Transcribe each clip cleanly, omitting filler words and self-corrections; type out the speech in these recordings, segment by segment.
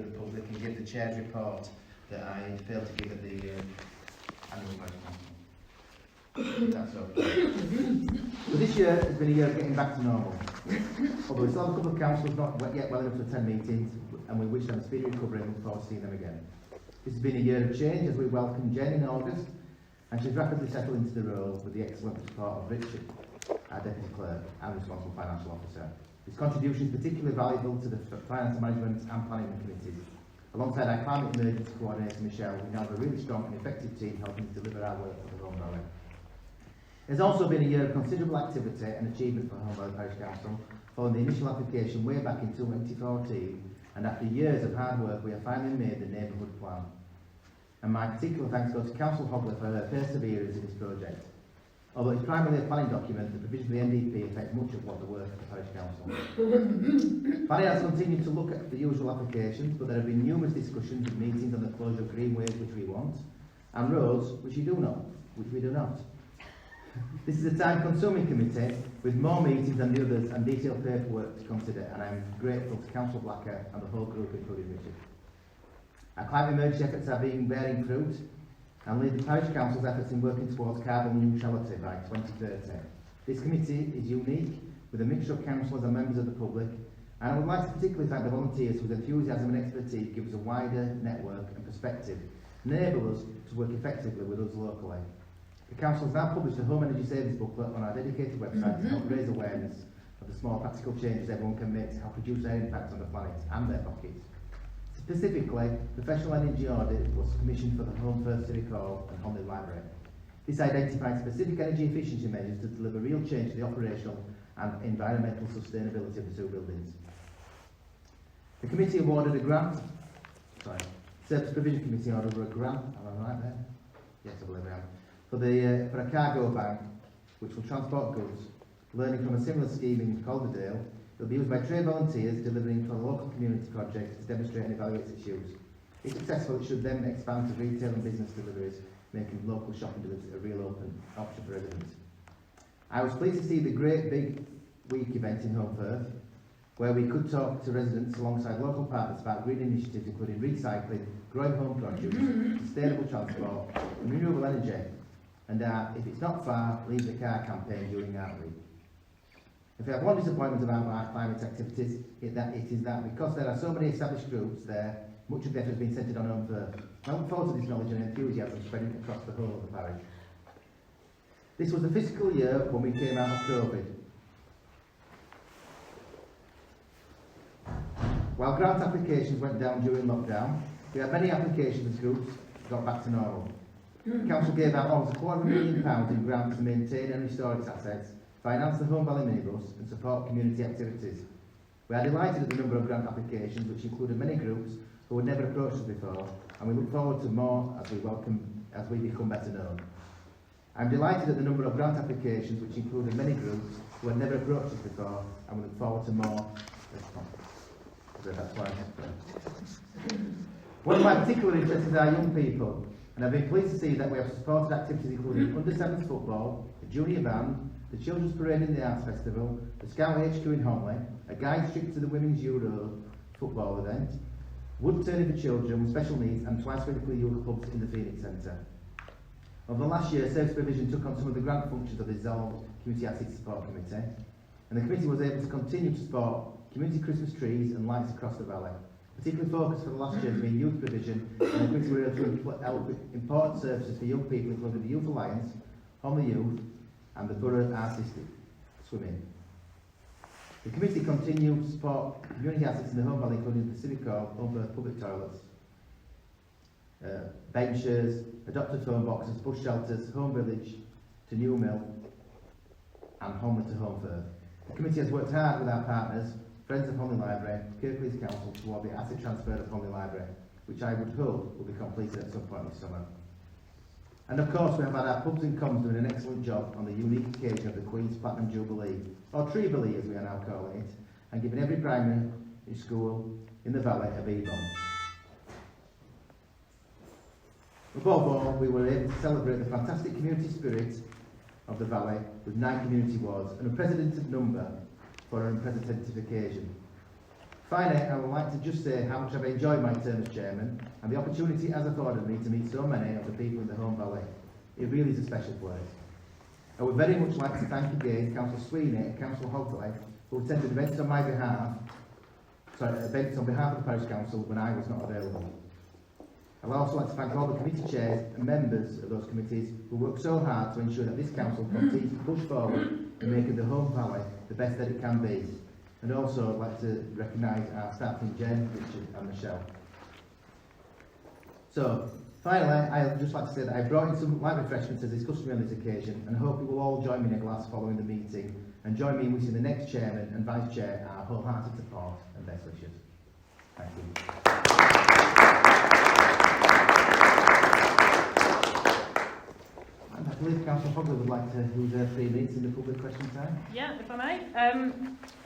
of the public and give the Chair's report that I failed to give at the annual parish council. That's okay. So this year has been a year of getting back to normal. Although we still have a couple of councillors not yet well enough to attend meetings, and we wish them a speedy recovery and look forward to seeing them again. This has been a year of change as we welcome Jen in August, and she's rapidly settled into the role with the excellent support of Richard, our Deputy Clerk and Responsible Financial Officer. His contribution is particularly valuable to the finance management and planning committees. Alongside our climate emergency coordinator Michelle, we now have a really strong and effective team helping to deliver our work for the Home Valley. It's also been a year of considerable activity and achievement for Home Valley Parish Council, following the initial application way back in 2014, and after years of hard work we have finally made the neighbourhood plan. And my particular thanks go to Councillor Hogler for her perseverance in this project. Although it's primarily a planning document, the provisions of the NDP affect much of what the work of the Parish Council. Planning has continued to look at the usual applications, but there have been numerous discussions and meetings on the closure of greenways, which we want, and roads, which we do not. This is a time-consuming committee with more meetings than the others and detailed paperwork to consider, and I'm grateful to Councillor Blacker and the whole group, including Richard. Our climate emergency efforts are bearing fruit and lead the Parish Council's efforts in working towards carbon neutrality by 2030. This committee is unique, with a mixture of councillors and members of the public, and I would like to particularly thank the volunteers whose enthusiasm and expertise give us a wider network and perspective, enable us to work effectively with us locally. The Council has now published a Home Energy Savings Booklet on our dedicated website to help raise awareness of the small practical changes everyone can make to help reduce their impact on the planet and their pockets. Specifically, professional energy audit was commissioned for the Home First City Hall and Homley Library. This identified specific energy efficiency measures to deliver real change to the operational and environmental sustainability of the two buildings. The committee awarded a grant, Service Provision Committee ordered a grant, am I right there? Yes, I believe I am. For a cargo bank which will transport goods, learning from a similar scheme in Calderdale. It will be used by trade volunteers delivering for a local community project to demonstrate and evaluate its use. If successful, it should then expand to retail and business deliveries, making local shopping deliveries a real open option for residents. I was pleased to see the Great Big Week event in Home Firth, where we could talk to residents alongside local partners about green initiatives including recycling, growing home produce, sustainable transport and renewable energy, and if it's not far, leave the car campaign during Art Week. If we have one disappointment about our climate activities, it is that because there are so many established groups there, much of the effort has been centred on Home Firth. I look forward to this knowledge and enthusiasm spreading across the whole of the parish. This was the fiscal year when we came out of COVID. While grant applications went down during lockdown, we had many applications as groups got back to normal. The Council gave out almost £250,000 in grants to maintain and restore its assets, finance the Home Valley minibus and support community activities. We are delighted at the number of grant applications, which included many groups who had never approached us before, and we look forward to more as we become better known. I'm delighted at the number of grant applications, which included many groups who had never approached us before, and we look forward to more. One of my particular interests is our young people, and I've been pleased to see that we have supported activities including under-7s football, the junior band, the Children's Parade in the Arts Festival, the Scout HQ in Homley, a guide trip to the Women's Euro football event, wood turning for children with special needs, and twice weekly youth clubs in the Phoenix Centre. Over the last year, Service Provision took on some of the grant functions of the dissolved Community Asset Support Committee, and the committee was able to continue to support community Christmas trees and lights across the valley. Particularly focused for the last year has been youth provision, and the committee were able to help with important services for young people, including the Youth Alliance, Homley Youth, and the Borough Artistic Swimming. The committee continued to support community assets in the Home Valley, including the Civic Hall, Home Firth public toilets, benches, adopted phone boxes, bush shelters, Home Village to New Mill, and Homley to Home Firth. The committee has worked hard with our partners, Friends of Homley Library, Kirklees Council, toward the asset transfer of Homley Library, which I would hope will be completed at some point this summer. And of course, we have had our pubs and comms doing an excellent job on the unique occasion of the Queen's Platinum Jubilee, or Treebilee as we are now calling it, and giving every primary school in the valley a bee-bomb. Above all, we were able to celebrate the fantastic community spirit of the valley with 9 community awards, an unprecedented number for an unprecedented occasion. Finally, I would like to just say how much I've enjoyed my term as chairman and the opportunity it has afforded me to meet so many of the people in the Home Valley. It really is a special place. I would very much like to thank again Councillor Sweeney and Councillor Hogley, who attended events on behalf of the Parish Council when I was not available. I would also like to thank all the committee chairs and members of those committees who worked so hard to ensure that this council continues to push forward in making the Home Valley the best that it can be. And also I'd like to recognise our staff in Jen, Richard and Michelle. So, finally, I'd just like to say that I brought in some light refreshments as is customary on this occasion, and I hope you will all join me in a glass following the meeting and join me in wishing the next chairman and vice chair our wholehearted support and best wishes. Thank you. And I believe Councillor Hogley would like to use 3 minutes in the public question time. Yeah, if I may.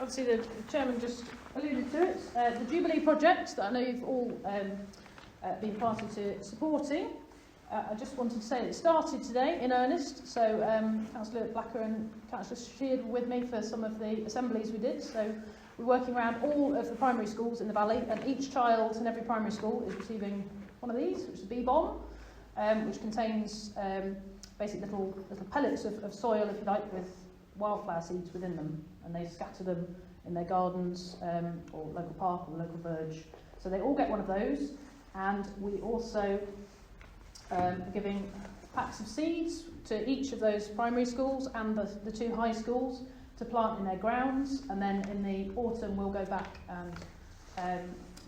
Obviously, the chairman just alluded to it. The Jubilee project that I know you've all been party to supporting. I just wanted to say it started today in earnest. So Councillor Blacker and Councillor Sheard were with me for some of the assemblies we did. So we're working around all of the primary schools in the valley, and each child in every primary school is receiving one of these, which is a bee bomb, which contains basically little pellets of soil, if you like, with wildflower seeds within them, and they scatter them in their gardens or local park or local verge. So they all get one of those, and we also are giving packs of seeds to each of those primary schools and the 2 high schools to plant in their grounds, and then in the autumn we'll go back and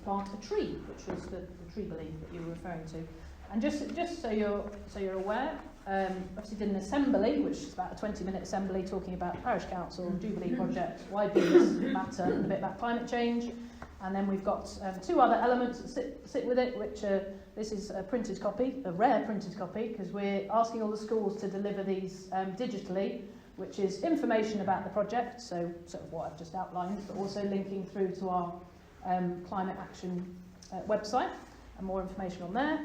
plant a tree, which was the tree belief that you were referring to. And just so you're aware, obviously did an assembly, which is about a 20-minute assembly talking about the Parish Council, Jubilee project, why bees matter, and a bit about climate change. And then we've got 2 other elements that sit with it, which this is a printed copy, a rare printed copy, because we're asking all the schools to deliver these digitally, which is information about the project, so sort of what I've just outlined, but also linking through to our climate action website and more information on there.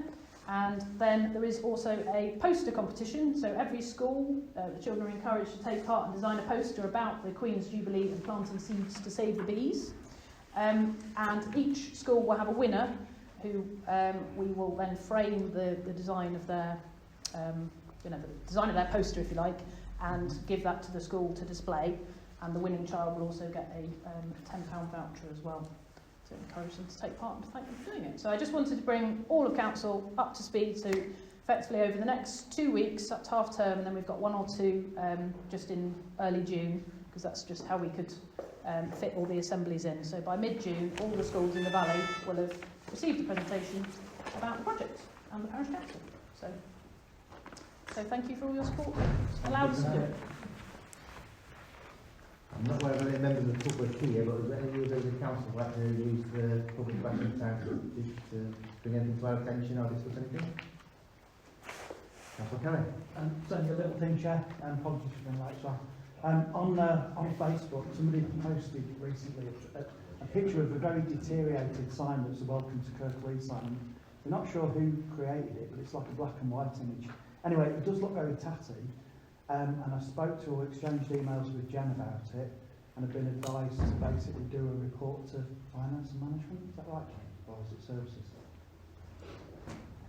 And then there is also a poster competition, so every school, the children are encouraged to take part and design a poster about the Queen's Jubilee and planting seeds to save the bees. And each school will have a winner who we will then frame the design of their, the design of their poster, if you like, and give that to the school to display. And the winning child will also get a £10 voucher as well, to encourage them to take part and to thank them for doing it. So I just wanted to bring all of Council up to speed, so effectively over the next 2 weeks, up to half term, and then we've got 1 or 2 just in early June, because that's just how we could fit all the assemblies in. So by mid-June, all the schools in the valley will have received a presentation about the project and the Parish Council. So thank you for all your support. It's allowed us to do it. I'm not aware of any members of the public here, but is there any members of the council who like to use the public question time to bring anything to our attention or discuss anything? Councillor Kelly. It's only a little thing, Chair, and apologies for being late, sorry. On Facebook, somebody posted recently a picture of a very deteriorated sign that's a welcome to Kirklees sign. We're not sure who created it, but it's like a black and white image. Anyway, it does look very tatty. And I spoke to or exchanged emails with Jen about it, and have been advised to basically do a report to finance and management. Is that right, Jen? Or is it services?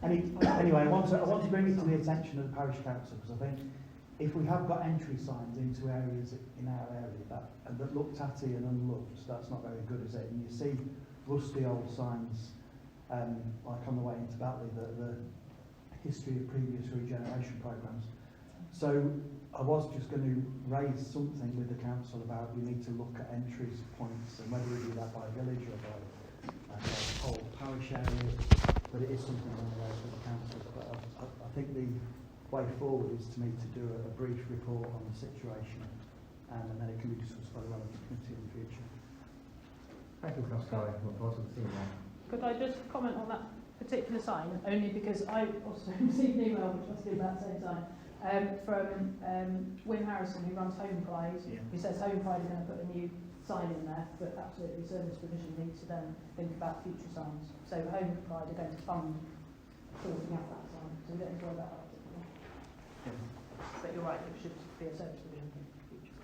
Anyway, I want to bring it to the attention of the Parish Council, because I think if we have got entry signs into areas in our area that look tatty and unloved, that's not very good, is it? And you see rusty old signs, like on the way into Batley, the history of previous regeneration programmes. So I was just going to raise something with the council about we need to look at entry points, and whether we do that by village or by whole parish area, but it is something on the way for the council. But I think the way forward is to me to do a brief report on the situation, and then it can be discussed by the relevant committee in the future. Thank you, Councillor. Look forward to seeing that. Could I just comment on that particular sign, only because I also received an email, which must be about the same time, from Wim Harrison, who runs Home Pride, who says Home Pride are going to put a new sign in there, but absolutely service provision needs to then think about future signs. So Home Pride are going to fund sorting out that sign, so we don't enjoy that particularly. But you're right, it should be a service provision thing for the future.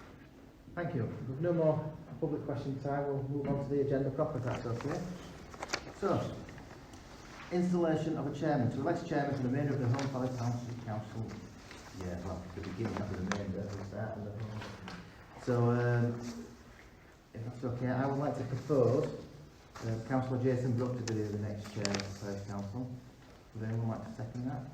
Thank you. With no more public question time, we'll move on to the agenda proper, if that's okay. So, installation of a chairman. To elect a chairman for the remainder of the Home Valley Council. Yeah, well, the beginning of the remainder, the start of the whole. So, if that's okay, I would like to propose Councillor Jason Brook to be the next chair of the Parish Council. Would anyone like to second that?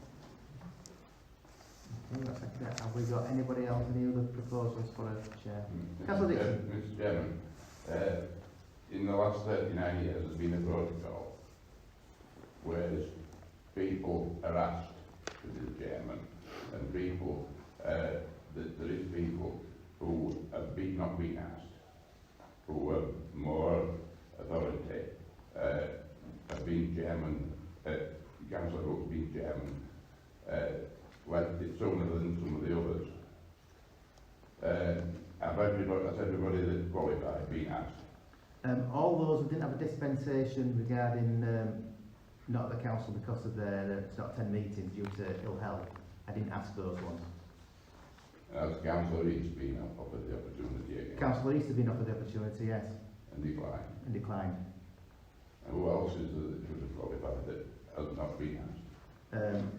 Okay, that's second that. Have we got anybody else, any other proposals for a chair? Councillor Dixon. Mr. Chairman, in the last 39 years there's been a protocol where people are asked to be the chairman, and people, there is people who have not been asked, who have more authority, have been chairman, Councillor Hook being chairman, left it sooner than some of the others. Has everybody that's qualified been asked? All those who didn't have a dispensation regarding not at the council because of their not attend meetings due to ill health, I didn't ask those ones. Has Councillor East been offered the opportunity again? Councillor East has been offered the opportunity, yes, And declined. and declined. And who else is there that should have qualified that has not been asked?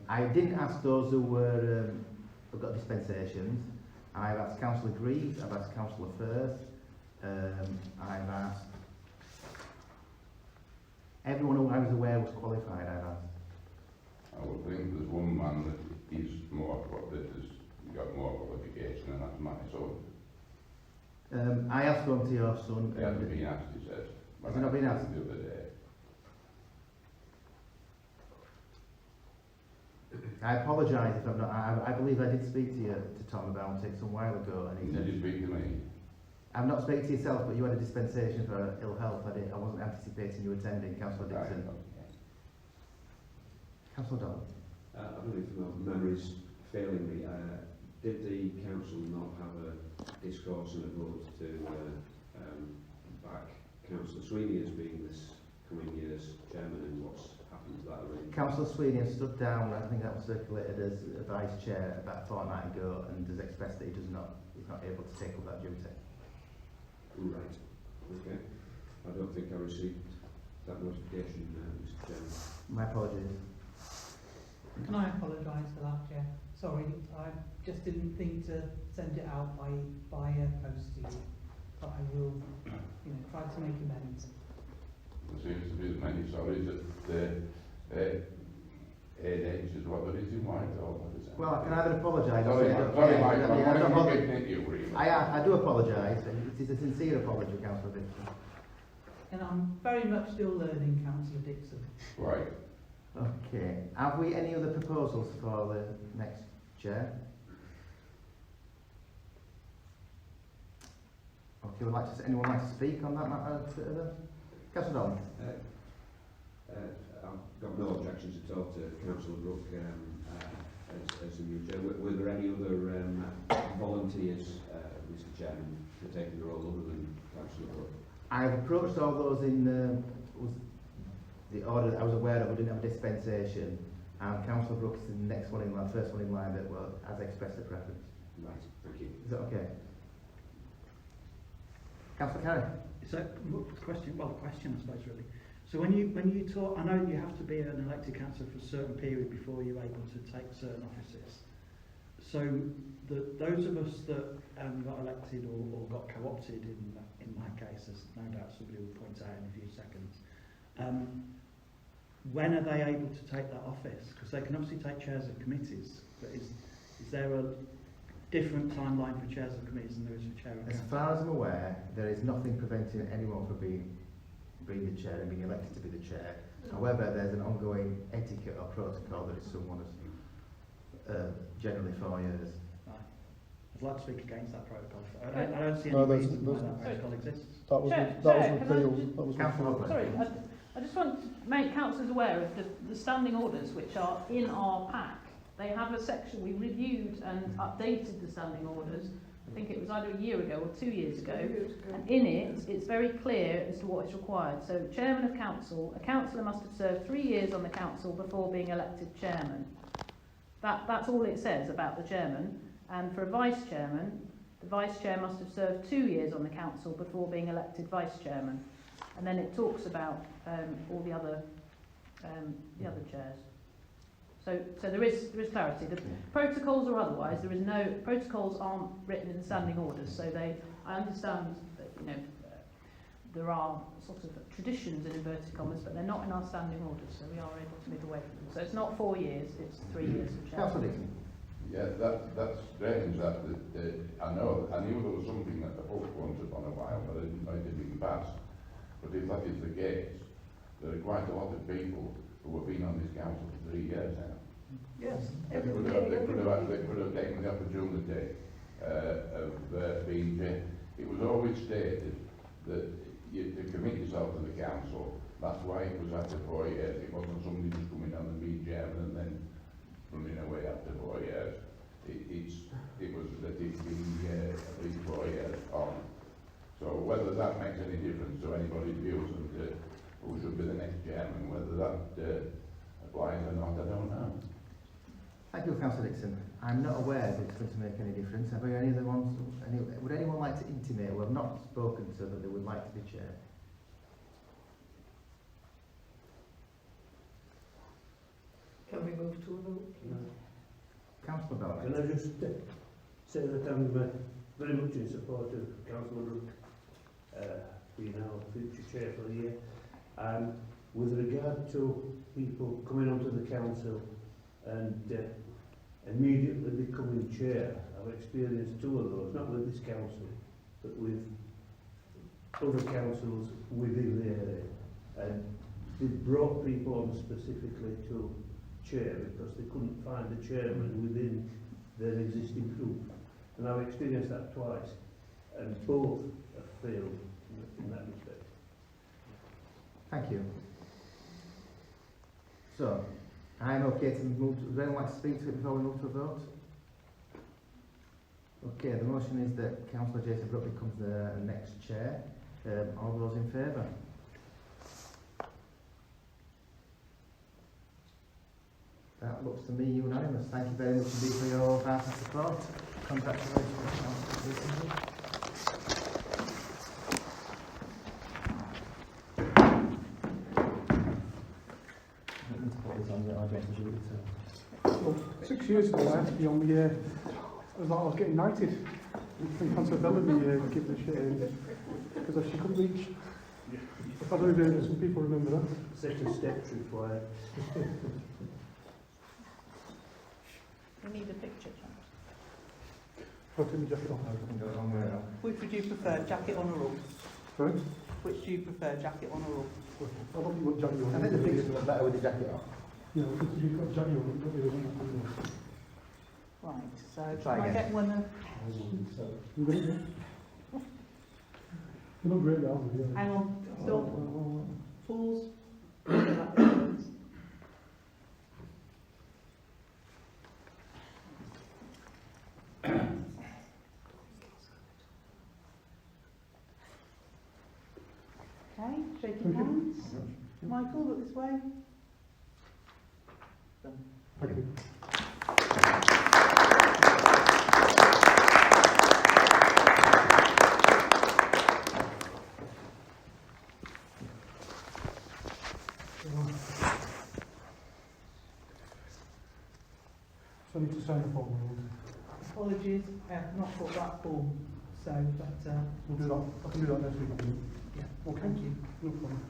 I didn't ask those who were who got dispensations. I've asked Councillor Greaves, I've asked Councillor Firth, I've asked everyone who I was aware was qualified. I've asked. I would think there's one man that is more, that has got more qualification, and that's my son. I asked one to your son. He hasn't been asked, he says. Has he not been asked? The other day. I apologise if I'm not. I believe I did speak to Tom about it some while ago, and he said, Did you speak to me? "I've not spoken to yourself, but you had a dispensation for ill health. I wasn't anticipating you attending." Councillor Dixon. Councillor Donald. I believe my memory's failing me. Did the council not have a discourse and a vote to back Councillor Sweeney as being this coming year's chairman, and what's happened to that arrangement? Councillor Sweeney has stood down. I think that was circulated as a vice chair about a fortnight ago, and has expressed that he's not able to take up that duty. Right. Okay. I don't think I received that notification, Mr. Chairman. My apologies. Can I apologise for that, Chair? Sorry, I just didn't think to send it out by post to you, but I will, try to make amends. There seems to be as many sorries that ADH is what there is in Whitehall. Well, I can either apologise. Sorry, Mike, I'm not getting at you, really. I do apologise. It is a sincere apology, Councillor Dixon. And I'm very much still learning, Councillor Dixon. Right. Okay. Have we any other proposals for the next chair? Okay, anyone like to speak on that matter further? Councillor Donald. I've got no objections at all to Councillor Brook as the new chair. Were there any other volunteers, Mr. Chairman, for taking the role other than Councillor Brook? I've approached all those in the order that I was aware of who didn't have a dispensation, and Councillor Brook is the next one in line, first one in line that has expressed a preference. Right, thank you. Is that okay? Councillor Carey. So, question, I suppose, really. So when you talk, I know you have to be an elected councillor for a certain period before you're able to take certain offices. So those of us that got elected or got co-opted, in my case, as no doubt somebody will point out in a few seconds, when are they able to take that office? Because they can obviously take chairs of committees, but is there a different timeline for chairs of committees than there is for chair of council? As far as I'm aware, there is nothing preventing anyone from being the chair and being elected to be the chair. However, there's an ongoing etiquette or protocol that is someone has generally 4 years. Right. I'd like to speak against that protocol. I don't see any reason why that protocol exists. That was repealed. That was repealed. Sorry, I just want to make councillors aware of the standing orders which are in our pack. They have a section, we reviewed and updated the standing orders, I think it was either a year ago or 2 years ago, and in it, it's very clear as to what is required. So, chairman of council, a councillor must have served 3 years on the council before being elected chairman. That's all it says about the chairman. And for a vice chairman, The vice chair must have served 2 years on the council before being elected vice chairman. And then it talks about all the other chairs. So there is clarity. The protocols or otherwise, there is no protocols aren't written in standing orders. So I understand that there are sort of traditions in inverted commas, but they're not in our standing orders. So we are able to move away from them. So it's not 4 years; it's 3 years of chairman. Councillor Dixon. Yeah, that's strange. I knew there was something that the book wanted on a while, but I didn't know it had been passed. But if that is the case, there are quite a lot of people who have been on this council for 3 years now. Yes. They could have taken the opportunity of being chair. It was always stated that you to commit yourself to the council. That's why it was after 4 years. It wasn't somebody just coming on and being chairman and then running away after 4 years. It was that it's been at least 4 years on. So whether that makes any difference to anybody's views and who should be the next chairman, whether that applies or not, I don't know. Thank you, Councillor Dixon. I'm not aware that it's going to make any difference. Have we any other ones? Would anyone like to intimate who have not spoken to that they would like to be chair? Can we move to a vote? Councillor Bellamy. Can I just say that I'm very much in support of Councillor Rook being our future chair for the year. With regard to people coming onto the council and immediately becoming chair, I've experienced 2 of those, not with this council, but with other councils within the area. And they brought people on specifically to chair because they couldn't find a chairman within their existing group. And I've experienced that twice, and both have failed in that respect. Thank you. So, I'm okay to move. Does anyone like to speak to it before we move to a vote? Okay, the motion is that Councillor Jason Brooke becomes the next chair. All those in favour? That looks to me unanimous. Thank you very much indeed for your heart and support. Congratulations, Councillor Jason. Well, 6 years ago, I had to be on the, I was getting knighted. And Councillor Bellamy gave the shit in because she couldn't reach. I don't know if some people remember that. Second step required. We need a picture, Jack. I'll take my jacket off. Which would you prefer, jacket on a rug? Sorry? Which do you prefer, jacket on a rug? I don't think what jacket on. I think the pictures look better with the jacket on. Yeah, because you've got jacket on, you don't really want that, do you? Right, so Try can I again. get one of... You got it, yeah? You look great now, yeah. Hang on, stop, pause. Okay, shaking hands. Michael, look this way. Thank you. So I need to sign the form. Apologies, I have not got that form, so, but, We'll do that. I can do that next week. yeah, Okay. thank you. No problem.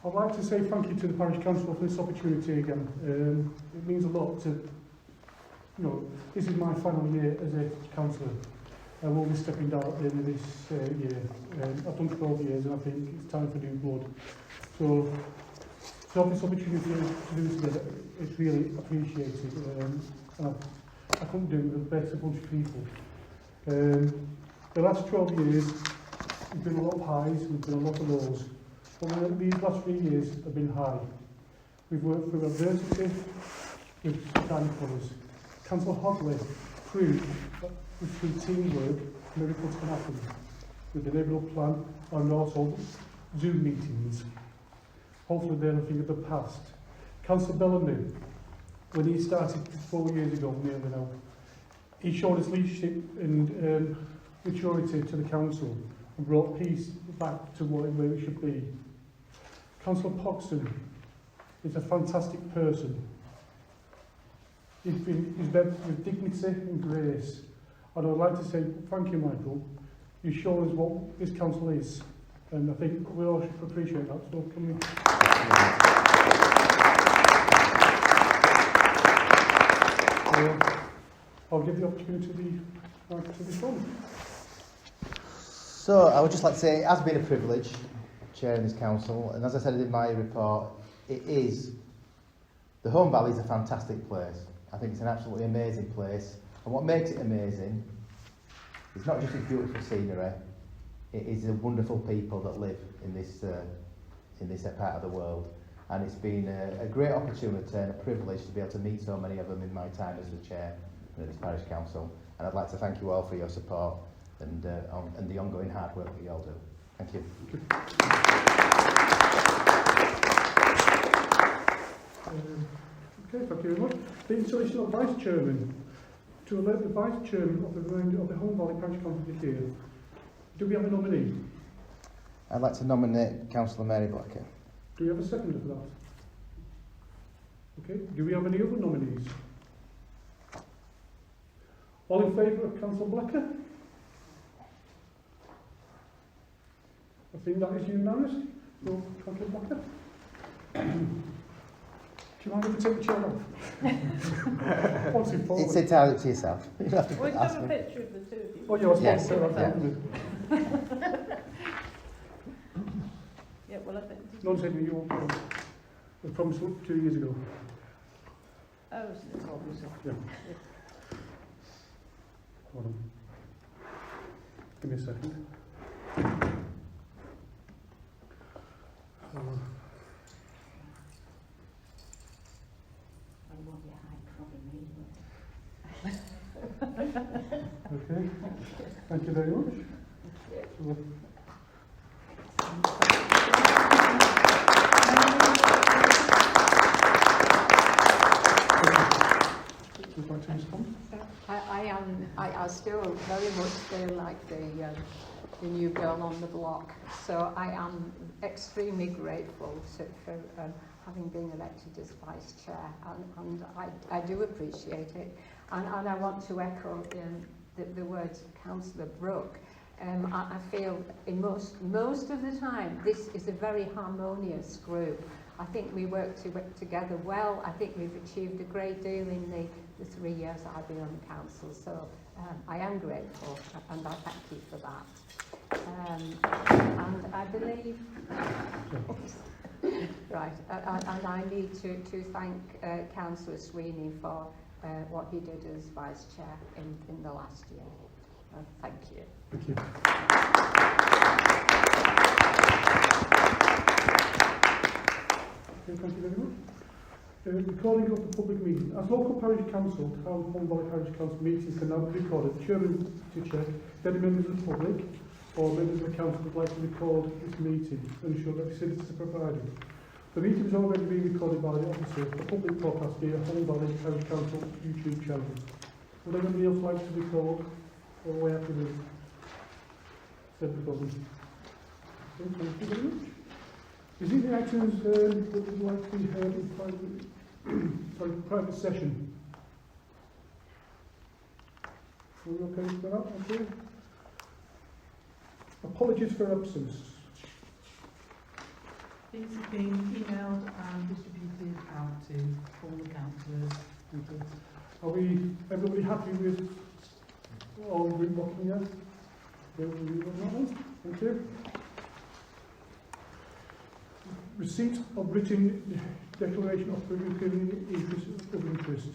I'd like to say thank you to the Parish Council for this opportunity again. It means a lot to, you know, this is my final year as a councillor. I will be stepping down at the end of this year. I've done 12 years and I think it's time for new blood. So, to have this opportunity to do this together, it's really appreciated. And I couldn't do it with a better bunch of people. The last 12 years, we've been a lot of highs, we've been a lot of lows. But these last 3 years have been high. We've worked through adversity with shining colours. Councillor Hogley proved that through teamwork, miracles can happen. With the neighbourhood plan and also Zoom meetings. Hopefully they're a thing of the past. Councillor Bellamy when he started 4 years ago, nearly now. He showed his leadership and maturity to the council and brought peace back to where it should be. Councillor Pogson is a fantastic person. He's met with dignity and grace. And I'd like to say thank you, Michael. You've shown us what this council is. And I think we all should appreciate that. So can we... I'll give the opportunity to respond. So I would just like to say it has been a privilege chairing this council, and as I said in my report, the Home Valley is a fantastic place. I think it's an absolutely amazing place, and what makes it amazing is not just its beautiful scenery, it is the wonderful people that live in this part of the world. And it's been a great opportunity and a privilege to be able to meet so many of them in my time as the chair of this parish council. And I'd like to thank you all for your support and the ongoing hard work that you all do. Thank you. Okay, thank you very much. The installation of Vice Chairman. To elect the Vice Chairman of the Home Valley Parish Council this year. Do we have a nominee? I'd like to nominate Councillor Mary Blacker. Do we have a seconder for that? Okay. Do we have any other nominees? All in favour of Councillor Blacker? I think that is unanimous. No, Councillor Blacker? Do you mind if I take the chair off? What's it for? It's entirely up to yourself. You don't have to We can ask have a me. picture of the two of you. Oh, yeah, I was Yes, going to say yeah. that. Yeah, well, I think. No said you were promised 2 years ago. Oh, it's obviously. Yeah. Hold on. Give me a second. Okay. Thank you very much. So, would you like to respond? I still very much feel like the new girl on the block. So I am extremely grateful for having been elected as vice chair, and I do appreciate it. And I want to echo the words of Councillor Brooke. I feel in most of the time this is a very harmonious group. I think we work together well. I think we've achieved a great deal in the 3 years I've been on the council. So I am grateful, and I thank you for that. And I believe, right, and I need to thank Councillor Sweeney for what he did as vice chair in the last year. Thank you. Thank you. Okay, thank you very much. Recording of the public meeting. As local parish council, Town Home Valley Parish Council meetings can now be recorded. Chairman to check if any members of the public or members of the council would like to record this meeting and ensure that facilities are provided. The meeting has already been recorded by the officer for public broadcast via Home Valley Parish Council YouTube channel. Would anybody else like to record, or we have to do? Everybody. Okay, thank you very much. Is there any items that would like to be heard in private session? Are we okay with that? Okay. Apologies for absence. These have been emailed and distributed out to all the councillors. Okay. Are everybody happy with all the blocking here? Thank you. Receipt of written declaration of prohibited interest.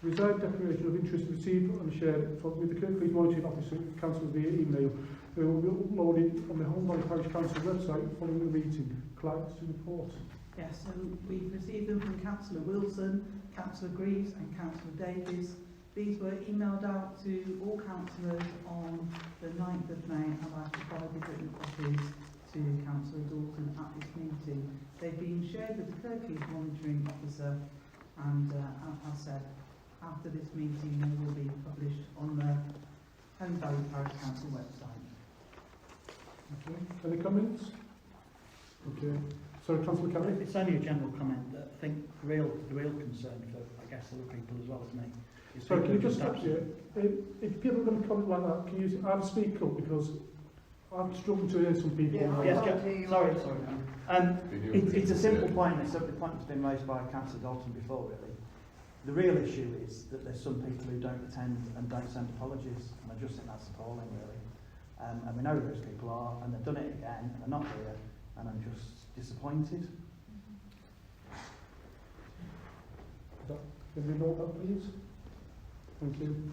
Reside declaration of interest received and shared with the Kirklees Monitoring Officer Council via email. They will be uploaded on the Home Valley Parish Council website following the meeting. Clerk's report. Yes, so we've received them from Councillor Wilson, Councillor Greaves and Councillor Davies. These were emailed out to all councillors on the 9th of May, and I've provided written copies to Councillor Dalton at this meeting. They've been shared with the Kirklees Monitoring Officer and as said, after this meeting they will be published on the Home Valley Parish Council website. Okay. Any comments? Okay. Sorry, Councillor Kelly. It's only a general comment that I think the real concern for, I guess, other people as well as me. Is Sorry, can you people just stop here? If people are going to comment like that, can you either speak up, because I'm struggling to hear some people. Yeah, now. Yes, Okay. sorry. It's a simple Can point. It's a point that's been raised by Councillor Dalton before, really. The real issue is that there's some people who don't attend and don't send apologies, and I just think that's appalling, really. And we know who those people are, and they've done it again, and they're not here, and I'm just disappointed. Can we note that, please? Thank you.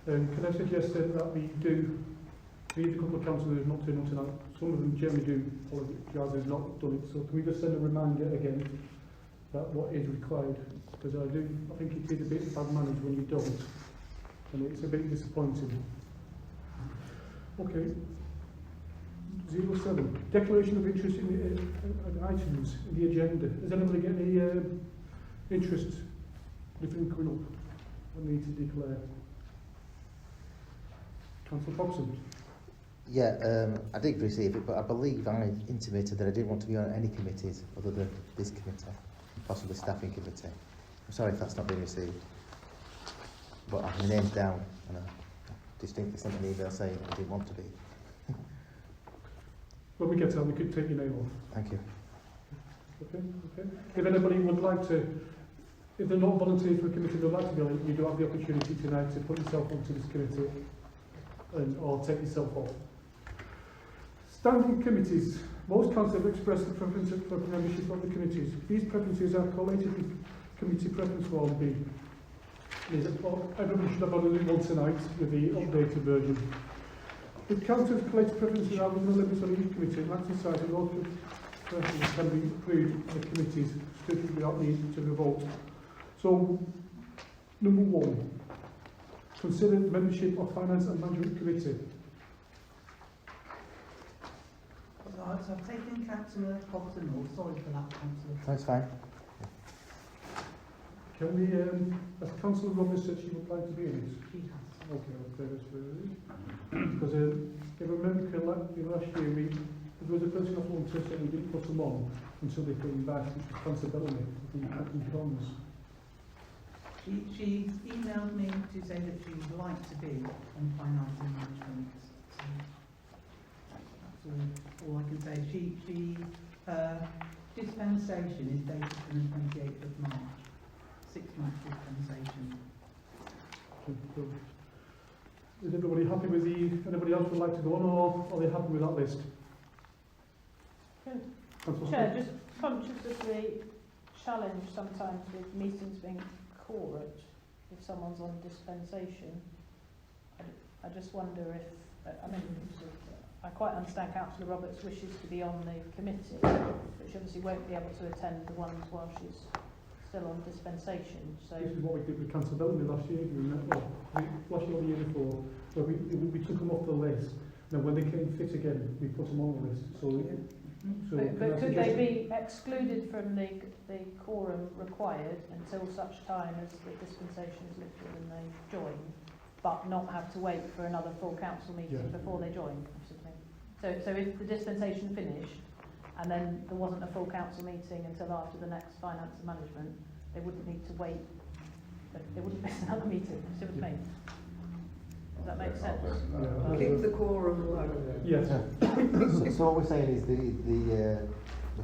Can I suggest then that we do read a couple of councillors who have not turned up tonight? Some of them generally do apologise who've not done it. So can we just send a reminder again that what is required? Because I think it is a bit bad manners when you don't, and it's a bit disappointing. Okay. 07. Declaration of interest in the items in the agenda. Has anybody got any interest? Anything coming up? I need to declare. Councillor Foxon. Yeah, I did receive it, but I believe I intimated that I didn't want to be on any committees other than this committee, possibly staffing committee. I'm sorry if that's not been received. But my name's down, and I distinctly sent an email saying I didn't want to be. When we get to that, we could take your name off. Thank you. Okay. If anybody would like to, if they're not volunteers for a committee, they'd like to be on it, you do have the opportunity tonight to put yourself onto this committee or take yourself off. Standing committees. Most councillors have expressed the preference for membership of the committees. These preferences are collated in Committee Preference Form B. Everybody should have ordered it one tonight with the updated version. The councillors' collated preferences are within the limits of each committee and exercise in order preferences can be approved by the committees strictly without need to vote. So, number 1, consider membership of Finance and Management Committee. So I've taken Councillor Foxon off. Sorry for that, Councillor. That's fine. Can we, as Councillor Roberts said she would like to be in it? She has. Okay, I'll play this for you. Because if I remember correctly, last year there was a person off one test and we didn't put them on until they came back, which was responsibility of the cons. She emailed me to say that she would like to be on finance and management. So that's all I can say. Dispensation is dated from the 28th of March. 6 months dispensation. Is everybody happy with anybody else would like to go on, or are they happy with that list? Chair, just conscious of the challenge sometimes with meetings being quorate if someone's on dispensation. I just wonder if, I quite understand Councillor Roberts wishes to be on the committee, but she obviously won't be able to attend the ones while she's still on dispensation. So This is what we did with Councillor Bellamy last year, do you remember? Last year or the year before, where we took them off the list. Now when they came fit again, we put them on the list. but could they be excluded from the quorum required until such time as the dispensation is lifted and they join, but not have to wait for another full council meeting before they join? So if the dispensation finished and then there wasn't a full council meeting until after the next finance and management, they wouldn't need to wait. They wouldn't miss another meeting. See what I mean? Does that make sense? Keep the quorum low. Yes. So what we're saying is the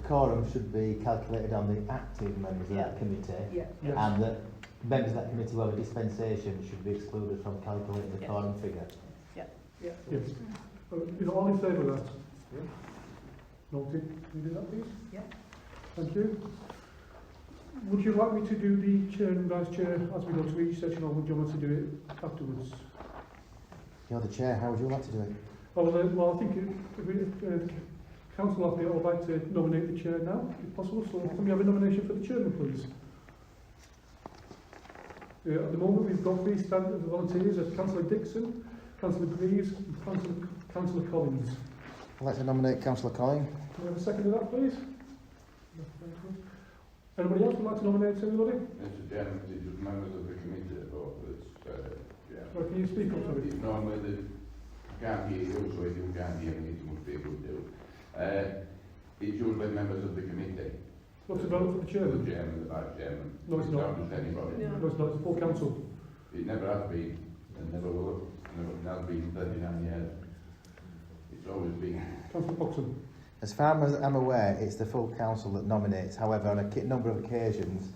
quorum should be calculated on the active members of that committee, Yeah. Yes. and that members of that committee who have a dispensation should be excluded from calculating the quorum figure. Yes. All in favour of that? Yeah. Noted. Can you do that, please? Yeah. Thank you. Would you like me to do the chair and vice chair as we go to each session, or would you want to do it afterwards? You're the chair, how would you like to do it? Well, I think Councillor Lafayette would like to nominate the chair now, if possible. So can we have a nomination for the chairman, please? At the moment, we've got 3 standard volunteers as Councillor Dixon, Councillor Greaves, and Councillor Collins. I'd like to nominate Councillor Collins. Can we have a second of that, please? Anybody else would like to nominate anybody? Mr. Chairman, it was members of the committee that vote for this, yeah. Or can you speak up, sorry? It's normally the, I can't hear you, so if you can't hear me, it must be a good deal. It's usually members of the committee. What's the vote for the chairman? The chairman, the vice chairman. No, it's not. Just anybody. Yeah. No, it's not. It's the full council. It never has been, and never will. It has been 39 years. It's always been. Councillor Foxton. As far as I'm aware, it's the full council that nominates. However, on a number of occasions,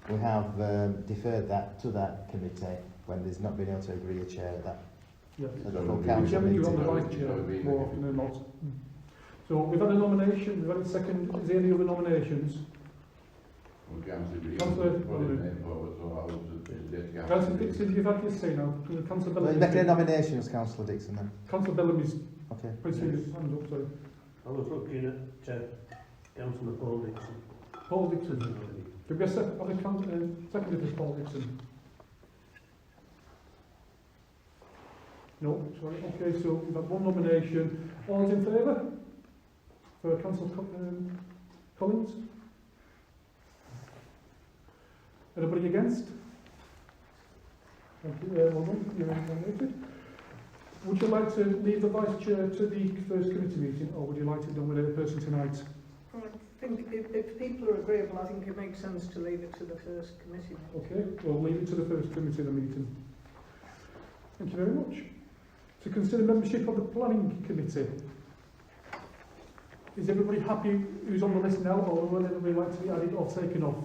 we have deferred that to that committee when there's not been able to agree a chair at that. Yeah. At the full The council chairman, you're on meeting. the vice chair more often than not. So we've had a nomination, we've had a second. Is there any other nominations? Councillor Dixon, you've had your say now. Councillor Well, Bellamy. making a nominations, Councillor Dixon, then. Councillor Bellamy's Okay. putting his hands up, sorry. I was looking at Councillor Paul Dixon. Paul Dixon. Could we have a second for Paul Dixon? No, sorry. Okay, so we've got one nomination. All those in favour? For Councillor Collins? Anybody against? Thank you. Well done. You're nominated. Would you like to leave the vice chair to the first committee meeting, or would you like to nominate a person tonight? I think if people are agreeable, I think it makes sense to leave it to the first committee. Okay, we'll leave it to the first committee of the meeting. Thank you very much. To consider membership of the planning committee. Is everybody happy who's on the list now, or would everybody like to be added or taken off?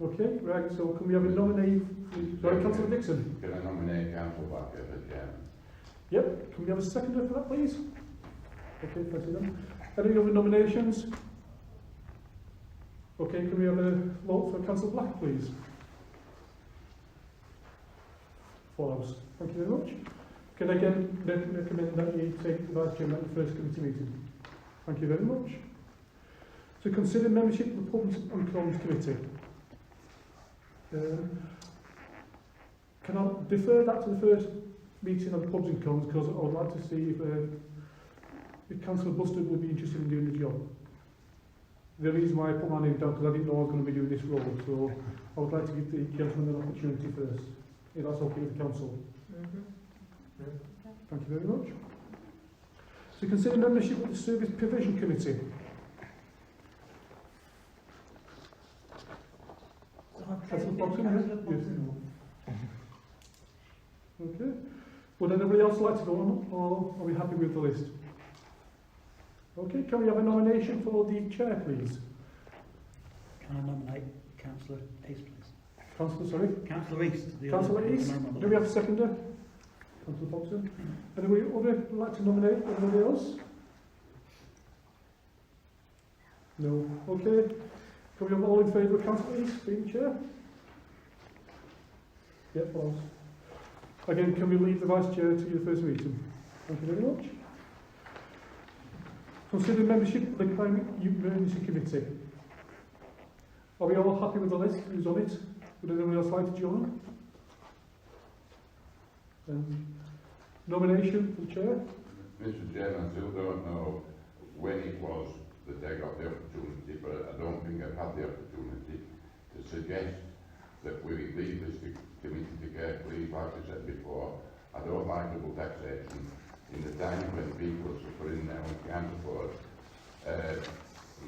Okay, right, so can we have a nominee? Sorry, Councillor Dixon. Can I nominate Councillor Baker as chairman? Yep, can we have a seconder for that, please? Okay, thank you then. Any other nominations? Okay, can we have a vote for Councillor Black, please? Follows. Thank you very much. Can I again recommend that you take the vice chairman at the first committee meeting? Thank you very much. To consider membership of the Pubs and Commons Committee. Can I defer that to the first meeting of the Pubs and Commons, because I would like to see if Councillor Buster would be interested in doing the job. The reason why I put my name down, because I didn't know I was going to be doing this role, so I would like to give the gentleman an opportunity first, if that's okay with the council. Thank you very much. To consider membership of the Service Provision Committee. Councillor Foxton, yes. Okay. Would anybody else like to go on, or are we happy with the list? Okay, can we have a nomination for the chair, please? Can I nominate Councillor East, please? Councillor, sorry? Councillor East. Councillor East, do we have a seconder? Councillor Foxton. Anybody other like to nominate? Anybody else? No. Okay. Can we have all in favour of Councillor East being chair? Yep, false. Again, can we leave the vice chair to your first meeting? Thank you very much. Consider membership of the Climate Emergency Committee. Are we all happy with the list? Who's on it? Would anyone else like to join? Nomination for the chair? Mr. Chairman, I still don't know when it was that I got the opportunity, but I don't think I've had the opportunity to suggest that we leave this committee to carefully. Like I said before, I don't like double taxation. In the time when people are suffering now and can't afford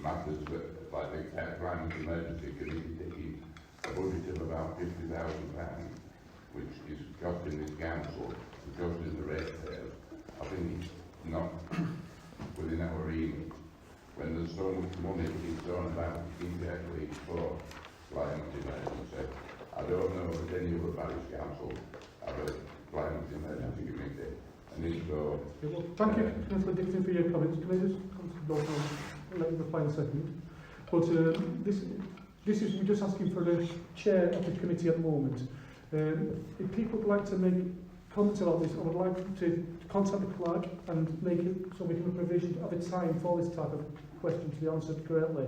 matters like the climate emergency committee taking a budget of about £50,000, which is costing this council, and costing the ratepayers. I think it's not within our remit. When there's so much money being thrown about indirectly for climate emergency, I don't know if any other parish council have a climate emergency committee. And if so, well, thank you, Councillor Dixon, for your comments. Can I just let you reply in a second? But this is, we're just asking for the chair of the committee at the moment. If people would like to make comments about this, I would like to contact the clerk and make it so we can have provision of a time for this type of question to be answered correctly.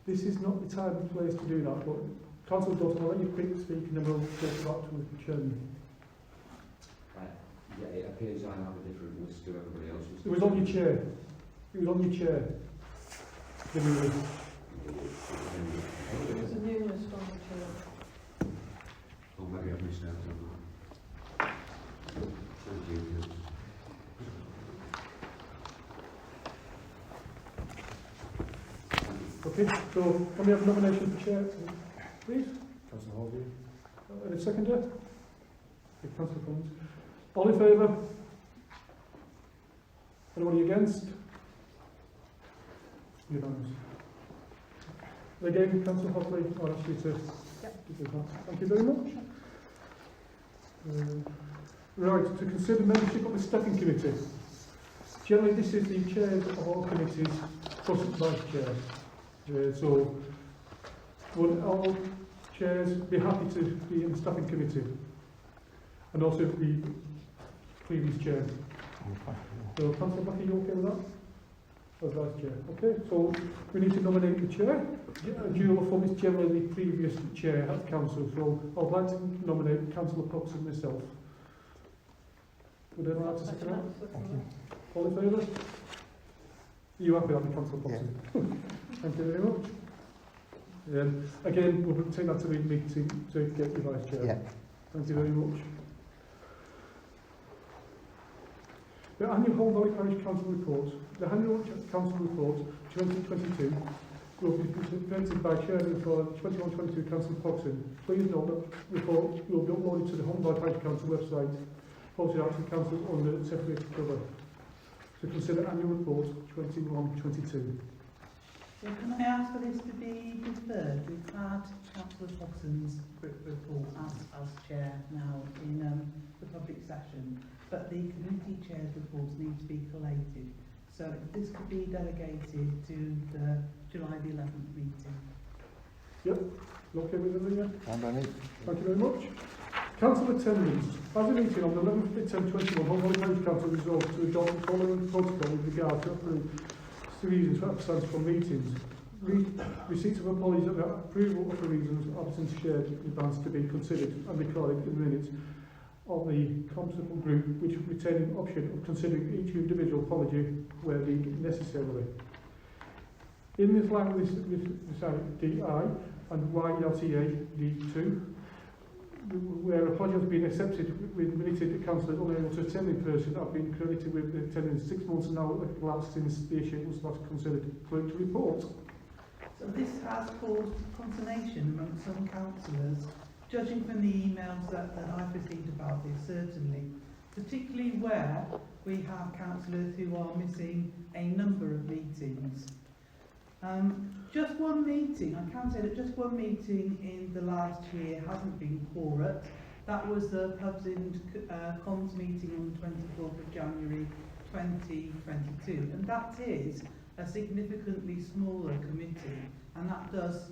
This is not the time and place to do that, but Councillor Dawson, I'll let you quick speak and then we'll get back to the chairman. Yeah, it appears I have a different list to everybody else. It was on your chair. It was on your chair. The new list. There's a new list on the chair. Oh, maybe I've missed out on that. Thank you. Okay, so can we have a nomination for chair, please? Councillor Hall, Any seconder? Okay, Councillor Collins. All in favour? Anybody against? Unanimous. Again, Councillor Hotley, I'll ask you to do that. Thank you very much. Right, to consider membership of the stepping committee. Generally, this is the chairs of all committees plus vice chairs. So, would all chairs be happy to be in the staffing committee? And also the previous chair. So, Councillor Bucky, you okay with that? As vice chair. Okay, so we need to nominate the chair. A dual of form is generally the previous chair at the council. So, I'd like to nominate Councillor Potts and myself. Would anyone like to second that? Thank you. All in favour? Are you happy with that, Councillor Potts? Yeah. Thank you very much. Again, we'll take that to the meeting to get the vice chair. Yeah. Thank you very much. The annual Hull Valley Parish Council report. The annual council report 2022 will be presented by Chairman for 21-22 Councillor Poxon. Please note that report will be uploaded to the Hull Valley Parish Council website, posted out to the council under separated cover. To consider annual report 21-22. So can I ask for this to be deferred? We've had Councillor Foxon's report as chair now in the public session, but the committee chair's reports need to be collated. So this could be delegated to the July the 11th meeting. Yep, okay with everything? Fine by me. Thank you very much. Council attendance. As a meeting on the 11th of 10/21, Hull Valley Parish Council resolved to adopt the following protocol with regard to reasons for absence from meetings. Receipt of apologies and approval of the reasons of absence shared in advance to be considered and recorded in minutes of the constable group, which retaining the option of considering each individual apology where deemed necessary. In this line with DI and YLTA D2, where apology has been accepted with minuted councillors unable to attend in person have been credited with attendance 6 months now elapsed since the issue was last considered. Clerk to report. So this has caused consternation among some councillors, judging from the emails that I've received about this, certainly, particularly where we have councillors who are missing a number of meetings. Just one meeting, I can say that just one meeting in the last year hasn't been quorate. That was the Pubs and Comms meeting on the 24th of January 2022, and that is a significantly smaller committee, and that does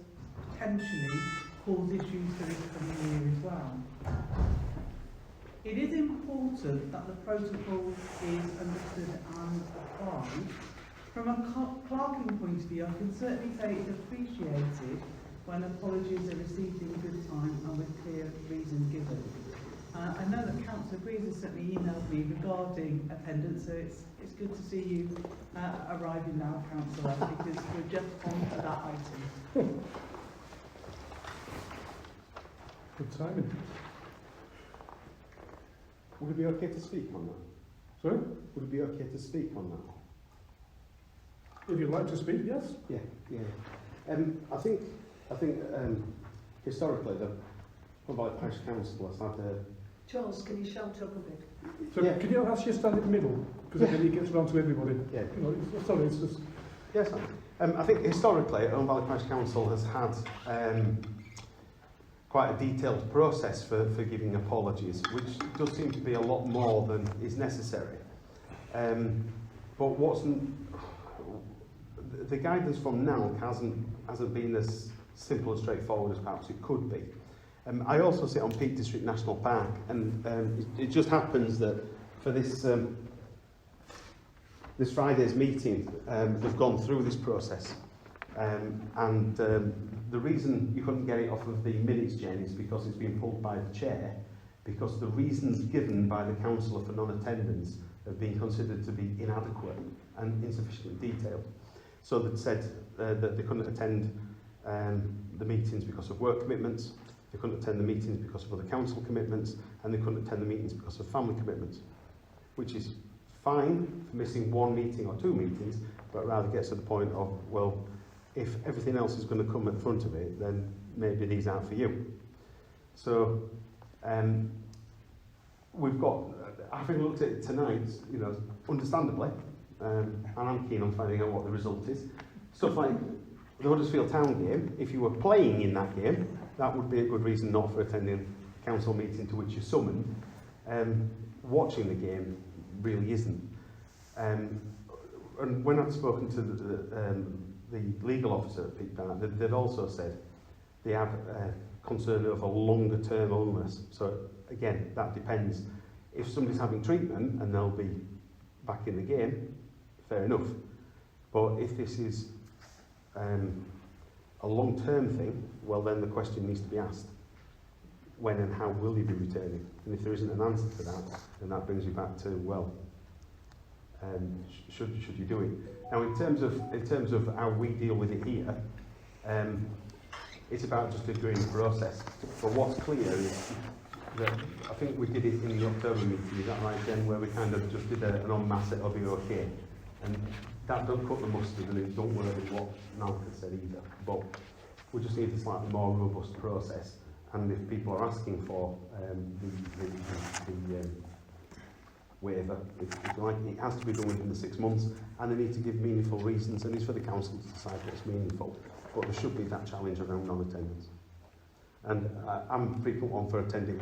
potentially cause issues for this coming year as well. It is important that the protocol is understood and applied. From a clerking point of view, I can certainly say it's appreciated when apologies are received in good time and with clear reason given. I know that Councillor Greaves has certainly emailed me regarding attendance, so it's good to see you arriving now, Councillor, because we're just on to that item. Good timing. Would it be okay to speak on that? Sorry? Would it be okay to speak on that? If you'd like to speak, yes. Yeah. I think historically the Hull Valley Parish Council has had a... Charles, can you shout up a bit? So Yeah. can you ask you to stand in the middle? Because then it gets round to everybody. Yeah. You know, sorry, it's just... Yes, I think historically Hull Valley Parish Council has had quite a detailed process for giving apologies, which does seem to be a lot more than is necessary. But the guidance from NALC hasn't been as simple and straightforward as perhaps it could be. I also sit on Peak District National Park, and it just happens that for this this Friday's meeting, we've gone through this process, and the reason you couldn't get it off of the minutes, Jane, is because it's been pulled by the chair, because the reasons given by the councillor for non-attendance have been considered to be inadequate and insufficiently detailed. So they'd said that they couldn't attend the meetings because of work commitments, they couldn't attend the meetings because of other council commitments, and they couldn't attend the meetings because of family commitments, which is fine for missing one meeting or two meetings, but rather gets to the point of, well, if everything else is going to come in front of it, then maybe these aren't for you. So we've got, having looked at it tonight, you know, understandably, and I'm keen on finding out what the result is. Stuff like the Huddersfield Town game, if you were playing in that game, that would be a good reason not for attending a council meeting to which you're summoned. Watching the game really isn't. And when I've spoken to the legal officer at Peak Park, they'd also said they have concern over longer term illness. So again, that depends. If somebody's having treatment and they'll be back in the game, fair enough. But if this is a long-term thing, well then the question needs to be asked. When and how will you be returning? And if there isn't an answer to that, then that brings you back to, well, should you do it? Now in terms of how we deal with it here, it's about just agreeing the process. But what's clear is that I think we did it in the October meeting, is that right, Jen, where we kind of just did an en masse, it'll be okay. And that don't cut the mustard and it don't work with what Malcolm said either. But we just need a slightly more robust process. And if people are asking for the waiver, if you like, it has to be done within the 6 months, and they need to give meaningful reasons, and it's for the council to decide what's meaningful. But there should be that challenge around non-attendance. And I'm a frequent one for attending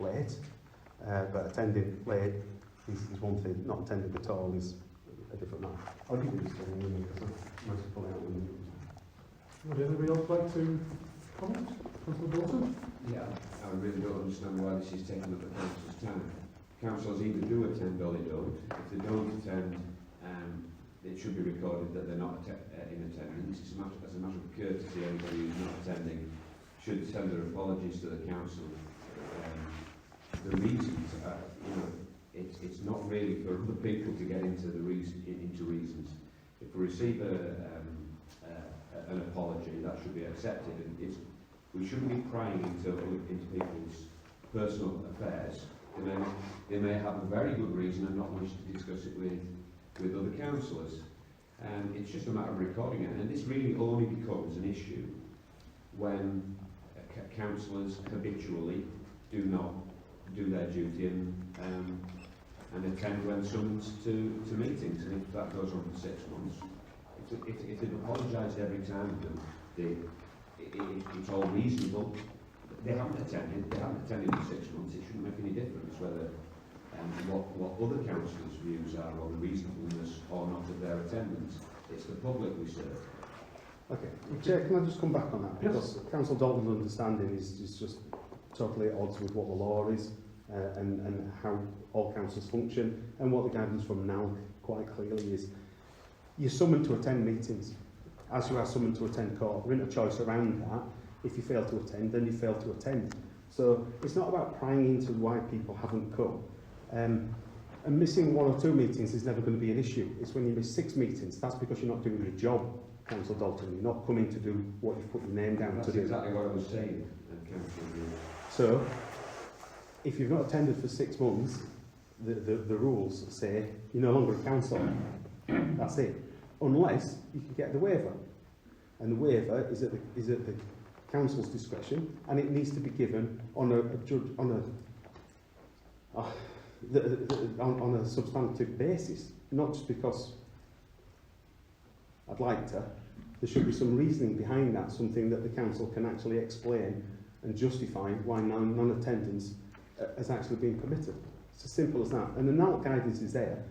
late, but attending late is one thing, not attending at all is a different matter. I'll give you this thing, because I'm most pulling out the Would anybody else like to comment? Councillor Dawson? Yeah, I really don't understand why this is taking up the council's time. Councillors either do attend or they don't. If they don't attend, it should be recorded that they're not in attendance. It's as a matter of courtesy, anybody who's not attending should send their apologies to the council. The reasons are, you know, it's not really for other people to get into into reasons. If we receive an apology, that should be accepted, and we shouldn't be prying into people's personal affairs. They may have a very good reason and not wish to discuss it with other councillors. It's just a matter of recording it, and this really only becomes an issue when councillors habitually do not do their duty and attend when summoned to meetings, and if that goes on for 6 months, if they've apologised every time and it's all reasonable, they haven't attended for 6 months, it shouldn't make any difference whether what other councillors' views are on the reasonableness or not of their attendance. It's the public we serve. Okay, Chair, can I just come back on that? Because Councillor Dalton's understanding is just totally at odds with what the law is and how all councils function, and what the guidance from now quite clearly is. You're summoned to attend meetings, as you are summoned to attend court. There isn't a choice around that. If you fail to attend, then you fail to attend. So it's not about prying into why people haven't come. And missing 1 or 2 meetings is never going to be an issue. It's when you miss 6 meetings, that's because you're not doing your job, Councillor Dalton. You're not coming to do what you've put your name down to do. That's exactly what I was saying, Councillor. So, if you've not attended for 6 months, the rules say you're no longer a councillor. That's it. Unless you can get the waiver. And the waiver is at the council's discretion, and it needs to be given on a substantive basis, not just because I'd like to. There should be some reasoning behind that, something that the council can actually explain and justify why non-attendance has actually been permitted. It's as simple as that. And the NALC guidance is there.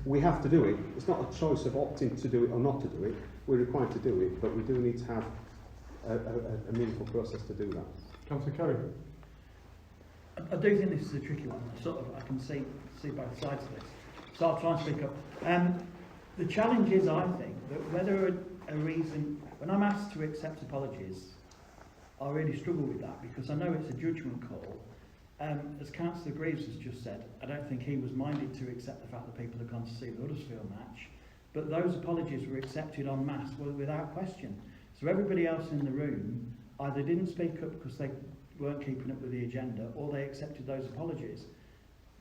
We have to do it. It's not a choice of opting to do it or not to do it. We're required to do it, but we do need to have a meaningful process to do that. Councillor Carey? I do think this is a tricky one. I can see both sides of this. So I'll try and speak up. The challenge is, I think, that whether a reason, when I'm asked to accept apologies, I really struggle with that, because I know it's a judgment call, As Councillor Greaves has just said, I don't think he was minded to accept the fact that people had gone to see the Huddersfield match, but those apologies were accepted en masse without question. So everybody else in the room either didn't speak up because they weren't keeping up with the agenda, or they accepted those apologies.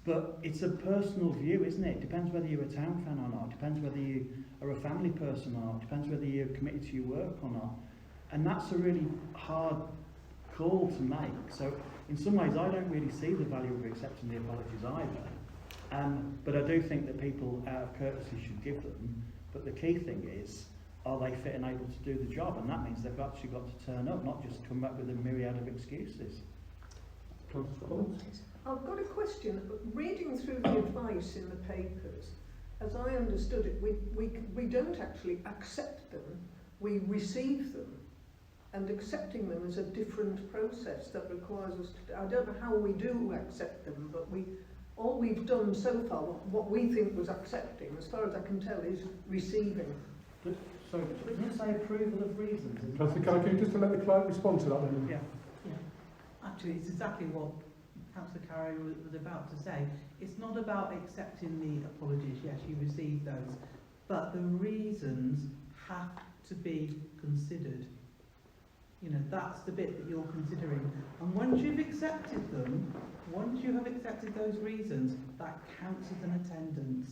But it's a personal view, isn't it? It depends whether you're a town fan or not. It depends whether you are a family person or not. It depends whether you're committed to your work or not. And that's a really hard call to make. So in some ways, I don't really see the value of accepting the apologies either. But I do think that people, out of courtesy, should give them. But the key thing is, are they fit and able to do the job? And that means they've actually got to turn up, not just come back with a myriad of excuses. I've got a question. Reading through the advice in the papers, as I understood it, we don't actually accept them, we receive them. And accepting them is a different process that requires us to... I don't know how we do accept them, but all we've done so far, what we think was accepting, as far as I can tell, is receiving. So, didn't it say approval of reasons? Can you just let the client respond to that then? Yeah. Actually, it's exactly what Councillor Carrow was about to say. It's not about accepting the apologies, yes, you received those, but the reasons have to be considered. You know, that's the bit that you're considering. And once you've accepted them, once you have accepted those reasons, that counts as an attendance.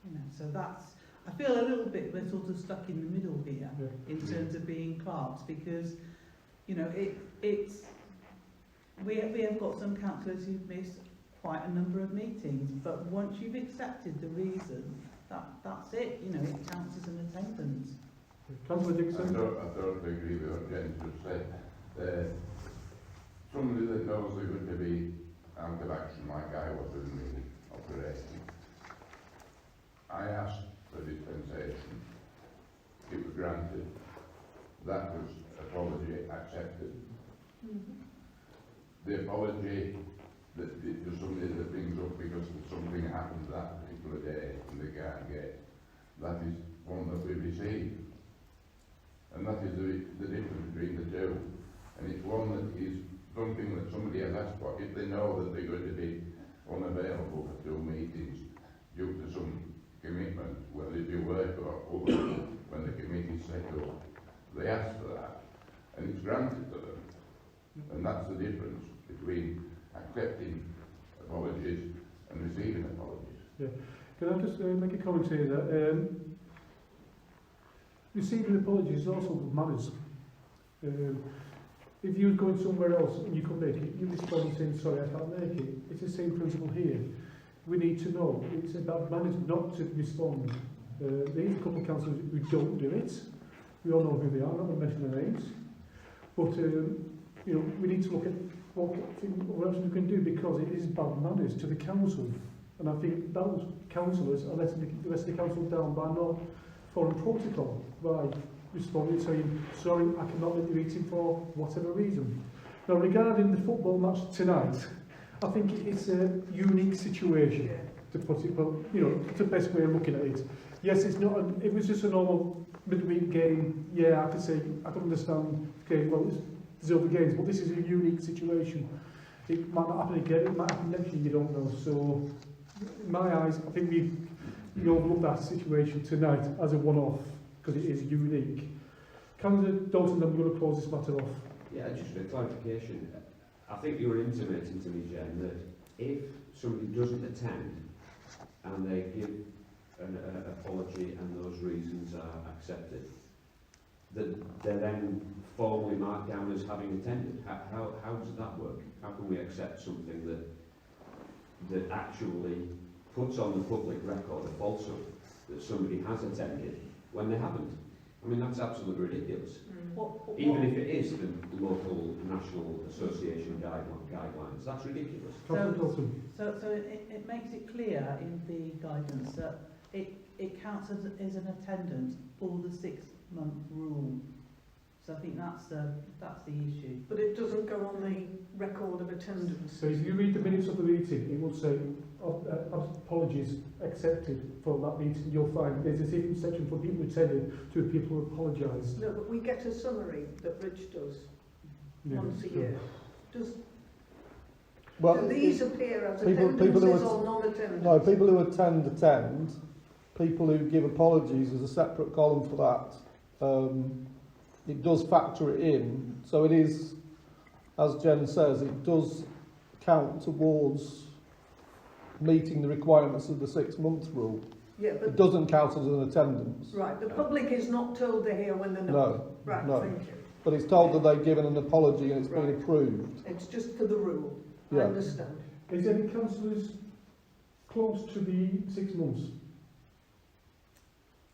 You know, so that's... I feel a little bit we're sort of stuck in the middle here in terms of being clerks, because, you know, we have got some councillors who've missed quite a number of meetings, but once you've accepted the reason, that's it. You know, it counts as an attendance. Councillor Dixon. I totally agree with what Jen just said. Somebody that knows they're going to be out of action like I was in the operation, I asked for dispensation. It was granted. That was apology accepted. The apology that there's somebody that brings up because something happened that particular day and they can't get, that is one that we receive. And that is the difference between the two. And it's one that is something that somebody has asked for. If they know that they're going to be unavailable for 2 meetings due to some commitment, whether it be work or other, when the committee's set up, they ask for that. And it's granted to them. And that's the difference between accepting apologies and receiving apologies. Yeah. Can I just make a comment here that receiving apologies is also good manners. If you're going somewhere else and you come back, you respond saying, sorry, I can't make it. It's the same principle here. We need to know. It's about manners not to respond. There's a couple of councillors who don't do it. We all know who they are, I'm not going to mention their names. But, you know, we need to look at what else we can do, because it is bad manners to the council. And I think those councillors are letting the rest of the council down by not following protocol, by responding saying, sorry, I cannot let you meeting for whatever reason. Now, regarding the football match tonight, I think it's a unique situation, to put it, but, you know, it's the best way of looking at it. Yes, it's not, if it was just a normal midweek game, yeah, I could say, I can understand, okay, well, there's other games, but this is a unique situation. It might not happen again, it might happen next year, you don't know. So, in my eyes, I think we overlook that situation tonight as a one-off, because it is unique. Councillor Dalton, I'm going to close this matter off. Yeah, just for clarification, I think you were intimating to me, Jen, that if somebody doesn't attend and they give an apology and those reasons are accepted, that they're then formally marked down as having attended. How does that work? How can we accept something that actually puts on the public record a falsehood that somebody has attended when they haven't? I mean, that's absolutely ridiculous. Even if it is the local National Association guidelines, that's ridiculous. So it makes it clear in the guidance that it counts as an attendance for the 6-month rule. So I think that's the issue. But it doesn't go on the record of attendance. So if you read the minutes of the meeting, it will say apologies accepted for that meeting. You'll find there's a different section for people who attended to people who apologised. No, but we get a summary that Rich does once a year. Do these appear as attendances or non-attendances? No, people who attend. People who give apologies, there's a separate column for that. It does factor it in, so it is, as Jen says, it does count towards meeting the requirements of the 6-month rule. Yeah, but it doesn't count as an attendance. Right, the public is not told they're here when they're not. No, Right, no. thank you. But it's told that they've given an apology and it's been Right. approved. It's just for the rule. Yeah. I understand. Is any councillors close to the 6 months?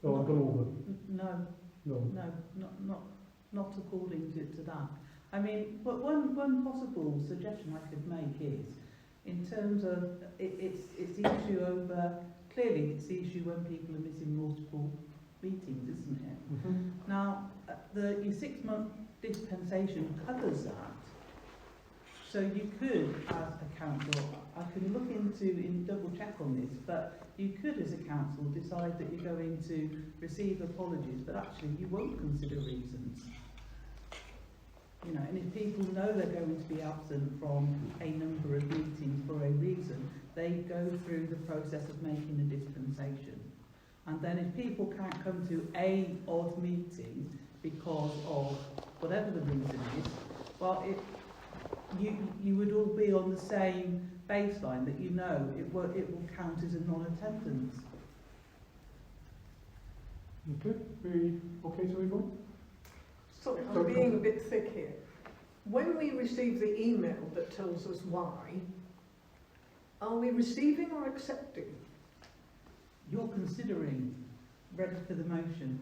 Oh, I've gone over. No, No. not according to that. I mean, but one possible suggestion I could make is, in terms of it's the issue over, clearly it's the issue when people are missing multiple meetings, isn't it? Mm-hmm. Now, your 6-month dispensation covers that. So you could, as a council, I can look into double check on this, but you could, as a council, decide that you're going to receive apologies, but actually you won't consider reasons. You know, and if people know they're going to be absent from a number of meetings for a reason, they go through the process of making a dispensation. And then if people can't come to a odd meeting because of whatever the reason is, well, you would all be on the same baseline that you know it will count as a non-attendance. Okay, we okay to move on? Sorry, I'm being a bit thick here. When we receive the email that tells us why, are we receiving or accepting? You're considering ready for the motion.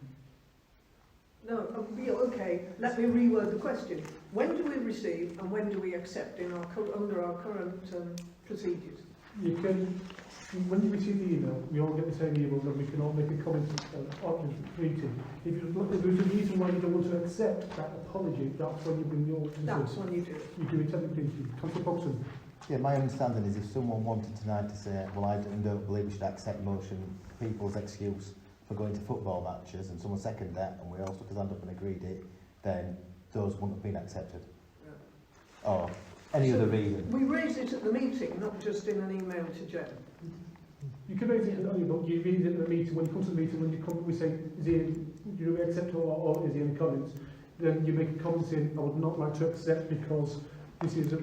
No, okay, let me reword the question. When do we receive and when do we accept under our current procedures? You can, when you receive the email, we all get the same email, then we can all make a comment after the meeting. If there's a reason why you don't want to accept that apology, that's when you bring your concern. That's when you do it. You do it technically. Councillor Boxon. Yeah, my understanding is if someone wanted tonight to say, well, I don't believe we should accept motion, people's excuse for going to football matches, and someone seconded that, and we all stuck his hand up and agreed it, then those wouldn't have been accepted. Yeah. Or any other reason. We raise it at the meeting, not just in an email to Jen. You can raise it at any, but you raise it at the meeting. When you come to the meeting, when you come, we say, do we accept or is there any comments? Then you make a comment saying, I would not like to accept because this is a,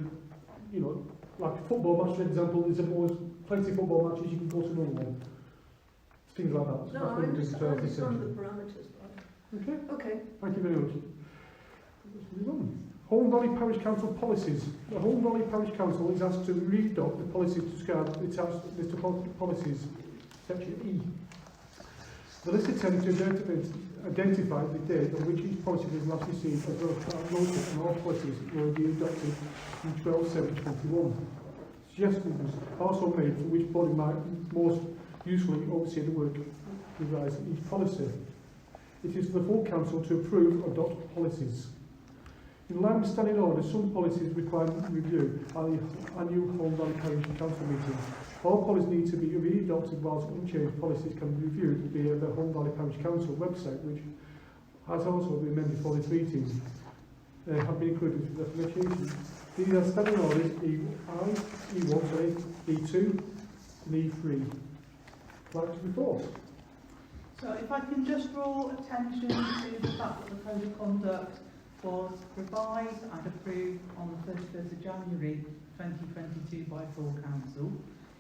you know, like a football match, for example, there's always plenty of football matches, you can go to another one. Things like that. No, I understand the parameters. Okay. Okay. Thank you very much. Let's move on. Holme Valley Parish Council policies. The Holme Valley Parish Council is asked to re-adopt the policies described in the attached list of policies, section E. The list attempts to identify the date on which each policy was last received, as well as notice and all policies were adopted in 12/7/21. Suggestions also made for which body might most usefully oversee the work revising each policy. It is for the full council to approve or adopt policies. In line with standing orders, some policies require review at the annual Holme Valley Parish Council meeting. All policies need to be re-adopted whilst unchanged policies can be reviewed via the Holme Valley Parish Council website, which has also been amended for this meeting. Have been included in the recommendation. These are standing orders E1, E2, and E3. Like to report. So if I can just draw attention to the fact that the Code of Conduct was revised and approved on the 31st of January 2022 by full council.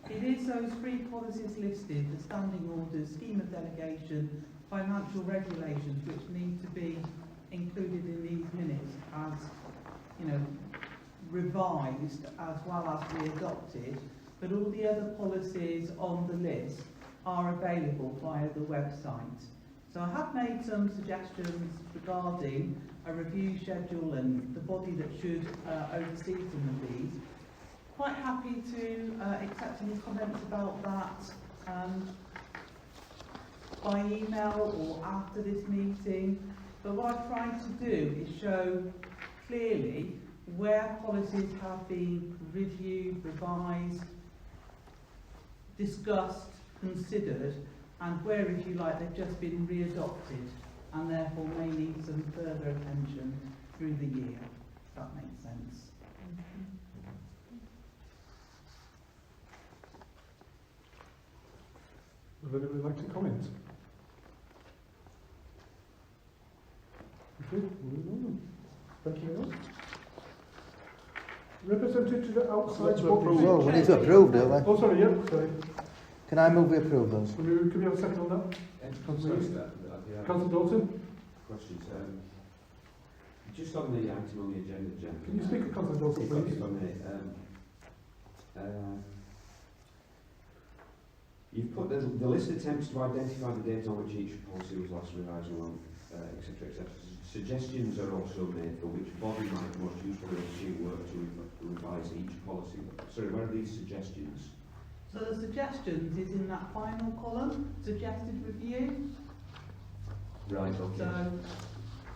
It is those 3 policies listed, the standing orders, scheme of delegation, financial regulations, which need to be included in these minutes as, you know, revised as well as re-adopted, but all the other policies on the list are available via the website. So I have made some suggestions regarding a review schedule and the body that should oversee some of these. Quite happy to accept any comments about that by email or after this meeting. But what I've tried to do is show clearly where policies have been reviewed, revised, discussed, considered, and where, if you like, they've just been re-adopted and therefore may need some further attention through the year, if that makes sense. Would anybody like to comment? Okay, moving on. Thank you very much. Representative to the outside bodies. Well, we need to approve, don't we? Oh, sorry, yeah, sorry. Can I move we approve those? Can we have a second on that? Councillor Dalton? Questions. Just on the item on the agenda, Jen. Can you speak to Councillor Dalton, please? If I may, you've put the list attempts to identify the dates on which each policy was last revised on, etc., etc. Suggestions are also made for which body might most usefully assume work to revise each policy. Sorry, where are these suggestions? So the suggestions is in that final column, suggested review. Right, okay. So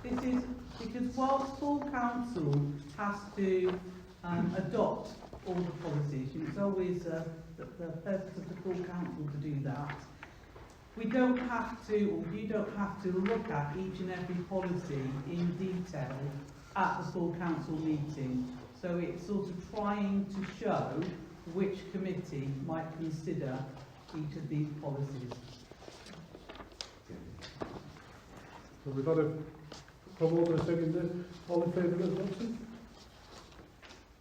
this is because whilst full council has to adopt all the policies, it's always the purpose of the full council to do that. We don't have to, or you don't have to look at each and every policy in detail at the full council meeting. So it's sort of trying to show which committee might consider each of these policies. So we've got a problem over a second there. All in favour of the adoption?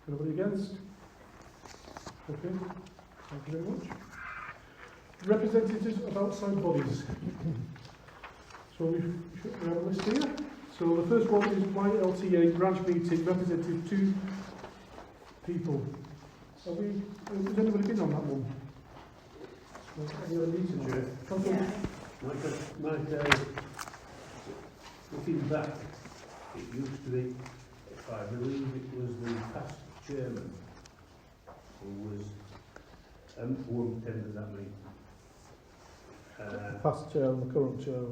Anybody against? Okay, thank you very much. Representatives of outside bodies. So we have a list here. So the first one is YLTA branch meeting, representative 2 people. Has anybody been on that one? Any other meetings? Yeah. Looking back, it used to be, if I believe it was the past chairman who who attended that meeting. Past chair and the current chair.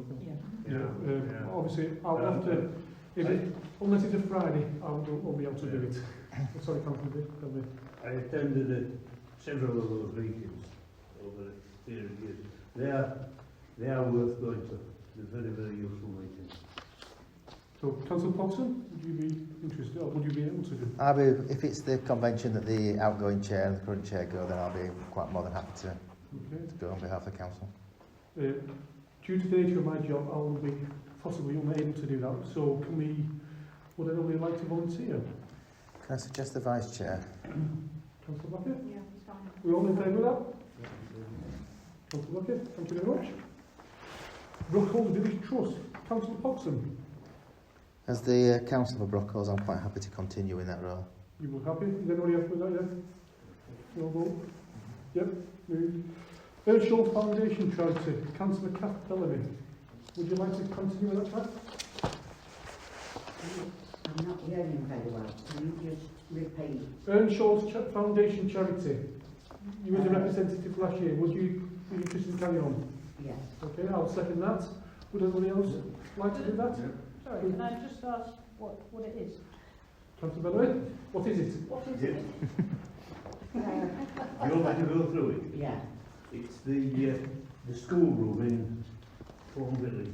Obviously, I'll have to, unless it's a Friday, I won't be able to do it. Sorry, Councillor. I attended several of those meetings over a period of years. They are worth going to. They're very, very useful meetings. So, Councillor Potson, would you be interested, or would you be able to do? I'll be, if it's the convention that the outgoing chair and the current chair go, then I'll be quite more than happy to go on behalf of the council. Due to the nature of my job, I will be possibly unable to do that. So, would anybody like to volunteer? Can I suggest the vice chair? Councillor Bucket? Yeah, it's fine. We all in favour of that? Councillor Bucket, thank you very much. Brookholes Village Trust, Councillor Potson. As the councillor for Brookholes, I'm quite happy to continue in that role. You were happy? Is anybody else with that yet? No vote? Yep, moved. Earnshaw Foundation Charity, Councillor Kath Bellamy. Would you like to continue with that track? I'm not hearing very well. Can you just repeat? Earnshaw Foundation Charity. You were the representative last year. Would you be interested in carrying on? Yes. Okay, I'll second that. Would anybody else like to do that? Sorry, can I just ask what it is? Councillor Bellamy, what is it? What is it? You want me to go through it? Yeah. It's the schoolroom in Fawn Village,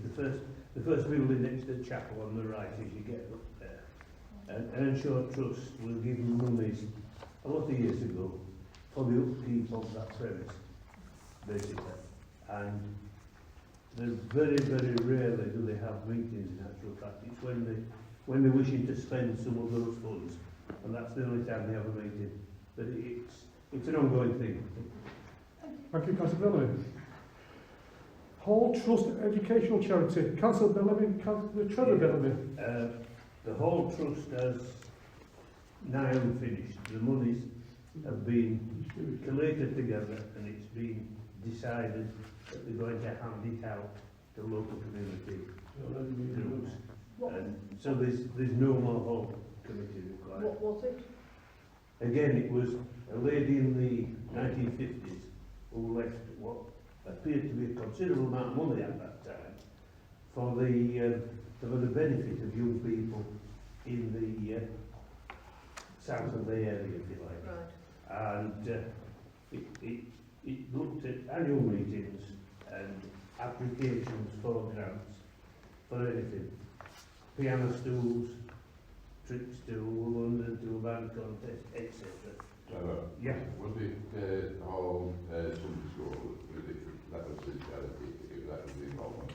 the first building next to the chapel on the right as you get up there. And Earnshaw Trust will give them monies a lot of years ago for the upkeep of that premise, basically. And very, very rarely do they have meetings in actual fact. It's when they're wishing to spend some of those funds, and that's the only time they have a meeting. But it's an ongoing thing. Thank you, Councillor Bellamy. Hall Trust Educational Charity, Councillor Bellamy, Councillor Trevor Bellamy. The Hall Trust has now finished. The monies have been collated together, and it's been decided that they're going to hand it out to local community groups. And so there's no more Hall Committee required. What was it? Again, it was a lady in the 1950s who left what appeared to be a considerable amount of money at that time for the benefit of young people in the south of the area, if you like. Right. And it looked at annual meetings and applications for grants for anything. Piano stools, trips to London to a band contest, etc. Yeah. Was it all Sunday school? That was the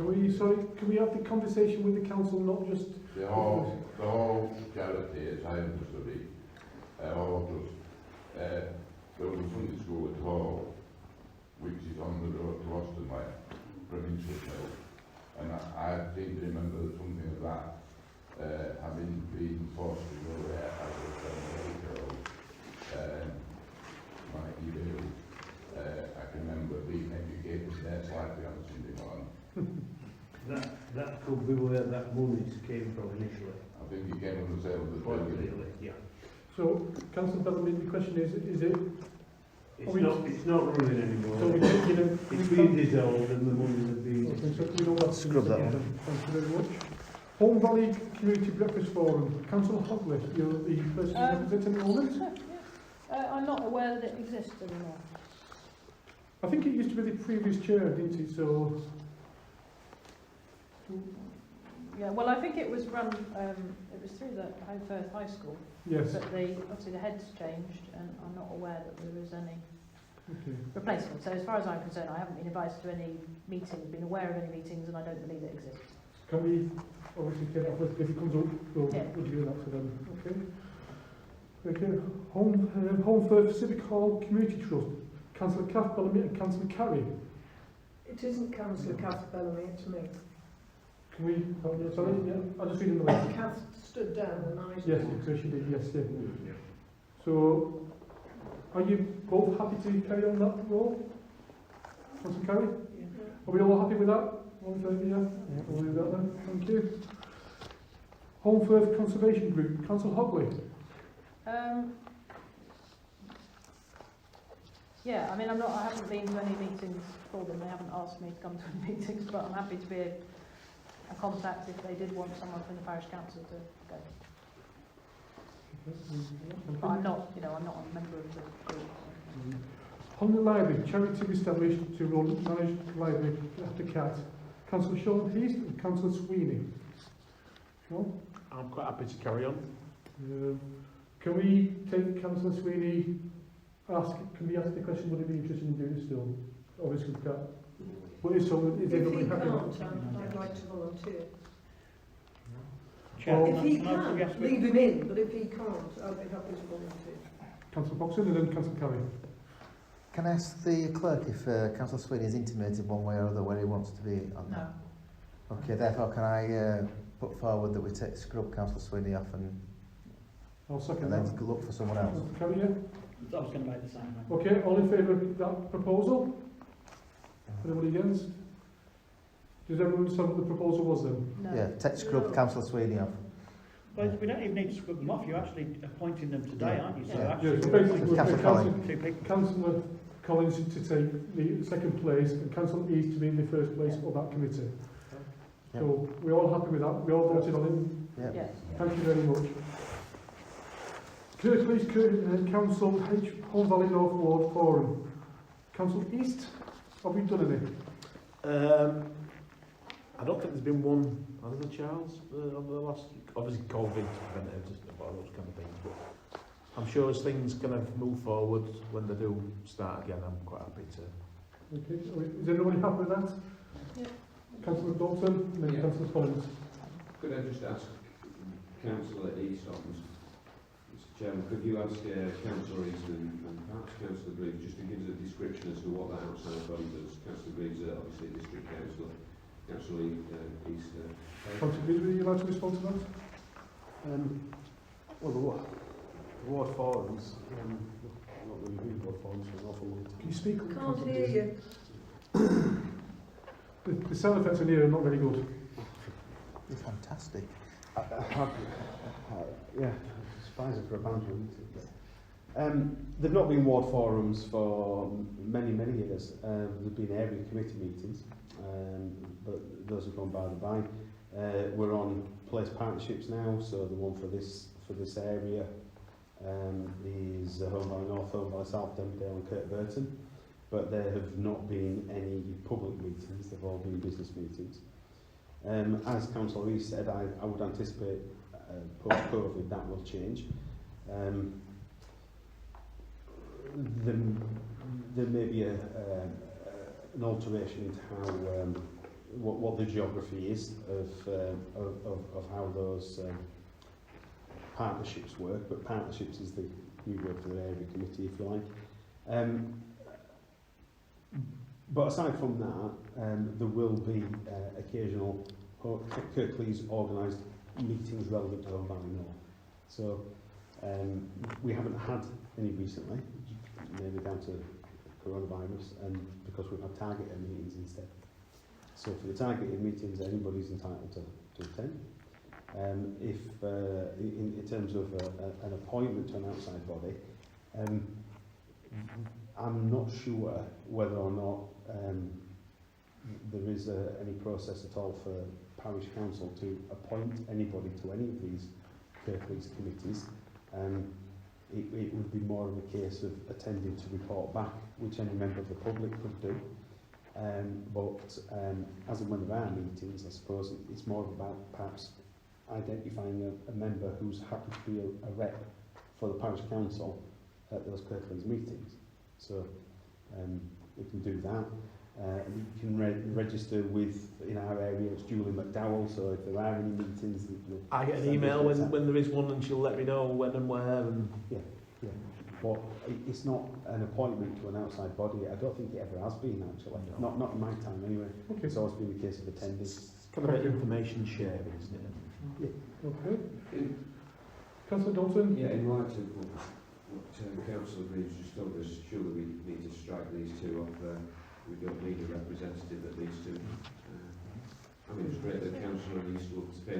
Can we have the conversation with the council, not just... The whole charity, as I understood it, all just, there was a Sunday school at Hall, which is on the road to Austin, like, Provincial Hill, and I seem to remember something of that, having been forced to go there as a 7-year-old, like you do. I can remember being educated there slightly on Sunday morning. That could be where that money came from initially. I think it came from the sale of the building. Really, yeah. So, Councillor Bellamy, the question is it... It's not running anymore. So we're taking a... It's been dissolved and the money has been... Okay, so we know that's... Scrub that one. Thank you very much. Home Valley Community Breakfast Forum. Councillor Hogley, you're the person representing the moment. I'm not aware that it exists anymore. I think it used to be the previous chair, didn't it? So... Yeah, well, I think it was run, it was through the Firth High School. Yes. But obviously the head's changed, and I'm not aware that there is any Okay. replacement. So as far as I'm concerned, I haven't been invited to any meetings, been aware of any meetings, and I don't believe it exists. Can we obviously take that with, if it comes up, we'll do that for them. Okay. Okay. Home Firth Civic Hall Community Trust. Councillor Kath Bellamy and Councillor Carey. It isn't Councillor Kath Bellamy, it's me. Can we, sorry, yeah, I'll just read in the list. Kath stood down and I Yes, so she did, yes, yeah. So, are you both happy to carry on that role? Councillor Carey? Yeah. Are we all happy with that? All in favour, yeah? We'll do that then, thank you. Home Firth Conservation Group, Councillor Hogley. Yeah, I mean, I haven't been to any meetings for them. They haven't asked me to come to any meetings, but I'm happy to be a contact if they did want someone from the parish council to go. But I'm not, I'm not a member of the group. On the library, charity established to manage the library after CAT. Councillor Sean Heath and Councillor Sweeney. Sean? I'm quite happy to carry on. Can we take Councillor Sweeney? Can we ask the question? Would he be interested in doing it still? Obviously, we can't. But if so, is everybody happy? I'd like to volunteer. Well, if he can, leave him in, but if he can't, I'll be happy to volunteer. Councillor Boxon and then Councillor Carey. Can I ask the clerk if Councillor Sweeney has intimated one way or other where he wants to be on that? No. Okay, therefore can I put forward that we scrub Councillor Sweeney off and I'll second then that. look for someone else? Councillor Carey, I was going to make the same. Okay, all in favour of that proposal? Anybody against? Does everyone understand what the proposal was then? No. Yeah, scrub Councillor Sweeney off. Well, we don't even need to scrub them off. You're actually appointing them today, aren't you? So Yeah. actually, So basically, we're Councillor Councillor Councillor Collins to take the second place and Councillor East to be in the first place of that committee. Yep. So we're all happy with that. We all voted on him. Yep. Yes. Thank you very much. Council Home Valley North Ward Forum. Council East, have we done any? I don't think there's been one, has there, Charles, over the last, obviously COVID prevented just about those kind of things, but I'm sure as things kind of move forward when they do start again, I'm quite happy to. Okay, is everybody happy with that? Yeah. Councillor Dalton and then Councillor Collins. Could I just ask Councillor East, Mr Chairman, could you ask Councillor East and perhaps Councillor Greaves just to give us a description as to what that outside body does? Councillor Greaves, obviously District Councillor. Councillor East. Councillor Greaves, would you like to respond to that? Well, the ward forums, not really doing ward forums for an awful long time. Can you speak? Can't hear you. The sound effects in here are not very good. You're fantastic. Yeah, surprising for a band, isn't it? There've not been ward forums for many years. There've been area committee meetings, but those have gone by the by. We're on place partnerships now, so the one for this area is Home Valley North, Home Valley South, Dale and Kirkburton. But there have not been any public meetings, they've all been business meetings. As Councillor Rees said, I would anticipate post-COVID that will change. There may be an alteration into what the geography is of how those partnerships work, but partnerships is the new word for the area committee, if you like. But aside from that, there will be occasional Kirklees organised meetings relevant to Home Valley North. So we haven't had any recently, mainly down to coronavirus, and because we've had targeted meetings instead. So for the targeted meetings, anybody's entitled to attend. If in terms of an appointment to an outside body, I'm not sure whether or not there is any process at all for parish council to appoint anybody to any of these Kirklees committees. It would be more of a case of attending to report back, which any member of the public could do. But as and when there are meetings, I suppose it's more about perhaps identifying a member who's happy to be a rep for the parish council at those Kirklees meetings. So we can do that. You can register with, in our area, it's Julie McDowell, so if there are any meetings... I get an email when there is one, and she'll let me know when and where. And yeah. But it's not an appointment to an outside body. I don't think it ever has been, actually. No. Not in my time, anyway. Okay. It's always been a case of attending. It's kind of information sharing, isn't it? Yeah. Okay. Councillor Dalton? Yeah, in light of what Councillor Greaves just told us, surely we need to strike these two off there. We don't need a representative at these two. I mean, it's great that Councillor Eastwood's pay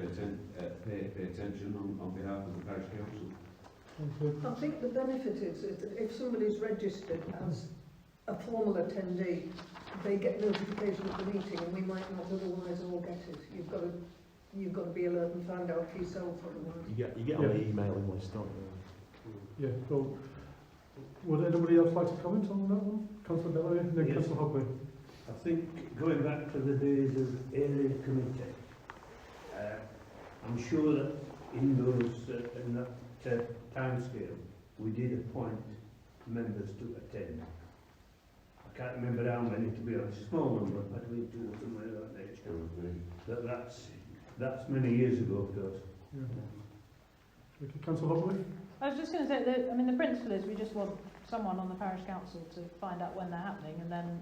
attention on behalf of the parish council. I think the benefit is that if somebody's registered as a formal attendee, they get notification of the meeting, and we might not otherwise all get it. You've got to be alert and find out for yourself otherwise. You get on the emailing list, don't you? Yeah. So, would anybody else like to comment on that one? Councillor Bellamy and then Councillor Hockley. I think going back to the days of area committee, I'm sure that in that time scale we did appoint members to attend. I can't remember how many, to be honest, small number, between 2 or somewhere like that nature. That's many years ago, of course. Yeah. Okay, Councillor Hockley? I was just going to say that, I mean, the principle is we just want someone on the parish council to find out when they're happening, and then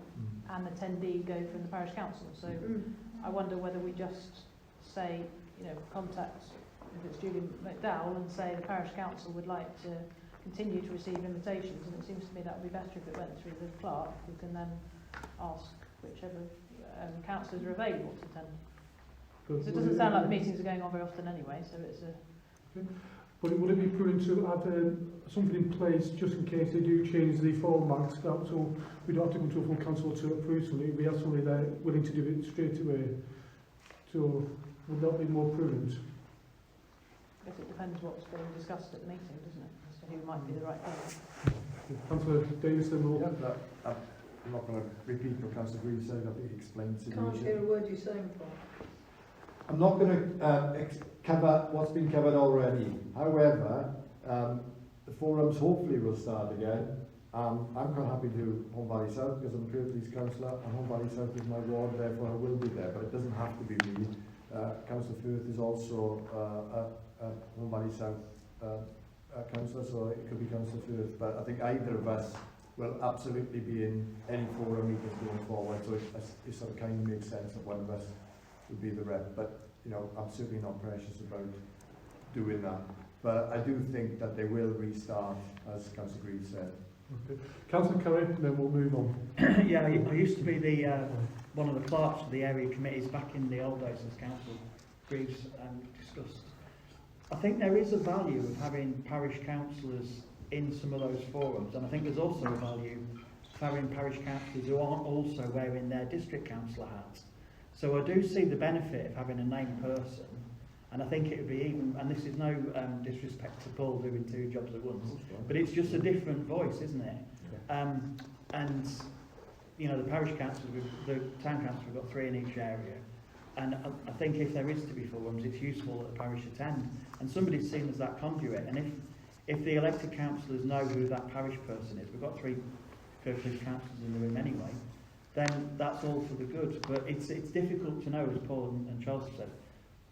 an attendee go from the parish council. So I wonder whether we just say, contact, if it's Julie McDowell, and say the parish council would like to continue to receive invitations, and it seems to me that would be better if it went through the clerk, who can then ask whichever councillors are available to attend. Because it doesn't sound like the meetings are going on very often anyway, so it's a... Okay. But would it be prudent to have something in place just in case they do change the format, so we don't have to come to a full council to approve something? We have somebody there willing to do it straight away. So would that be more prudent? I guess it depends what's being discussed at the meeting, doesn't it? As to who might be the right person. Councillor Davis, then we'll... Yeah, I'm not going to repeat what Councillor Green said. I think he explained to Can't hear a word you're saying, Paul. I'm not going to cover what's been covered already. However, the forums hopefully will start again. I'm quite happy to do Home Valley South because I'm a Kirklees councillor, and Home Valley South is my ward, therefore I will be there, but it doesn't have to be me. Councillor Firth is also a Home Valley South councillor, so it could be Councillor Firth, but I think either of us will absolutely be in any forum meetings going forward, so it sort of kind of makes sense that one of us would be the rep, but I'm certainly not precious about doing that. But I do think that they will restart, as Councillor Green said. Okay. Councillor Curry, and then we'll move on. Yeah, I used to be the one of the clerks of the area committees back in the old days as Councillor Greaves discussed. I think there is a value of having parish councillors in some of those forums, and I think there's also a value of having parish councillors who aren't also wearing their district councillor hats. So I do see the benefit of having a named person, and I think it would be even, and this is no disrespect to Paul doing 2 jobs at once, but it's just a different voice, isn't it? Yeah. And the parish council, the town council, we've got 3 in each area, and I think if there is to be forums, it's useful that the parish attend, and somebody's seen as that conduit, and if the elected councillors know who that parish person is, we've got 3 Kirklees councillors in the room anyway, then that's all for the good. But it's difficult to know, as Paul and Charles have said,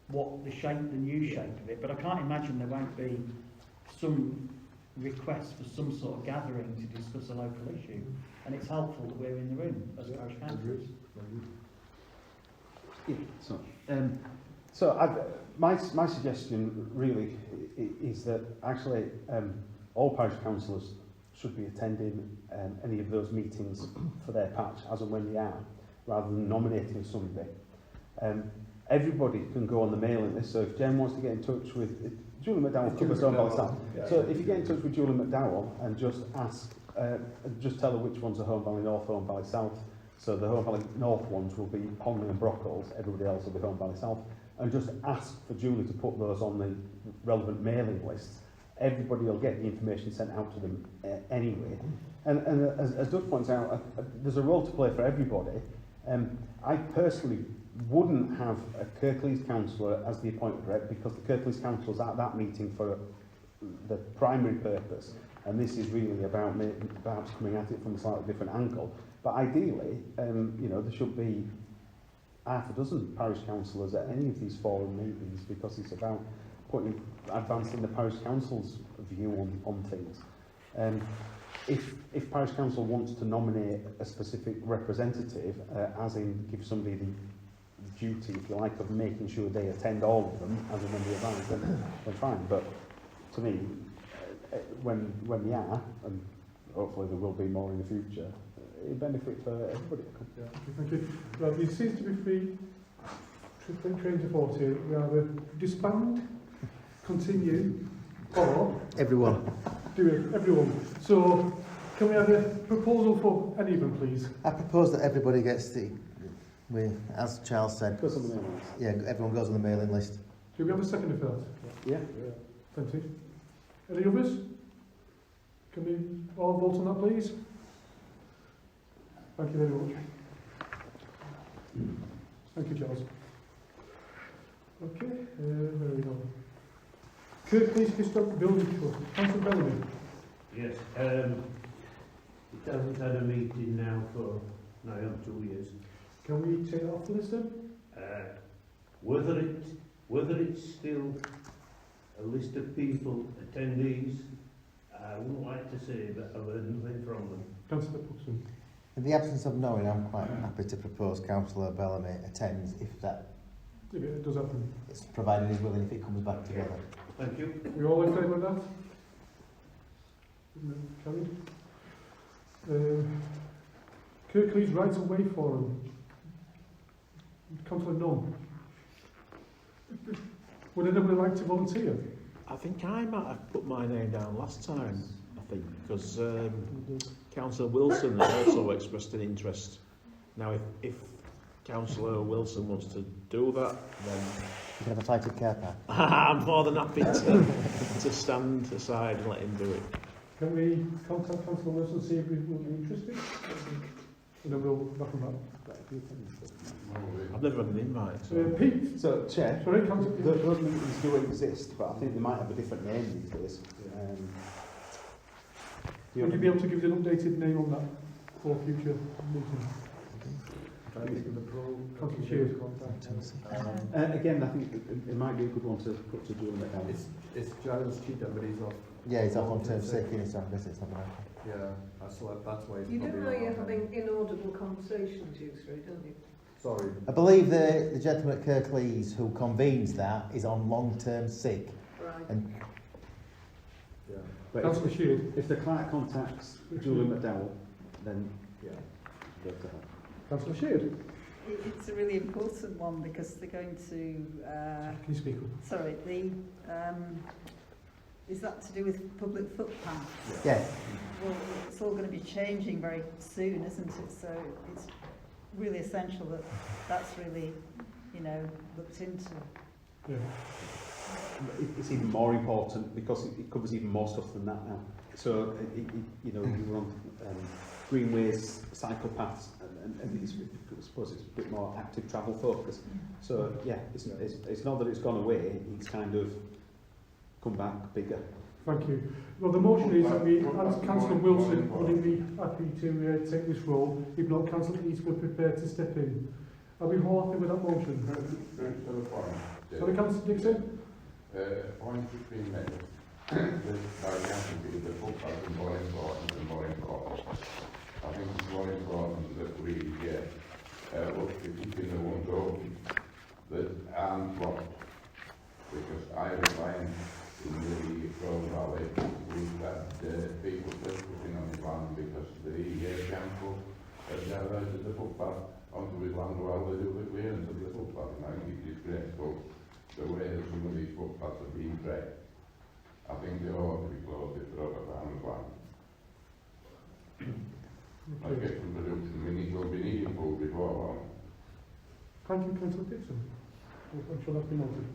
what the new shape of it. But I can't imagine there won't be some request for some sort of gathering to discuss a local issue. And it's helpful that we're in the room as parish councillors. Yeah, my suggestion really is that actually all parish councillors should be attending any of those meetings for their patch as and when they are, rather than nominating somebody. Everybody can go on the mailing list, so if Jen wants to get in touch with Julie McDowell covers Home Valley South. So if you get in touch with Julie McDowell and just ask, just tell her which ones are Home Valley North, Home Valley South. So the Home Valley North ones will be Honley and Brockles, everybody else will be Home Valley South. And just ask for Julie to put those on the relevant mailing lists. Everybody will get the information sent out to them anyway. And as Doug points out, there's a role to play for everybody. I personally wouldn't have a Kirklees councillor as the appointed rep, because the Kirklees councillor's at that meeting for the primary purpose, and this is really about perhaps coming at it from a slightly different angle. But ideally, you know, there should be half a dozen parish councillors at any of these forum meetings, because it's about advancing the parish council's view on things. If parish council wants to nominate a specific representative, as in give somebody the duty, if you like, of making sure they attend all of them as and when they arrive, then fine. But to me, when they are, and hopefully there will be more in the future, it benefit for everybody. Yeah, thank you. Well, it seems to be three trains of thought here. We have a disband, continue, or everyone. Do it, everyone. So, can we have a proposal for any of them, please? I propose that everybody gets as Charles said, goes on the mailing list. Yeah, everyone goes on the mailing list. Do we have a second for that? Yeah. Thank you. Any others? Can we all vote on that, please? Thank you very much. Thank you, Charles. Okay, there we go. Kirklees Historic Building Trust, Councillor Bellamy. Yes, it hasn't had a meeting now for nigh on 2 years. Can we take that off the list then? Whether it's still a list of people, attendees, I wouldn't like to say, but I've heard nothing from them. Councillor Puxton. In the absence of knowing, I'm quite happy to propose Councillor Bellamy attends if it does happen. It's provided he's willing if it comes back together. Thank you. We all in favour of that? Carried. Kirklees Right of Way Forum. Councillor Nunn. Would anybody like to volunteer? I think I might have put my name down last time, I think, because Councillor Wilson also expressed an interest. Now, if Councillor Wilson wants to do that, then you can have a sighted car park. I'm more than happy to stand aside and let him do it. Can we contact Councillor Wilson, see if we will be interested? And then we'll back him up. I've never had an invite. So. Pete? So, Chair, sorry, those meetings do exist, but I think they might have a different name these days. Would you be able to give us an updated name on that for future meetings? Councillor Shears. Again, I think it might be a good one to put to Julie McDowell. It's Giles Cheetah, but he's off. Yeah, he's off on term sick and he's on visits. Yeah, that's why he's You do probably know not you're on having inaudible conversations, you three, don't you? Sorry. I believe the gentleman at Kirklees who convenes that is on long-term sick. Right. And yeah. But if the clerk contacts Julie McDowell, then go to her. Councillor Sheard. It's a really important one because they're going to. Can you speak up? Sorry, is that to do with public footpaths? Yes. Well, it's all going to be changing very soon, isn't it? So it's really essential that that's really, looked into. Yeah. It's even more important because it covers even more stuff than that now. So, you were on greenways, cycle paths, and I suppose it's a bit more active travel focus. So, yeah, it's not that it's gone away, it's kind of come back bigger. Thank you. Well, the motion is that we, as Councillor Wilson, would he be happy to take this role? If not, Councillor East would prepare to step in. Are we all happy with that motion? Sorry, Councillor Dixon? Point has been made. The footpath is more important and more important. I think it's more important that we look to keeping the ones open that aren't blocked. Because I reside in the Grove Valley, we've had people putting on his land because the council has generated the footpath onto his land while they do the clearance of the footpath. And I think it is disgraceful the way that some of these footpaths are being treated. I think they ought to be closed if they're over Farmers land. I get some production, we'll be needing food before long. Thank you, Councillor Dixon. I'm sure that's been noted.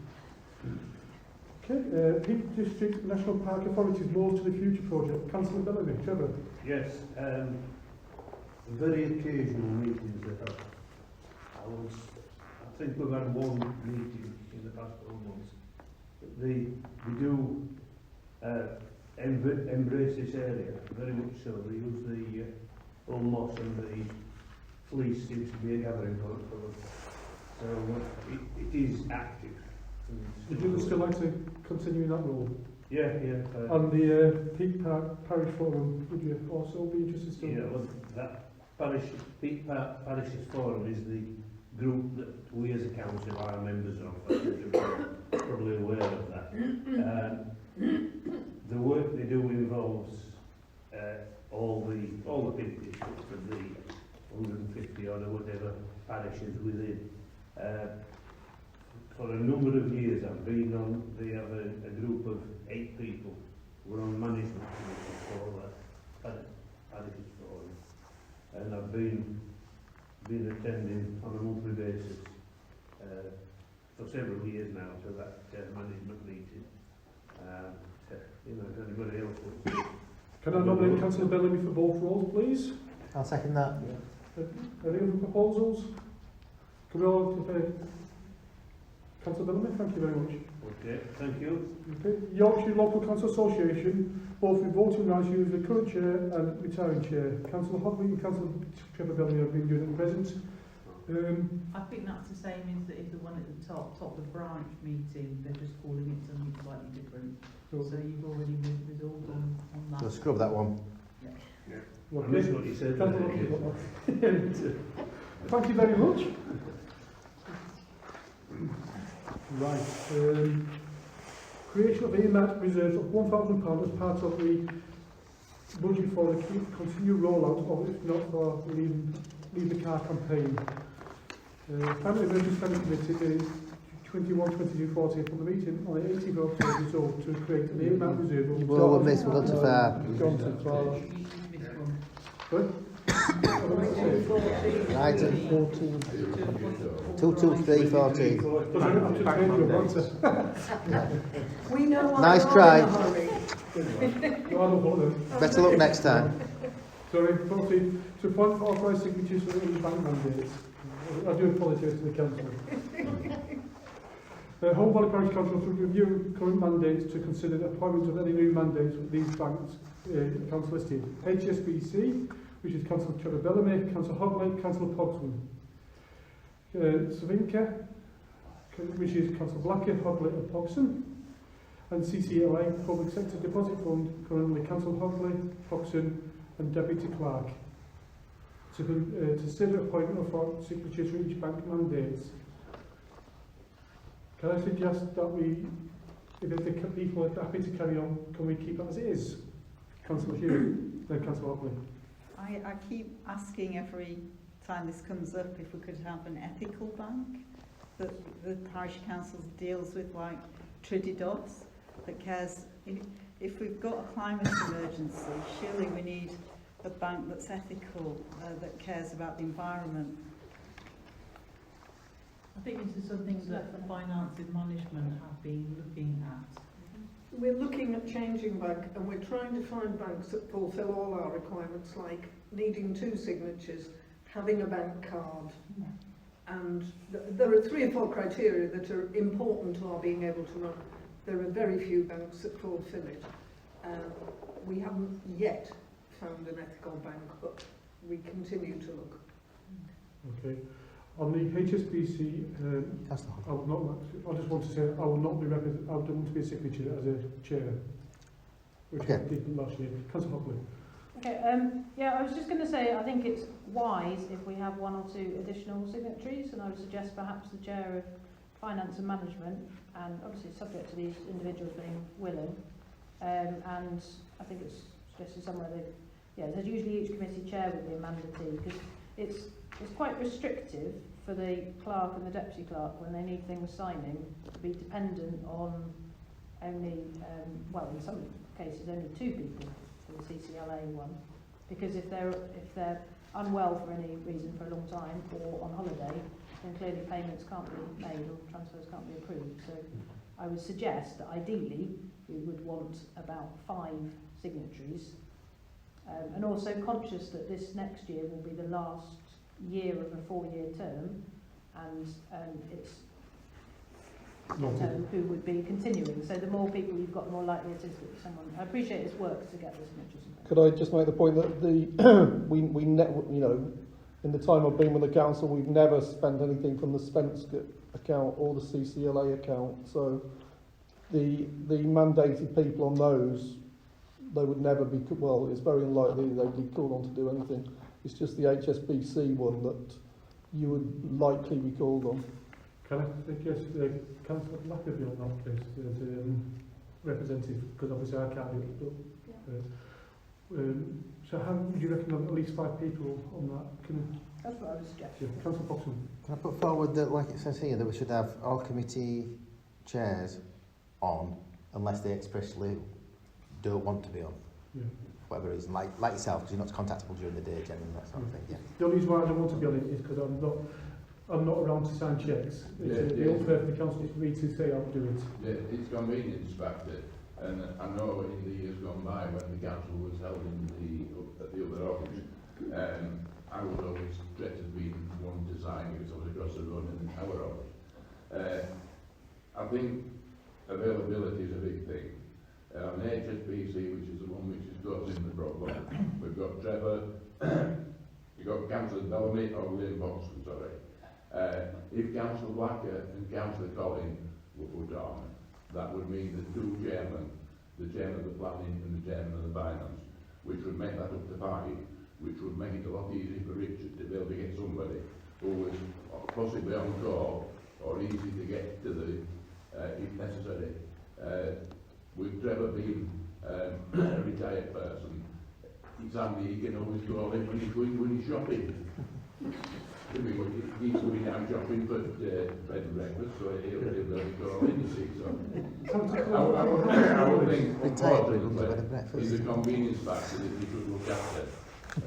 Okay, Peak District National Park Authority's Laws to the Future project. Councillor Bellamy, Trevor. Yes, very occasional meetings that I think we've had one meeting in the past 4 months. We do embrace this area very much so. They use the old moss and the fleece seems to be a gathering point for them. So it is active. Would you still like to continue in that role? Yeah. And the Peak Parish Forum, would you also be interested still? Yeah, well, that Peak Parishes Forum is the group that we as a council are members of. I think you're probably aware of that. The work they do involves all the Peak districts of the 150 odd or whatever parishes within. For a number of years I've been on, they have a group of 8 people. We're on management committee for that parishes forum. And I've been attending on a monthly basis for several years now to that management meeting. If anybody else wants. Can I nominate Councillor Bellamy for both roles, please? I'll second that. Any other proposals? Can we all Councillor Bellamy, thank you very much. Okay, thank you. Okay. Yorkshire Local Council Association, both with voting rights, use the current chair and retiring chair. Councillor Hockley and Councillor Trevor Bellamy have been doing it at present. I think that's the same as the one at the top, the branch meeting. They're just calling it something slightly different. So you've already resolved on that. So scrub that one. Yeah. I missed what you said. Thank you very much. Right. Creation of earmarked reserves of £1,000 as part of the budget for the continued rollout of, if not for Leave the Car campaign. Family Emergency Standing Committee 21-22-40 from the meeting on the 18th of October resolved to create an earmarked reserve of Well, we've gone too far. Gone too far. Good? Right, 14. 2, 2, 3, 14. We know Nice try. No, Better luck next time. Sorry, 14. To appoint for authorised signatures for any bank mandates. I do apologise to the council. Home Valley Parish Council to review current mandates to consider the appointment of any new mandates with these banks council listed. Hsbc, which is Councillor Trevor Bellamy, Councillor Hogley, Councillor Pogsman. Savinka, which is Councillor Blacker, Hogley and Pogson. And CCLA, Public Sector Deposit Fund, currently Councillor Hogley, Pogson and Deputy Clerk. To consider appointment of signatures for each bank mandates. Can I suggest that we, if the people are happy to carry on, can we keep it as it is? Councillor Hughes, then Councillor Hogley. I keep asking every time this comes up if we could have an ethical bank that the parish council deals with, like Trididos, that cares. If we've got a climate emergency, surely we need a bank that's ethical, that cares about the environment. I think this is something that the finance and management have been looking at. We're looking at changing bank, and we're trying to find banks that fulfil all our requirements, like needing 2 signatures, having a bank card, and there are 3 or 4 criteria that are important to our being able to run. There are very few banks that fulfil it. We haven't yet found an ethical bank, but we continue to look. Okay. On the HSBC, I would not. I just want to say I will not be. I don't want to be a signature as a chair, which I did last year. Councillor Hockley. Okay. Yeah, I was just going to say I think it's wise if we have one or two additional signatories, and I would suggest perhaps the chair of finance and management, and obviously subject to these individuals being willing. And I think it's suggested somewhere that there's usually each committee chair would be a mandatory, because it's quite restrictive for the clerk and the deputy clerk when they need things signing to be dependent on only, in some cases only two people for the CCLA one, because if they're unwell for any reason for a long time or on holiday, then clearly payments can't be made or transfers can't be approved. So I would suggest that ideally we would want about 5 signatories, and also conscious that this next year will be the last year of a 4-year term, and it's who would be continuing. So the more people you've got, the more likely it is that someone. I appreciate it's work to get the signatures. Could I just make the point that in the time I've been with the council, we've never spent anything from the Spence account or the CCLA account. So the mandated people on those, they would never be. Well, it's very unlikely they'd be called on to do anything. It's just the HSBC one that you would likely be called on. Can I suggest Councillor Blackerby on that case as representative, because obviously I can't do it. So how would you reckon at least 5 people on that? That's what I would suggest. Yeah, Councillor Boxon. Can I put forward that, like it says here, that we should have all committee chairs on, unless they expressly don't want to be on? Yeah. Whatever reason, like yourself, because you're not contactable during the day, Jen, and that sort of thing. Yeah. The only reason why I don't want to be on it is because I'm not around to sign checks. It's unfair for the council for me to say I'll do it. Yeah, it's convenience factor, and I know in the years gone by when the council was held at the other office, I was always dreaded being one to sign because I was across the road in our office. I think availability is a big thing. On HSBC, which is the one which is causing the problem, we've got Trevor, you've got Councillor Bellamy or William Boxton, sorry. If Councillor Blacker and Councillor Collin were put on, that would mean the 2 chairmen, the chairman of the planning and the chairman of the finance, which would make that up to 5, which would make it a lot easier for Richard to be able to get somebody who was possibly on call or easy to get to the, if necessary. With Trevor being a retired person, it's handy, he can always call in when he's shopping. I mean, he's going out shopping for bed and breakfast, so he'll be able to call in, you see. So I would think, unfortunately, is a convenience factor that you should look after.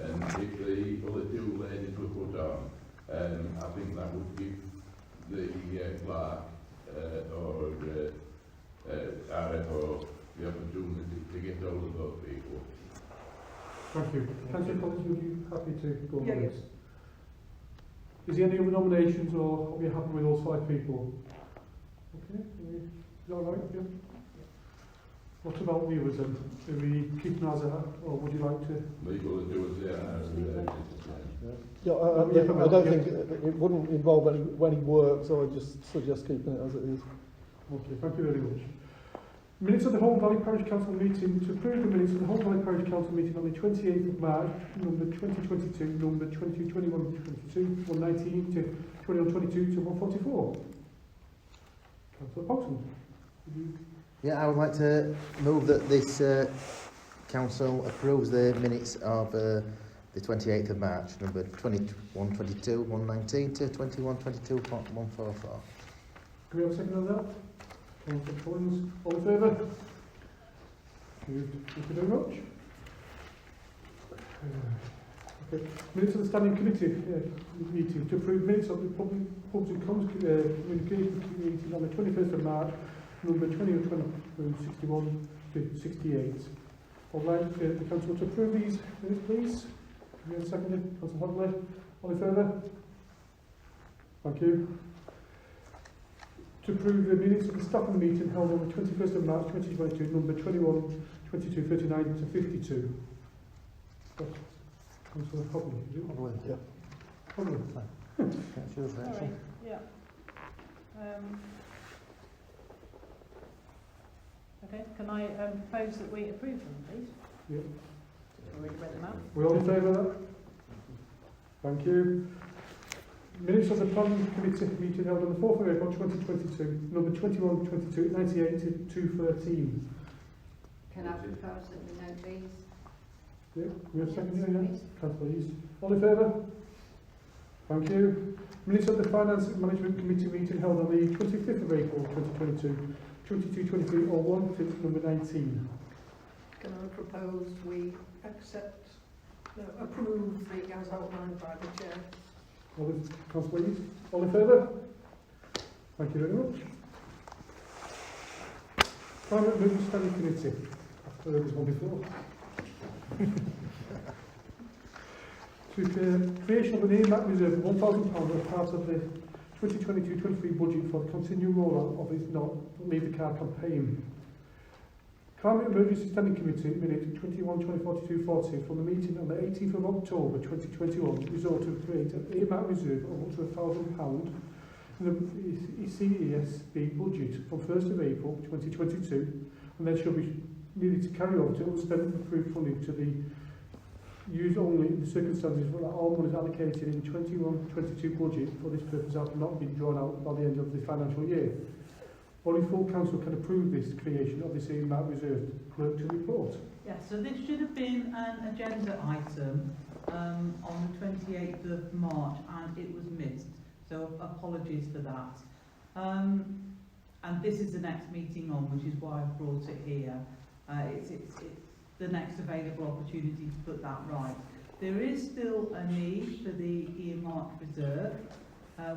And if the other 2 ladies were put on, I think that would give the clerk or RFO the opportunity to get hold of those people. Thank you. Councillor Collins, would you happy to go on Yeah, this? Is there any other nominations, or are we happy with those 5 people? Okay, is that all right? Yeah. What about viewers then? Are we keeping ours out, or would you like to? Legal to do it, I don't think it wouldn't involve any work, so I just suggest keeping it as it is. Okay, thank you very much. Minutes of the Holme Valley Parish Council meeting. To approve the minutes of the Holme Valley Parish Council meeting on the 28th of March, number 2022, number 2021-22, 119 to 21-22 to 144. Councillor Boxon. Yeah, I would like to move that this council approves the minutes of the 28th of March, number 21-22, 119 to 21-22, 144. Can we have a second on that? Councillor Collins, all in favour? Thank you very much. Okay. Minutes of the Standing Committee meeting to approve minutes of the Public Communication meeting on the 21st of March, number 61 to 68. I'd like the council to approve these minutes, please. Can we have a second? Councillor Hockley, all in favour? Thank you. To approve the minutes of the staffing meeting held on the 21st of March 2022, number 21-22 2239 to 52. Councillor Cobley, is it? Probably, yeah. Cobley. That's yours, Sorry, Rachel. yeah. Okay, can I propose that we approve them, please? Yeah. I've already read them out. We all in favour of that? Thank you. Minutes of the Planning Committee meeting held on the 4th of April 2022, number 2122, 98 to 213. Can I propose that we note these? Yeah, we have a second here, yeah? Councillor East. All in favour? Thank you. Minutes of the Finance Management Committee meeting held on the 25th of April 2022, 222301 to number 19. Can I propose we approve the as outlined by the chair? All in, Councillor East. All in favour? Thank you very much. Climate Movement Standing Committee. I've heard this one before. To creation of an earmarked reserve of £1,000 as part of the 2022-23 budget for the continued rollout of its Not Leave the Car campaign. Climate Emergency Standing Committee minute 21/2042/40 from the meeting on the 18th of October 2021 resolved to create an earmarked reserve of up to £1,000 in the CESB budget from 1st of April 2022 and then shall be needed to carry over to unspent approved funding to be used only in the circumstances where all money is allocated in the 21-22 budget for this purpose have not been drawn out by the end of the financial year. Only full council can approve this creation of this earmarked reserve. Clerk to report. Yes, so this should have been an agenda item on the 28th of March and it was missed. So apologies for that. And this is the next meeting on, which is why I've brought it here. It's the next available opportunity to put that right. There is still a need for the earmarked reserve,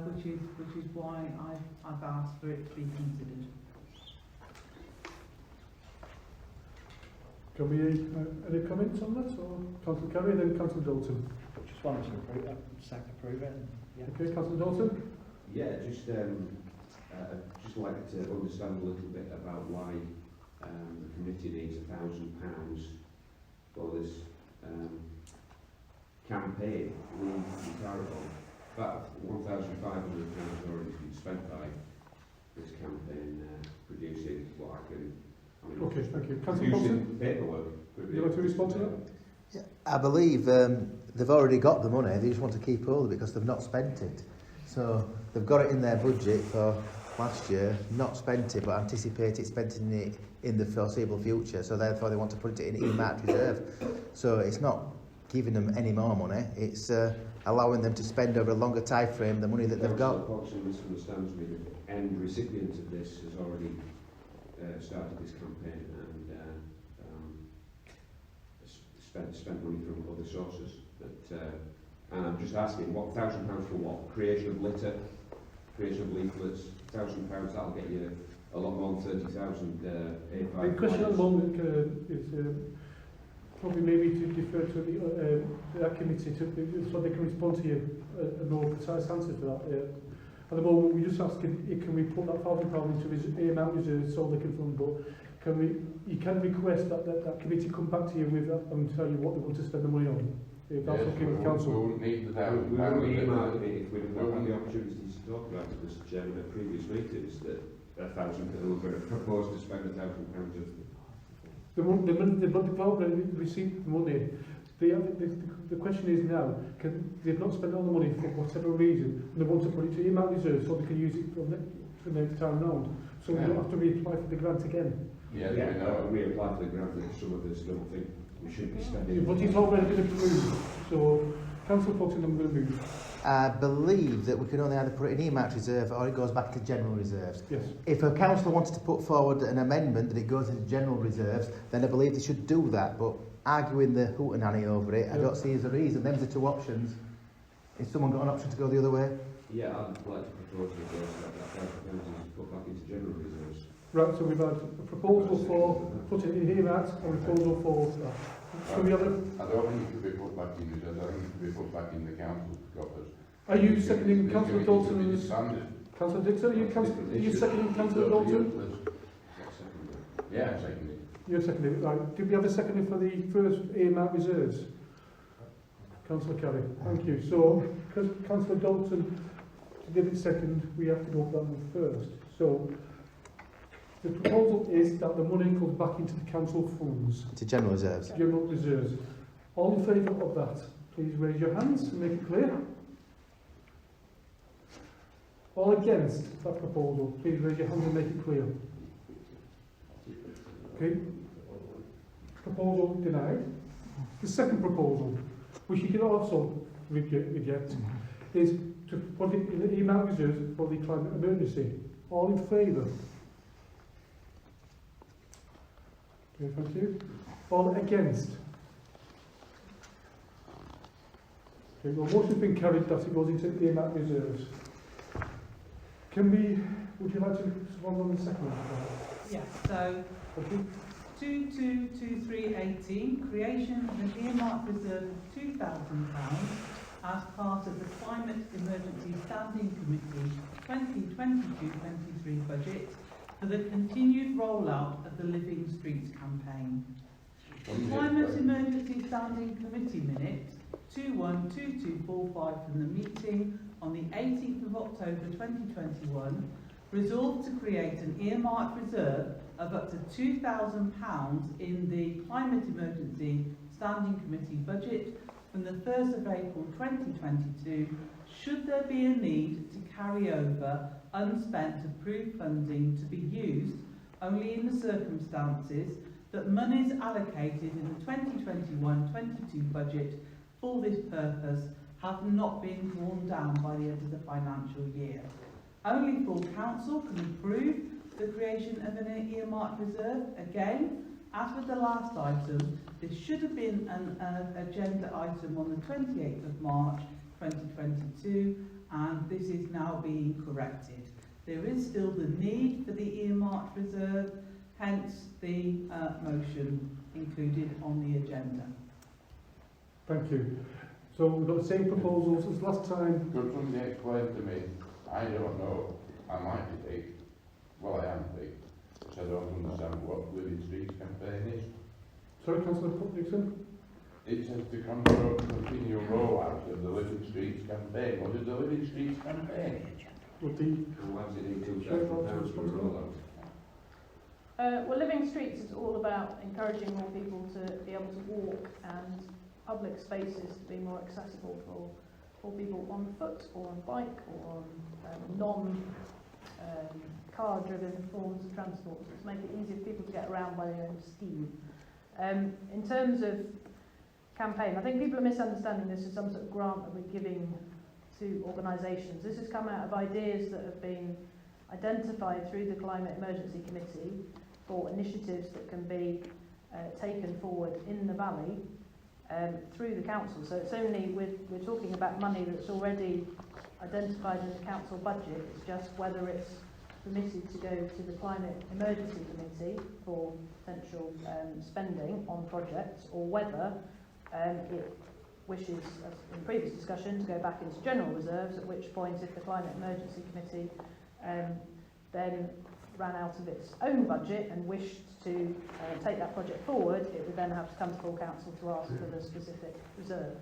which is why I've asked for it to be considered. Can we any comments on that, or Councillor Carey, then Councillor Dalton? Just wanted to approve it. Yeah. Okay, Councillor Dalton. Yeah, just like to understand a little bit about why the committee needs £1,000 for this campaign. We carry on. About £1,500 has already been spent by this campaign producing what I can. Okay, thank you. Councillor Producing Thompson? paperwork. Would you like to respond to that? Yeah, I believe they've already got the money, they just want to keep hold of it because they've not spent it. So they've got it in their budget for last year, not spent it, but anticipated spending it in the foreseeable future. So therefore they want to put it in earmarked reserve. So it's not giving them any more money, it's allowing them to spend over a longer time frame the money that they've got. Councillor misunderstands me. The end recipient of this has already started this campaign and spent money from other sources. But and I'm just asking, what £1,000 for what? Creation of litter, creation of leaflets. £1,000 that'll get you a lot more than 30,000 A5. The question at the moment is probably maybe to defer to that committee so they can respond to you a more precise answer to that. At the moment, we're just asking, can we put that £1,000 into his earmarked reserve so they can fund, but you can request that committee come back to you with that and tell you what they want to spend the money on. If that's okay with council. We wouldn't need the £1,000. We wouldn't earmark it if we'd have had the opportunities to talk about it, Mr Chairman, at previous meetings, that £1,000 we were going to propose to spend £1,000 of. The development received the money. The question is now, they've not spent all the money for whatever reason, and they want to put it to earmarked reserve so they can use it for next time round. So we don't have to reapply for the grant again. Yeah, reapply for the grant that some of us don't think we should be spending. But it's already been approved. So, Councillor Fulton, I'm going to move. I believe that we can only either put it in earmarked reserve or it goes back to general reserves. Yes. If a councillor wanted to put forward an amendment that it goes into general reserves, then I believe they should do that. But arguing the hootenanny over it, I don't see as a reason. Them's the two options. Has someone got an option to go the other way? Yeah, I'd like to propose that £1,000 is put back into general reserves. Right, so we've had a proposal for putting it in earmarked and a proposal for that. Can we have a... I don't think it could be put back in reserves, I think it could be put back in the council's coffers. Are you seconding Councillor Dalton's... Councillor Dixon, are you seconding Councillor Dalton? Yeah, I'm seconding. You're seconding it, right. Did we have a seconding for the first earmarked reserves? Councillor Carey, thank you. So, because Councillor Dalton did it second, we have to go for that one first. So, the proposal is that the money comes back into the council funds. To general reserves. General reserves. All in favour of that, please raise your hands and make it clear. All against that proposal, please raise your hands and make it clear. Okay. Proposal denied. The second proposal, which you can also reject, is to put it in the earmarked reserves for the climate emergency. All in favour? Okay, thank you. All against? Okay, well, motion's been carried that it goes into the earmarked reserves. Can we, would you like to respond on the second one? Yeah, so 222318, creation of an earmarked reserve of £2,000 as part of the Climate Emergency Standing Committee 2022-23 budget for the continued rollout of the Living Streets campaign. The Climate Emergency Standing Committee minutes 212245 from the meeting on the 18th of October 2021 resolved to create an earmarked reserve of up to £2,000 in the Climate Emergency Standing Committee budget from the 1st of April 2022 should there be a need to carry over unspent approved funding to be used only in the circumstances that monies allocated in the 2021-22 budget for this purpose have not been drawn down by the end of the financial year. Only full council can approve the creation of an earmarked reserve. Again, as with the last item, this should have been an agenda item on the 28th of March 2022, and this is now being corrected. There is still the need for the earmarked reserve, hence the motion included on the agenda. Thank you. So we've got the same proposals as last time. Could somebody explain to me? I don't know. I might be big. Well, I am big. So I don't understand what Living Streets campaign is. Sorry, Councillor Dixon? It says to continue rollout of the Living Streets campaign. What is the Living Streets campaign? And why does it need £2,000 for a rollout? Well, Living Streets is all about encouraging more people to be able to walk and public spaces to be more accessible for people on foot or on bike or on non-car-driven forms of transport, to make it easier for people to get around by their own steam. In terms of campaign, I think people are misunderstanding this as some sort of grant that we're giving to organisations. This has come out of ideas that have been identified through the Climate Emergency Committee for initiatives that can be taken forward in the valley through the council. So it's only, we're talking about money that's already identified in the council budget. It's just whether it's permitted to go to the Climate Emergency Committee for potential spending on projects, or whether it wishes, as in previous discussion, to go back into general reserves, at which point, if the Climate Emergency Committee then ran out of its own budget and wished to take that project forward, it would then have to come to full council to ask for the specific reserve.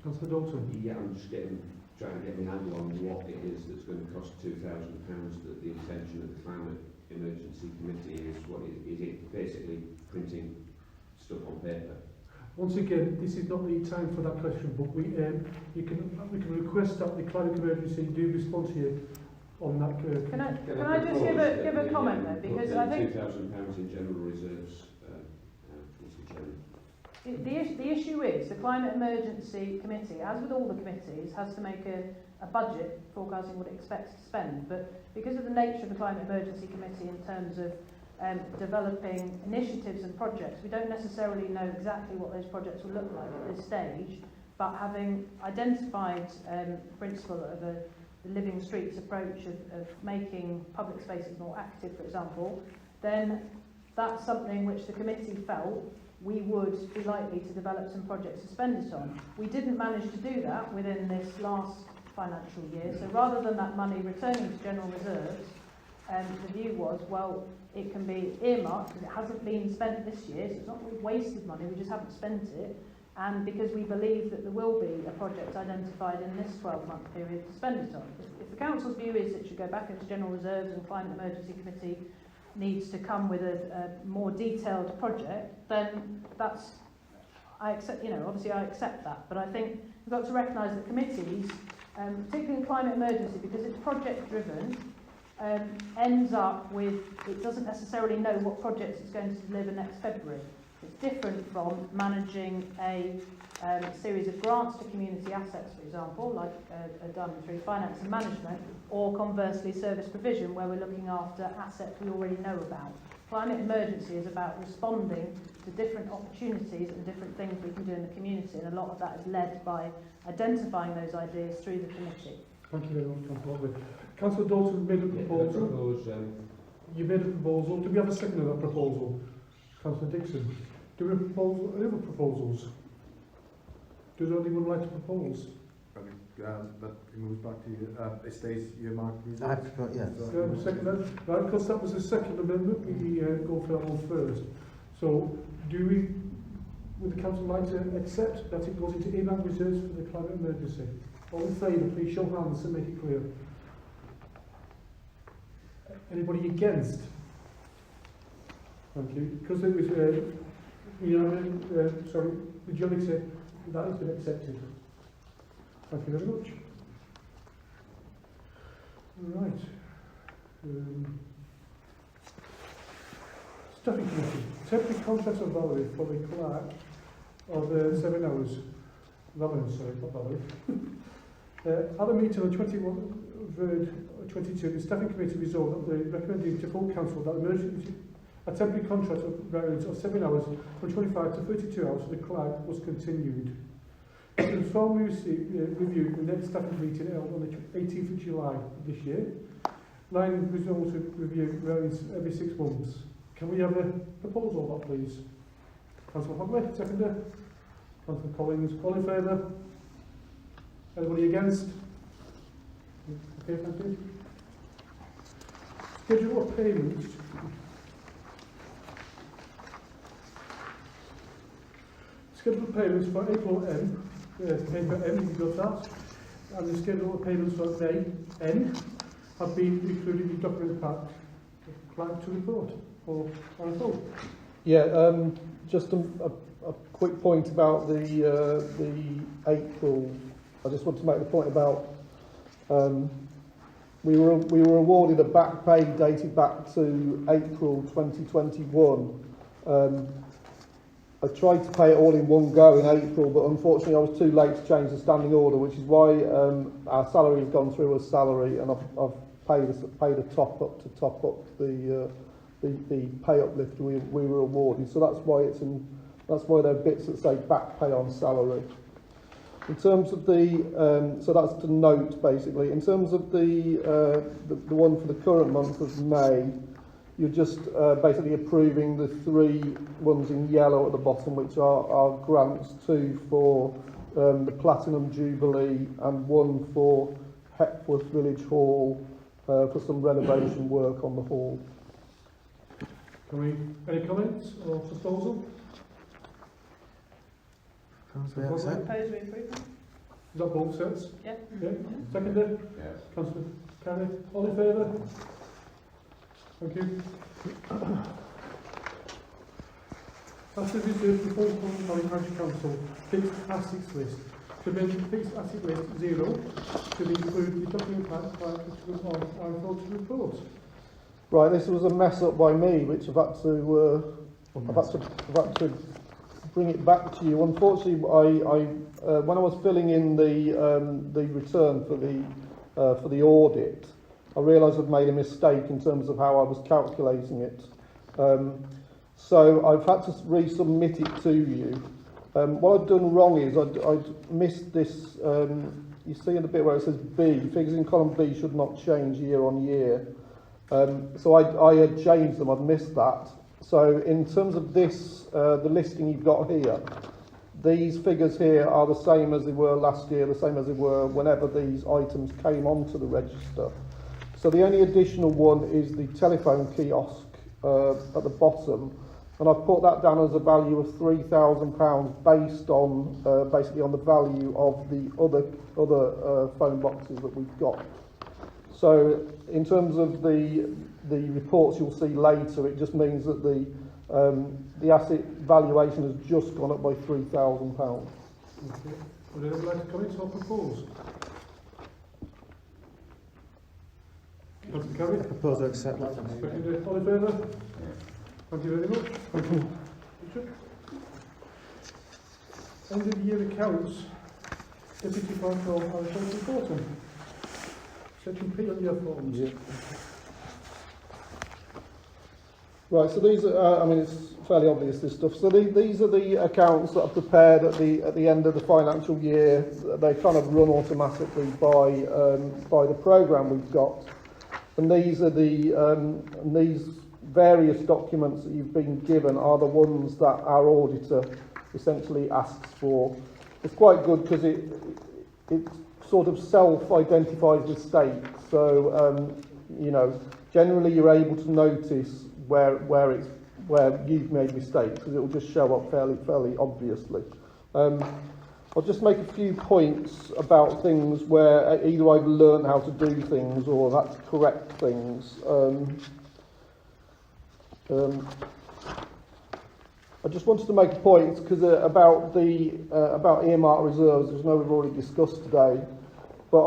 Councillor Dalton? Yeah, I'm just trying to get my handle on what it is that's going to cost £2,000, that the intention of the Climate Emergency Committee is. What is it basically printing stuff on paper? Once again, this is not the time for that question, but we can request that the Climate Emergency do respond to you on that. Can I just give a comment there, because I think £2,000 in general reserves, Mr. Chairman. The issue is the Climate Emergency Committee, as with all the committees, has to make a budget forecasting what it expects to spend. But because of the nature of the Climate Emergency Committee in terms of developing initiatives and projects, we don't necessarily know exactly what those projects will look like at this stage. But having identified the principle of the Living Streets approach of making public spaces more active, for example, then that's something which the committee felt we would be likely to develop some projects to spend it on. We didn't manage to do that within this last financial year, so rather than that money returning to general reserves, the view was, well, it can be earmarked because it hasn't been spent this year, so it's not we've wasted money, we just haven't spent it, and because we believe that there will be a project identified in this 12-month period to spend it on. If the Council's view is it should go back into General Reserves and Climate Emergency Committee needs to come with a more detailed project, then that's, I accept, obviously I accept that, but I think we've got to recognise that committees, particularly in climate emergency, because it's project driven, ends up with, it doesn't necessarily know what projects it's going to deliver next February. It's different from managing a series of grants to community assets, for example, like are done through finance and management, or conversely service provision, where we're looking after assets we already know about. Climate emergency is about responding to different opportunities and different things we can do in the community, and a lot of that is led by identifying those ideas through the committee. Thank you very much, Councillor Hockley. Councillor Dalton made a proposal. You made a proposal. Do we have a second of that proposal? Councillor Dixon. Do we have any other proposals? Does anyone like to propose? That moves back to you. It stays earmarked reserve. I prefer, yes. Second then? Right, because that was the second amendment, we go for that one first. So, would the council like to accept that it goes into earmarked reserves for the climate emergency? All in favour, please show hands and make it clear. Anybody against? Thank you. Because it was, majority, that has been accepted. Thank you very much. Right. Staffing committee. Temporary contract of Valerie for the clerk of 7 hours. Valerie, sorry, not Valerie. At the meeting on 21/22, the staffing committee resolved that they recommended to full council that a temporary contract of variance of 7 hours from 25 to 32 hours for the clerk was continued. It was formally reviewed the next staffing meeting held on the 18th of July this year. Line results review variance every 6 months. Can we have a proposal on that, please? Councillor Hockley, seconder. Councillor Collins, all in favour? Anybody against? Okay, thank you. Schedule of payments. Schedule of payments for April M, paper M, if you've got that, and the schedule of payments for May N have been included in the document pack. Clerk to report or on. Yeah, just a quick point about the April. I just want to make the point about we were awarded a back pay dated back to April 2021. I tried to pay it all in one go in April, but unfortunately I was too late to change the standing order, which is why our salary has gone through as salary, and I've paid a top up to top up the pay uplift we were awarded. So that's why there are bits that say back pay on salary. In terms of so that's to note basically. In terms of the one for the current month of May, you're just basically approving the 3 ones in yellow at the bottom, which are grants, 2 for the Platinum Jubilee and 1 for Hepworth Village Hall for some renovation work on the hall. Any comments or proposal? Propose we approve. Is that both sets? Yeah. Yeah. Seconded? Yes. Councillor Carey, all in favour? Thank you. After the proposal from the Parish Council, fixed assets list. To make the fixed asset list 0, to include the document pack I thought to report. Right, this was a mess up by me, which I've had to bring it back to you. Unfortunately, when I was filling in the return for the audit, I realised I'd made a mistake in terms of how I was calculating it. So I've had to resubmit it to you. What I've done wrong is I'd missed this. You see in the bit where it says B, figures in column B should not change year on year. So I had changed them. I'd missed that. So in terms of this, the listing you've got here, these figures here are the same as they were last year, the same as they were whenever these items came onto the register. So the only additional one is the telephone kiosk at the bottom, and I've put that down as a value of £3,000 based on basically on the value of the other phone boxes that we've got. So in terms of the reports you'll see later, it just means that the asset valuation has just gone up by £3,000. Okay. Would anyone like to comment or propose? Councillor Carey? Propose to accept that. Seconded. All in favour? Thank you very much. Thank you. Richard? End of year accounts. Deputy Clerk of Parish Reporting. Section P on your forms. Yeah. Right, so these are, I mean, it's fairly obvious, this stuff. So these are the accounts that are prepared at the end of the financial year. They kind of run automatically by the programme we've got. And these are these various documents that you've been given are the ones that our auditor essentially asks for. It's quite good because it sort of self-identifies the state. So, you know, generally you're able to notice where you've made mistakes, because it will just show up fairly obviously. I'll just make a few points about things where either I've learned how to do things or that's correct things. I just wanted to make a point because about earmarked reserves, which I know we've already discussed today, but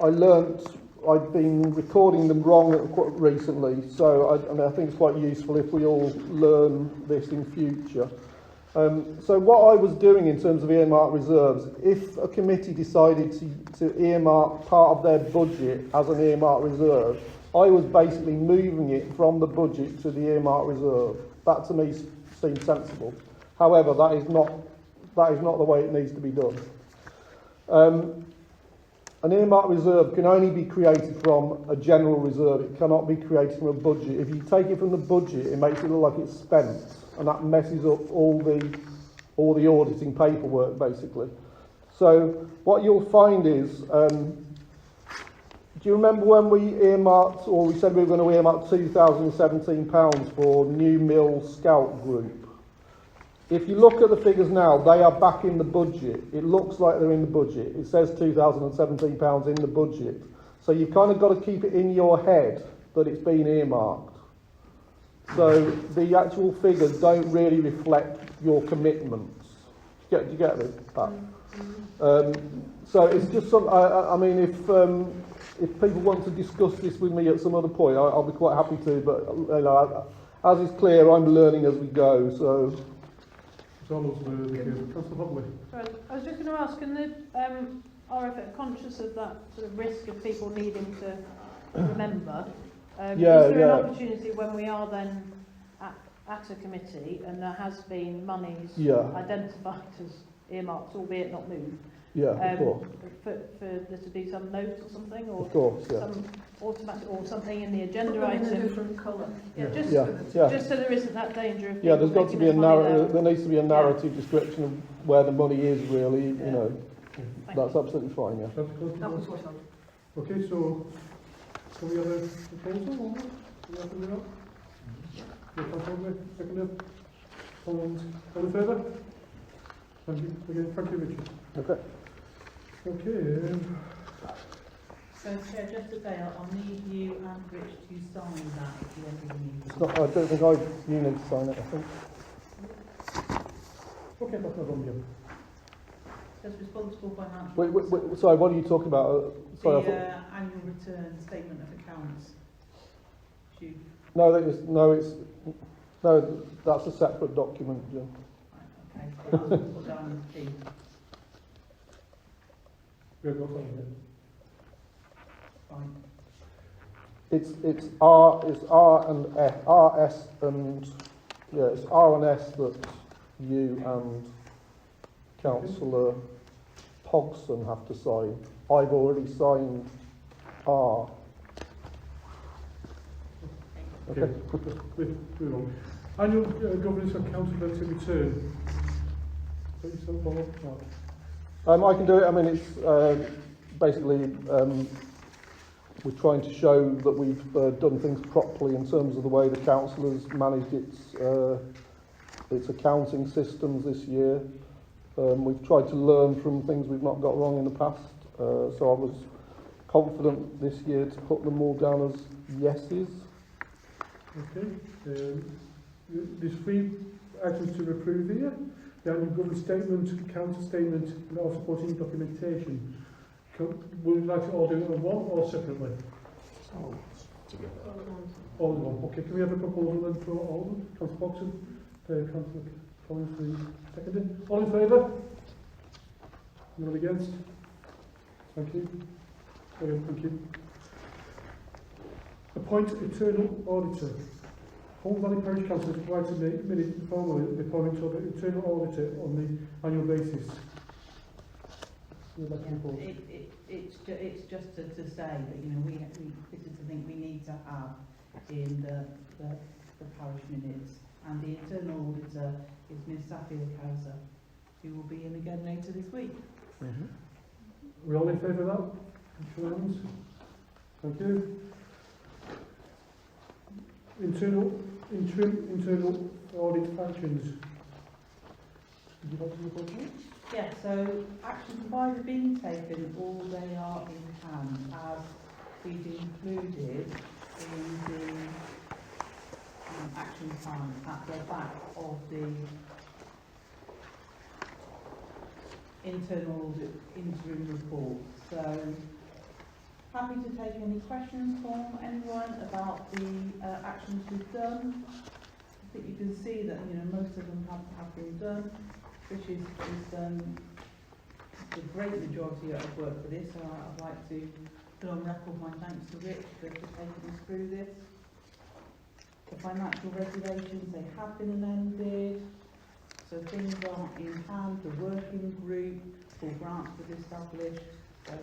I learnt I'd been recording them wrong recently, so I think it's quite useful if we all learn this in future. So what I was doing in terms of earmarked reserves, if a committee decided to earmark part of their budget as an earmarked reserve, I was basically moving it from the budget to the earmarked reserve. That to me seems sensible. However, that is not the way it needs to be done. An earmarked reserve can only be created from a general reserve. It cannot be created from a budget. If you take it from the budget, it makes it look like it's spent, and that messes up all the auditing paperwork, basically. So what you'll find is, do you remember when we earmarked, or we said we were going to earmark £2,017 for New Mill Scout Group? If you look at the figures now, they are back in the budget. It looks like they're in the budget. It says £2,017 in the budget. So you've kind of got to keep it in your head that it's been earmarked. So the actual figures don't really reflect your commitments. Do you get it? So it's just some. I mean, if people want to discuss this with me at some other point, I'll be quite happy to. But you know, as is clear, I'm learning as we go. So. Councillor Right, I was just going to ask, can the RFF, conscious of that sort of risk of people needing to remember, is there an opportunity when we are then at a committee and there has been monies identified as earmarked, albeit not moved, of course. For there to be some note or something, or of course, some automatic or something in the agenda in item? a different colour. Just so there isn't that danger of there's got to be a narrative. There needs to be a narrative Yeah. description of where the money is really. Yeah. You know, Thank that's you. absolutely fine. Yeah. That was what I... Okay, so can we have a proposal on that? Can we have to do that? Second. All in favour? Thank you. Again, thank you, Richard. Okay. Okay. So, Chair, just to say, I'll need you and Rich to sign that at the end of the meeting. It's not, I don't think you need to sign it. I think. Okay, that's no problem. Says responsible financial. Wait, sorry, what are you talking about? Sorry, The annual return statement of accounts. No, that's a separate document, Jim. Right, okay, so I'll put down P. We've got something here. Fine. It's R and S that you and Councillor Pogson have to sign. I've already signed R. Okay. Move on. Annual governance and accountability return. I can do it. I mean, it's basically we're trying to show that we've done things properly in terms of the way the council has managed its accounting systems this year. We've tried to learn from things we've not got wrong in the past. So I was confident this year to put them all down as yeses. Okay. There's 3 items to approve here. The annual government statement, counter statement, and all supporting documentation. Would you like to all do it in one or separately? All in one. Okay, can we have a proposal then for all of them? Councillor Boxon, Councillor Collins, seconded. All in favour? Anyone against? Thank you. Thank you. Appoint internal auditor. Home Valley Parish Council has provided minutes formally the appointment of an internal auditor on the annual basis. It's just to say that, you know, this is something we need to have in the parish minutes, and the internal auditor is Ms. Safia Kauser, who will be in again later this week. We all in favour of that? Thank you. Internal audit actions. Would you like to report that? Yeah, so actions have either been taken or they are in hand, as we've included in the action plan at the back of the internal audit interim report. So happy to take any questions from anyone about the actions we've done. I think you can see that, you know, most of them have been done. Which is done the great majority of work for this, so I'd like to put on record my thanks to Rich for taking us through this. The financial regulations, they have been amended, so things are in hand. The working group for grants was established, so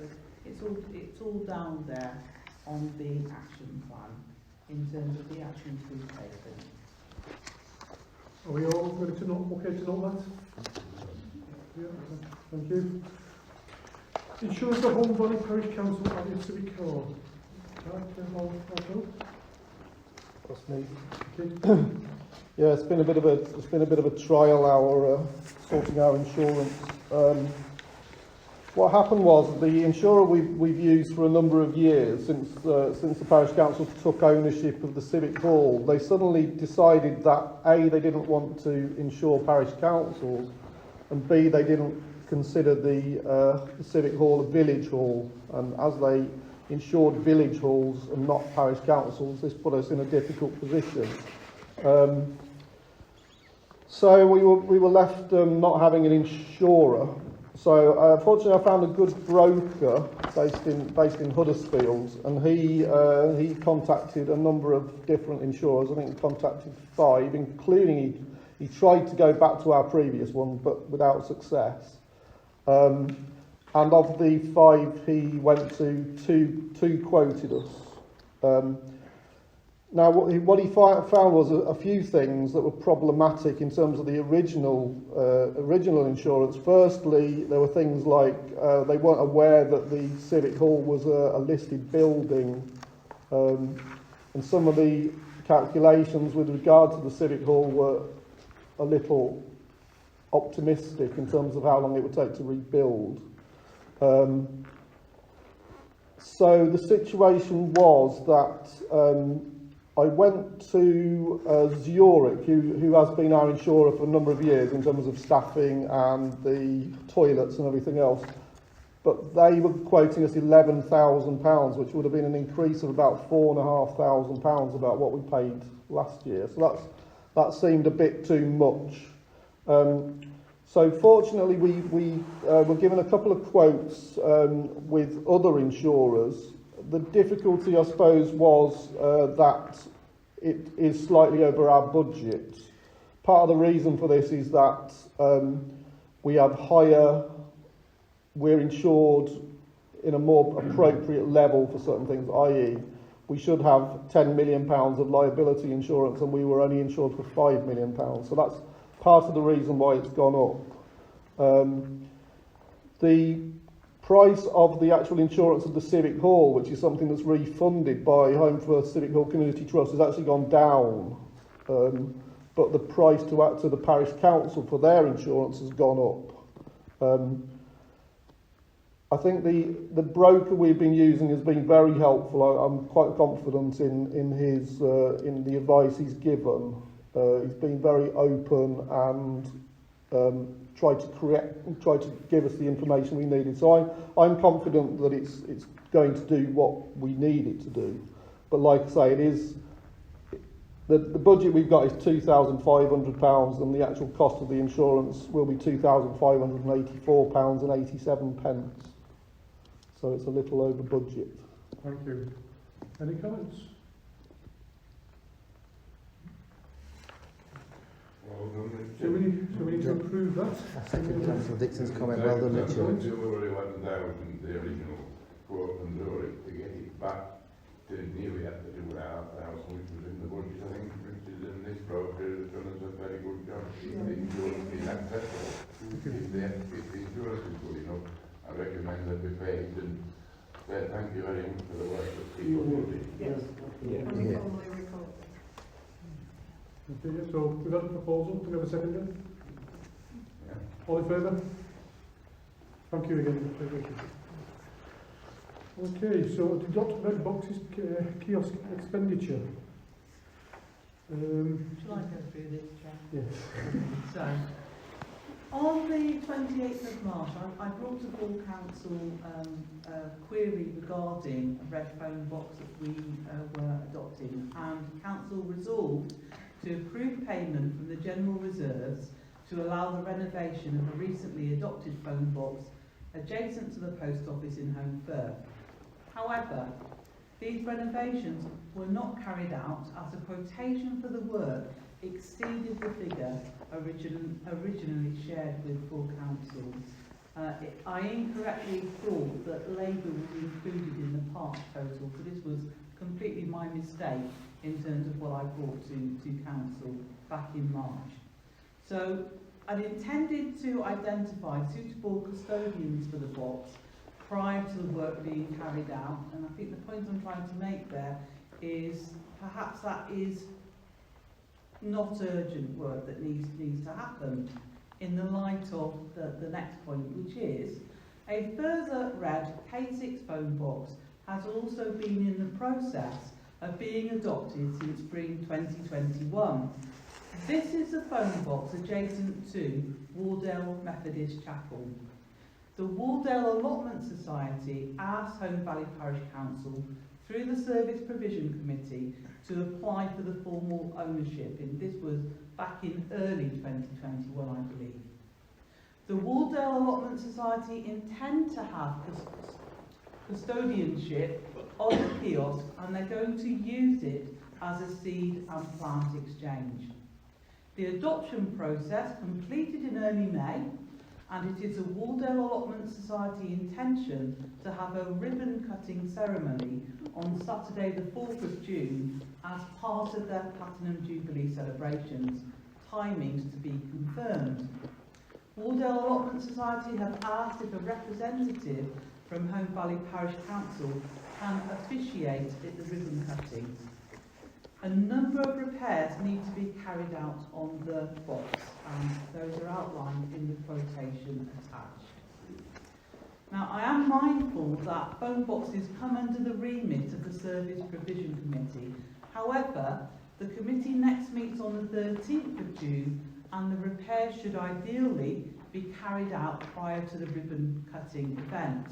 it's all down there on the action plan in terms of the actions we've taken. Are we all ready to know that? Yeah, thank you. Insurance of Home Valley Parish Council and Civic Hall. That's me. Okay. Yeah, it's been a bit of a trial, our sorting our insurance. What happened was the insurer we've used for a number of years since the parish council took ownership of the Civic Hall. They suddenly decided that A, they didn't want to insure parish councils, and B, they didn't consider the Civic Hall a village hall. And as they insured village halls and not parish councils, this put us in a difficult position. So we were left not having an insurer. So fortunately I found a good broker based in Huddersfield, and he contacted a number of different insurers. I think he contacted 5, including he tried to go back to our previous one, but without success. And of the 5 he went to, two quoted us. Now, what he found was a few things that were problematic in terms of the original insurance. Firstly, there were things like they weren't aware that the Civic Hall was a listed building, and some of the calculations with regard to the Civic Hall were a little optimistic in terms of how long it would take to rebuild. So the situation was that I went to Zurich, who has been our insurer for a number of years in terms of staffing and the toilets and everything else. But they were quoting us £11,000, which would have been an increase of about £4,500 about what we paid last year. So that seemed a bit too much. So fortunately, we were given a couple of quotes with other insurers. The difficulty, I suppose, was that it is slightly over our budget. Part of the reason for this is that we're insured in a more appropriate level for certain things, i.e. we should have £10 million of liability insurance and we were only insured for £5 million. So that's part of the reason why it's gone up. The price of the actual insurance of the Civic Hall, which is something that's refunded by Home First Civic Hall Community Trust, has actually gone down. But the price to the parish council for their insurance has gone up. I think the broker we've been using has been very helpful. I'm quite confident in the advice he's given. He's been very open and tried to give us the information we needed. So I'm confident that it's going to do what we need it to do. But like I say, it is the budget we've got is £2,500, and the actual cost of the insurance will be £2,584.87. So it's a little over budget. Thank you. Any comments? So we need to approve that. I second Councillor Dixon's comment. Well done, Richard. The over 11,000, the original quote from Dory, to get it back to nearly at the 2,500, which was in the budget. I think Richard and this broker has done us a very good job. If the insurance is acceptable, if the insurance is good enough, I recommend that we pay it, and thank you very much for the work that people put in. Yes. Yeah. And we formally recall. Okay, so we've got a proposal. Do we have a second? Yeah. All in favour? Thank you again. Okay, so the Dr. Red Box's kiosk expenditure. Shall I go through this, Chair? Yes. So, on the 28th of March, I brought to full council a query regarding a red phone box that we were adopting, and council resolved to approve payment from the general reserves to allow the renovation of a recently adopted phone box adjacent to the post office in Home Firth. However, these renovations were not carried out as a quotation for the work exceeded the figure originally shared with full council. I incorrectly thought that labour was included in the part total, so this was completely my mistake in terms of what I brought to council back in March. So I'd intended to identify suitable custodians for the box prior to the work being carried out, and I think the point I'm trying to make there is perhaps that is not urgent work that needs to happen in the light of the next point, which is a further red K6 phone box has also been in the process of being adopted since spring 2021. This is the phone box adjacent to Wardale Methodist Chapel. The Wardale Allotment Society asked Home Valley Parish Council through the Service Provision Committee to apply for the formal ownership, and this was back in early 2021, I believe. The Wardale Allotment Society intend to have custodianship of the kiosk, and they're going to use it as a seed and plant exchange. The adoption process completed in early May, and it is a Wardale Allotment Society intention to have a ribbon cutting ceremony on Saturday the 4th of June as part of their Platinum Jubilee celebrations, timings to be confirmed. Wardale Allotment Society have asked if a representative from Home Valley Parish Council can officiate at the ribbon cutting. A number of repairs need to be carried out on the box, and those are outlined in the quotation attached. Now, I am mindful that phone boxes come under the remit of the Service Provision Committee. However, the committee next meets on the 13th of June, and the repairs should ideally be carried out prior to the ribbon cutting event.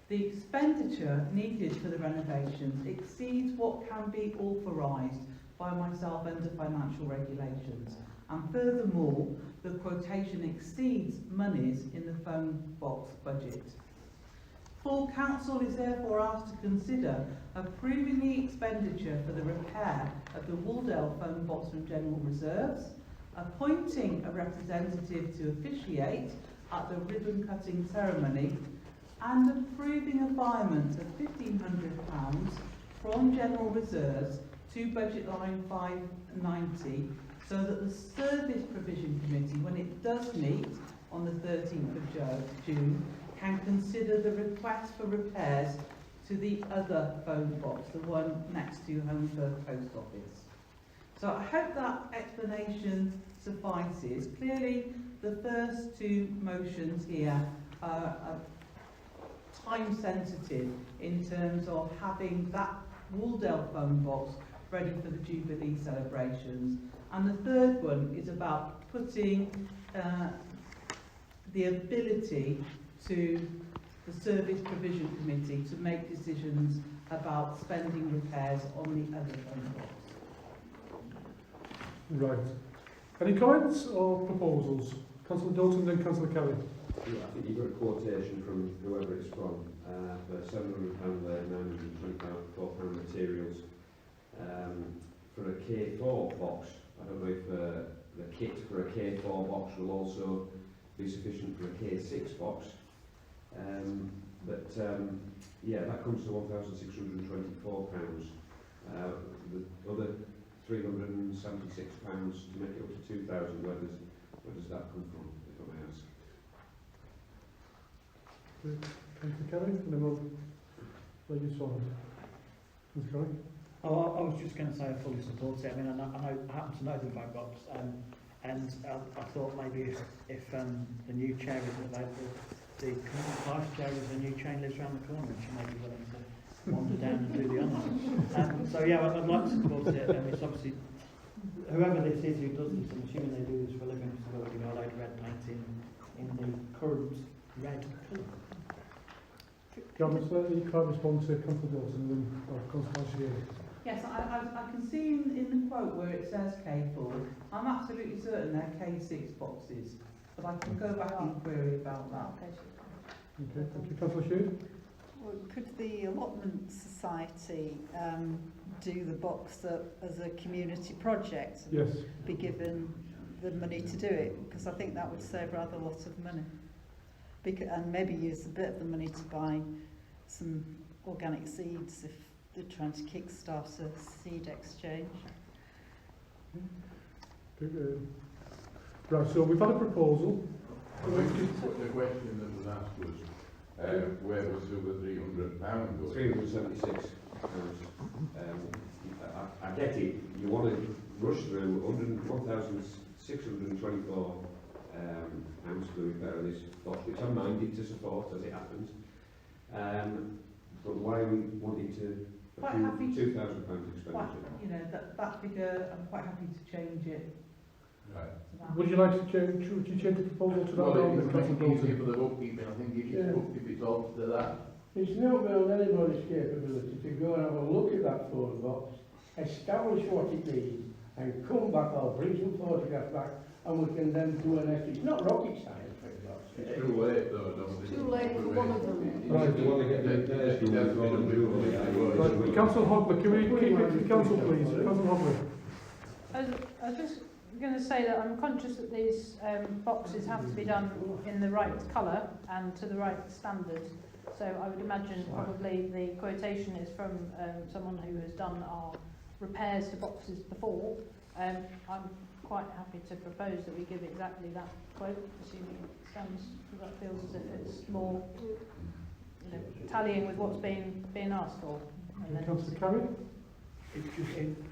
The expenditure needed for the renovations exceeds what can be authorised by myself under financial regulations, and furthermore, the quotation exceeds monies in the phone box budget. Full council is therefore asked to consider approving the expenditure for the repair of the Wardale phone box from general reserves, appointing a representative to officiate at the ribbon cutting ceremony, and approving a finement of £1,500 from general reserves to budget line 590, so that the Service Provision Committee, when it does meet on the 13th of June, can consider the request for repairs to the other phone box, the one next to Holmesford Post Office. So I hope that explanation suffices. Clearly, the first two motions here are time sensitive in terms of having that Wooldale phone box ready for the Jubilee celebrations. And the third one is about putting the ability to the Service Provision Committee to make decisions about spending repairs on the other phone box. Right. Any comments or proposals? Councillor Dalton, then Councillor Kelly. Yeah, I think you've got a quotation from whoever it's from for £700 there, £924 materials for a K4 box. I don't know if the kit for a K4 box will also be sufficient for a K6 box. Yeah, that comes to £1,624. The other £376 to make it up to £2,000. Where does that come from, if I may ask? Councillor Kelly, and then we'll let you swallow. Ms. Kelly? Oh, I was just going to say I fully support it. I mean, I happen to know the phone box, and I thought maybe if the new chair is available, the current vice chair is the new chain lives around the corner, and she may be willing to wander down and do the honours. So yeah, I'd like to support it. It's obviously whoever this is who does this, I'm assuming they do this for a living, so they'll be a load of red paint in the current red colour. Councillor, you can't respond to Councillor Dalton or Councillor Hsbc. Yes, I can see in the quote where it says K4, I'm absolutely certain they're K6 boxes, but I can go back and query about that. Okay, thank you. Councillor Hsbc? Well, could the Allotment Society do the box as a community project and Yes. be given the money to do it? Because I think that would save rather a lot of money. And maybe use a bit of the money to buy some organic seeds if they're trying to kickstart a seed exchange. Right, so we've had a proposal. I think the question that was asked was where was the £300 going? £376. I get it. You want to rush through 1,624 pounds for the repair of this box, which I'm minded to support as it happens. But why we wanted to approve £2,000 expenditure? You know, that figure, I'm quite happy to change it. Right. Would you like to change? Would you change the proposal to that? Well, it's making it easier for the bookkeeping. I think if it's up to that. It's not beyond anybody's capability to go and have a look at that phone box, establish what it needs, and come back or bring some photographs back, and we can then do an estimate. It's not rocket science, for example. It's too late though, don't it? Too late for one of them. Right, you want to get the repairs done. Right, Councillor Hogler, can we keep it to the council, please? Councillor Hogler. I was just going to say that I'm conscious that these boxes have to be done in the right colour and to the right standard. So I would imagine probably the quotation is from someone who has done our repairs to boxes before. I'm quite happy to propose that we give exactly that quote, assuming it stands, because that feels as if it's more, tallying with what's being asked for. Councillor Carey? It's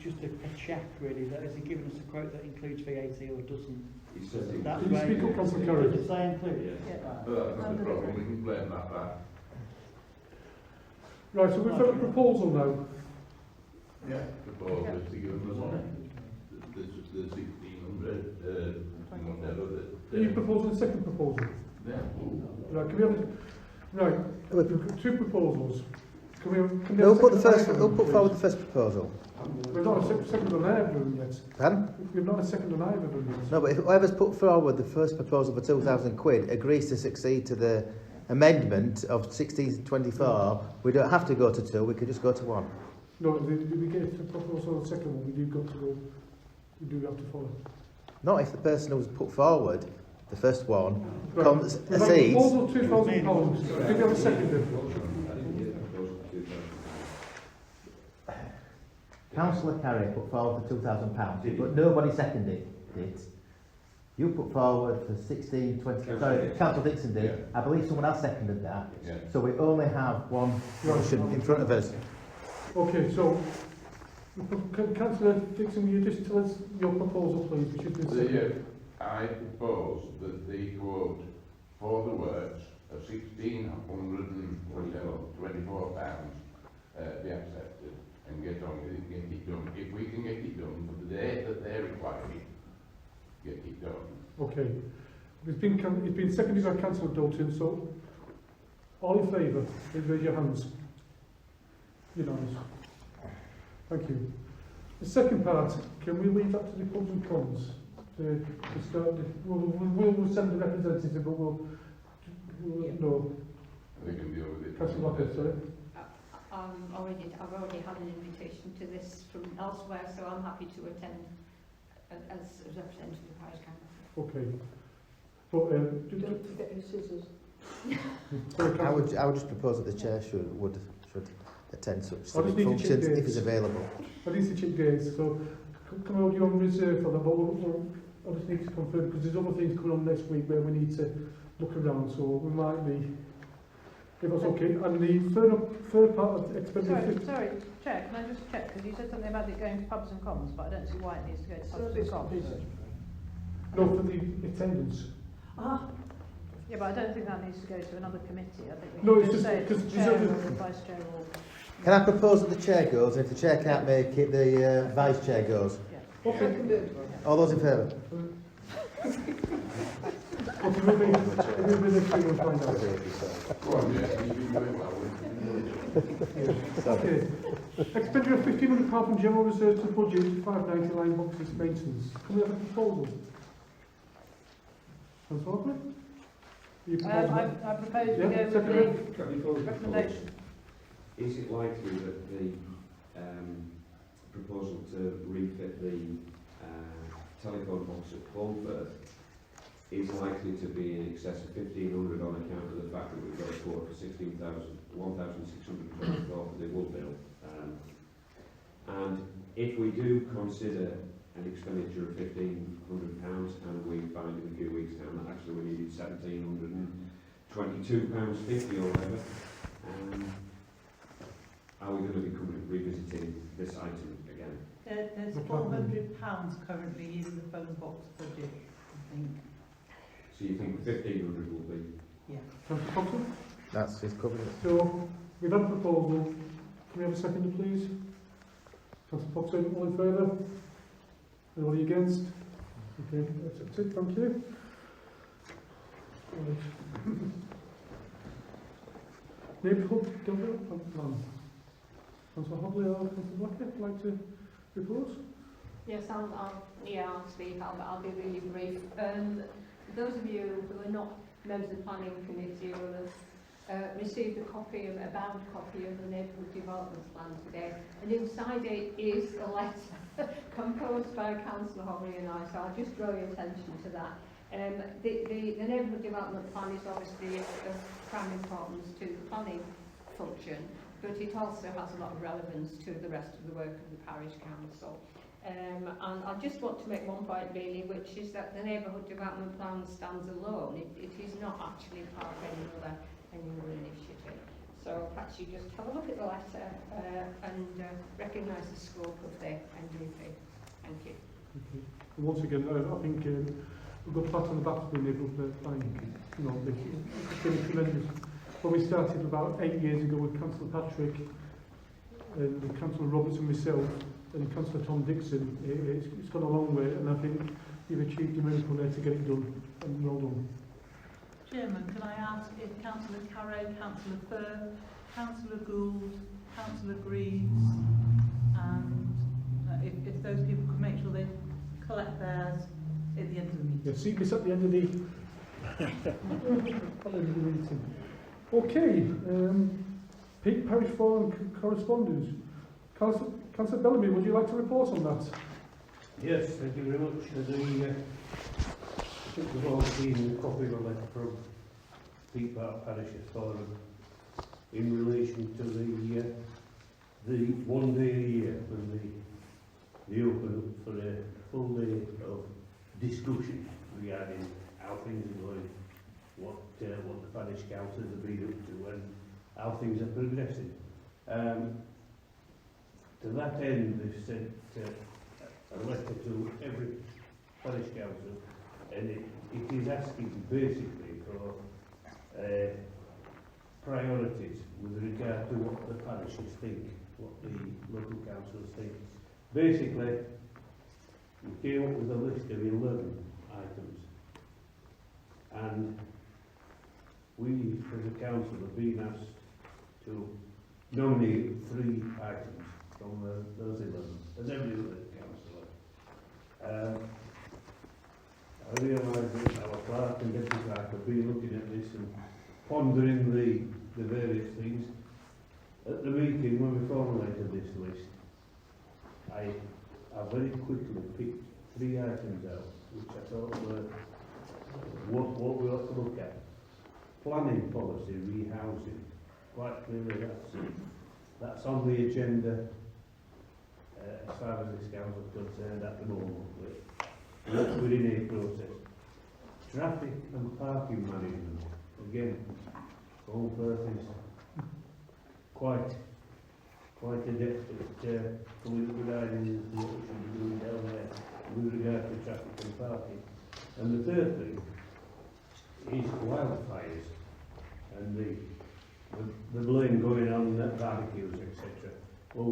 just a check, really. That has he given us a quote that includes VAT or doesn't? He says it. That's Can you speak up, Councillor Carey? Does it say include? Yeah. That's not the problem. We can blame that back. Right, so we've got a proposal now. Yeah, proposal is to give them the money. The 1,600, whatever. Are you proposing a second proposal? Yeah. Right, can we have right? We've got two proposals. Can we have Who'll put the first? second Who'll put please? forward the first proposal? We've not a second on either of them yet. Pardon? We've not a second on either of them yet. No, but if whoever's put forward the first proposal for £2,000 agrees to succeed to the amendment of 1624, we don't have to go to two. We could just go to one. No, we get the proposal on the second one. We do got to go. We do have to follow. Not if the person who's put forward the first one Right. concedes. Proposal £2,000. Can we have a second then? Councillor Carey put forward the £2,000, but nobody seconded it. You put forward for 16, 20, sorry, Councillor Dixon did. Yeah. I believe someone else seconded that. Yeah. So we only have one motion in front of us. Okay, so, Councillor Dixon, will you just tell us your proposal, please, which has been seconded? I propose that the quote for the works of £1,624 be accepted and get on with it, get it done. If we can get it done for the date that they're requiring, get it done. Okay. It's been seconded by Councillor Dalton, so all in favour, please raise your hands. Unanimous. Thank you. The second part, can we leave that to the pros and cons? To start, we'll send the representative, but we'll no. They can deal with it. Councillor Lockett, sorry. I've already had an invitation to this from elsewhere, so I'm happy to attend as a representative of the Parish Council. Okay. But Don't forget your scissors. I would just propose that the chair should attend such I just need to check functions if dates. he's available. I need to check dates, so can I hold you on reserve for that? But I just need to confirm, because there's other things coming on next week where we need to look around, so we might be, if that's okay. And the third part of expenditure... Sorry, Chair, can I just check? Because you said something about it going to pubs and commons, but I don't see why it needs to go to pubs and commons. No, for the attendance. Ah. Yeah, but I don't think that needs to go to another committee. I think we No, can it's just say just- it's the because chair there's or other- the vice chair or... Can I propose that the chair goes, and if the chair can't make it, the vice chair goes? Yeah. Okay. All those in favour? Okay, we'll be next week, we'll find out. Go on, yeah, you've been doing well. Okay. Expenditure of £1,500 from general reserves to budget, 590 line boxes maintenance. Can we have a proposal? Councillor Lockett? You propose that? I propose we Yeah, go with second. the recommendation. Is it likely that the proposal to refit the telephone box at Colford is likely to be in excess of 1,500 on account of the fact that we've got a quote for 1,624 for the wood bill? And if we do consider an expenditure of £1,500 and we find in a few weeks' time that actually we needed £1,722.50 or whatever, are we going to be revisiting this item again? There's £400 currently in the phone box budget, I think. So you think 1,500 will be? Yeah. Councillor Thompson? That's his covered it. So, we've had a proposal. Can we have a second, please? Councillor Thompson, all in favour? Anybody against? Okay, that's it, thank you. Right. Neighbourhood development plan. Councillor Hobley or Councillor Blackett like to report? Yes, I'll speak. I'll be really brief. Those of you who are not members of the planning committee will have received a bound copy of the neighbourhood development plan today, and inside it is a letter composed by Councillor Hobley and I, so I'll just draw your attention to that. The neighbourhood development plan is obviously of prime importance to the planning function, but it also has a lot of relevance to the rest of the work of the parish council. And I just want to make one point really, which is that the neighbourhood development plan stands alone. It is not actually part of any other initiative. So perhaps you just have a look at the letter and recognise the scope of the NDP. Thank you. Okay. Once again, I think we've got pat on the back for the neighbourhood planning. You know, it's been tremendous. When we started about 8 years ago with Councillor Patrick and Councillor Roberts and myself and Councillor Tom Dixon, it's gone a long way, and I think you've achieved a miracle there to get it done, and well done. Chairman, can I ask if Councillor Carrow, Councillor Furr, Councillor Gould, Councillor Greaves, and if those people could make sure they collect theirs at the end of the meeting. Yeah, see this at the end of the meeting. Okay, Peak Parish Forum correspondence. Councillor Bellamy, would you like to report on that? Yes, thank you very much. I think we've all seen a copy of a letter from Peak Parish Forum in relation to the 1 day a year when they open up for a full day of discussion, regarding how things are going, what the parish councillors have been up to and how things are progressing. To that end, they've sent a letter to every parish council, and it is asking basically for priorities with regard to what the parishes think, what the local councils think. Basically, we came up with a list of 11 items, and we, as a council, have been asked to nominate 3 items from those 11, as every other councillor. I realise that our clerk and deputy clerk have been looking at this and pondering the various things. At the meeting, when we formulated this list, I very quickly picked 3 items out, which I thought were what we ought to look at. Planning policy, rehousing. Quite clearly that's on the agenda as far as this council is concerned at the moment. We're in a process. Traffic and parking management. Again, Old Perth is quite adept at coming up with ideas as to what we should be doing down there with regard to traffic and parking. And the third thing is wildfires and the blame going on at barbecues, etc. Well,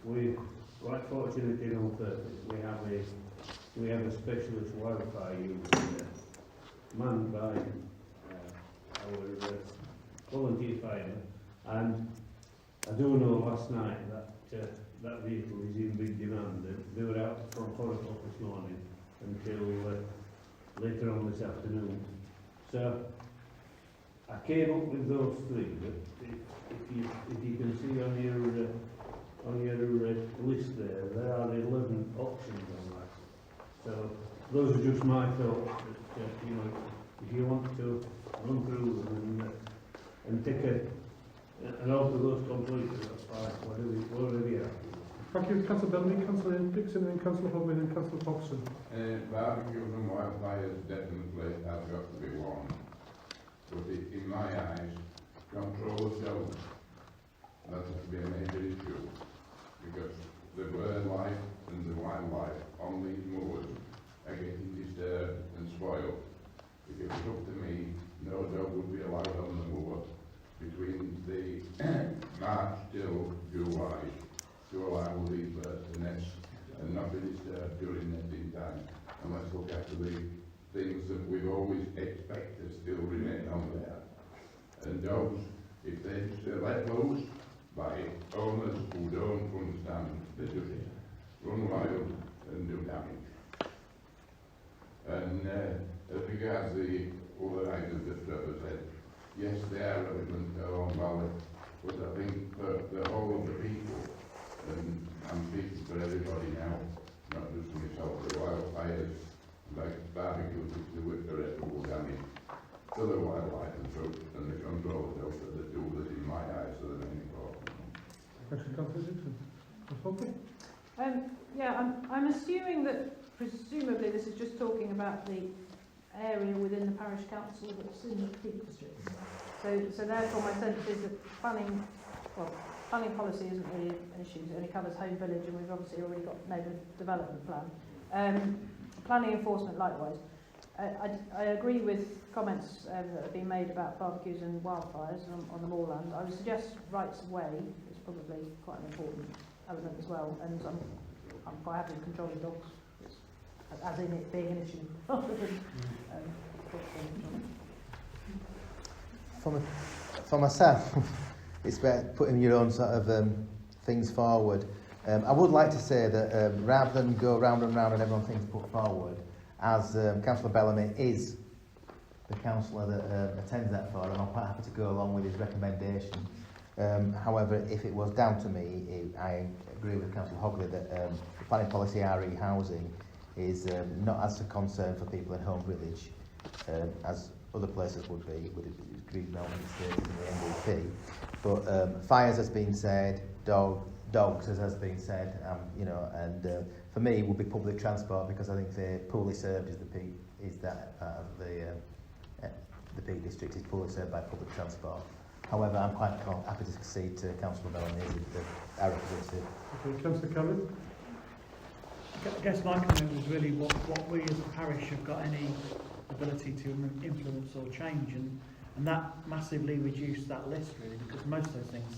we're quite fortunate in Old Perth. We have a specialist wildfire unit manned by our volunteer firemen, and I do know last night that that vehicle is in big demand. They were out from 4 o'clock this morning until later on this afternoon. So I came up with those 3, but if you can see on your list there are 11 options on that. So those are just my thoughts. That, you know, if you want to run through them and take an alter those completely, that's fine. Whatever you have. Thank you, Councillor Bellamy, Councillor Dixon, and Councillor Hogman and Councillor Thompson. Barbecues and wildfires definitely have got to be one. But in my eyes, control of zones, that has to be a major issue, because the bird life and the wildlife on these moors are getting disturbed and spoiled. If it was up to me, no dog would be allowed on the moor between the March till July to allow these birds to nest and not be disturbed during nesting time. And let's look after the things that we've always expected still remain on there. And dogs, if they're let loose by owners who don't understand, they just run wild and do damage. And as regards the other items that Trevor said, yes, they are relevant to our own valley, but I think for the whole of the people, and I'm speaking for everybody now, not just for myself, the wildfires, like barbecues, which do irreparable damage to the wildlife and fruit, and the control of those are the two that, in my eyes, are the main important. Thank you, Councillor Dixon. Yeah, I'm assuming that presumably this is just talking about the area within the parish council that's in the Peak District. So therefore my sense is that planning policy isn't really an issue, it only covers home village, and we've obviously already got neighbourhood development plan. Planning enforcement likewise. I agree with comments that have been made about barbecues and wildfires on the moorland. I would suggest rights of way is probably quite an important element as well, and I'm quite happy with controlling dogs, as in it being an issue rather than for myself, it's about putting your own sort of things forward. I would like to say that rather than go round and round and everyone thinks put forward, as Councillor Bellamy is the councillor that attends that forum, I'm quite happy to go along with his recommendation. However, if it was down to me, I agree with Councillor Hogley that the planning policy RE housing is not as a concern for people in home village as other places would be with the Green Mountain Estates and the MVP. But fires has been said, dog, dogs, as has been said, you know, and for me it would be public transport, because I think they're poorly served as the Peak, is that part of the Peak District is poorly served by public transport. However, I'm quite happy to concede to Councillor Bellamy, our representative. Okay, Councillor Cameron. I guess my comment was really what we as a parish have got any ability to influence or change, and that massively reduced that list really, because most of those things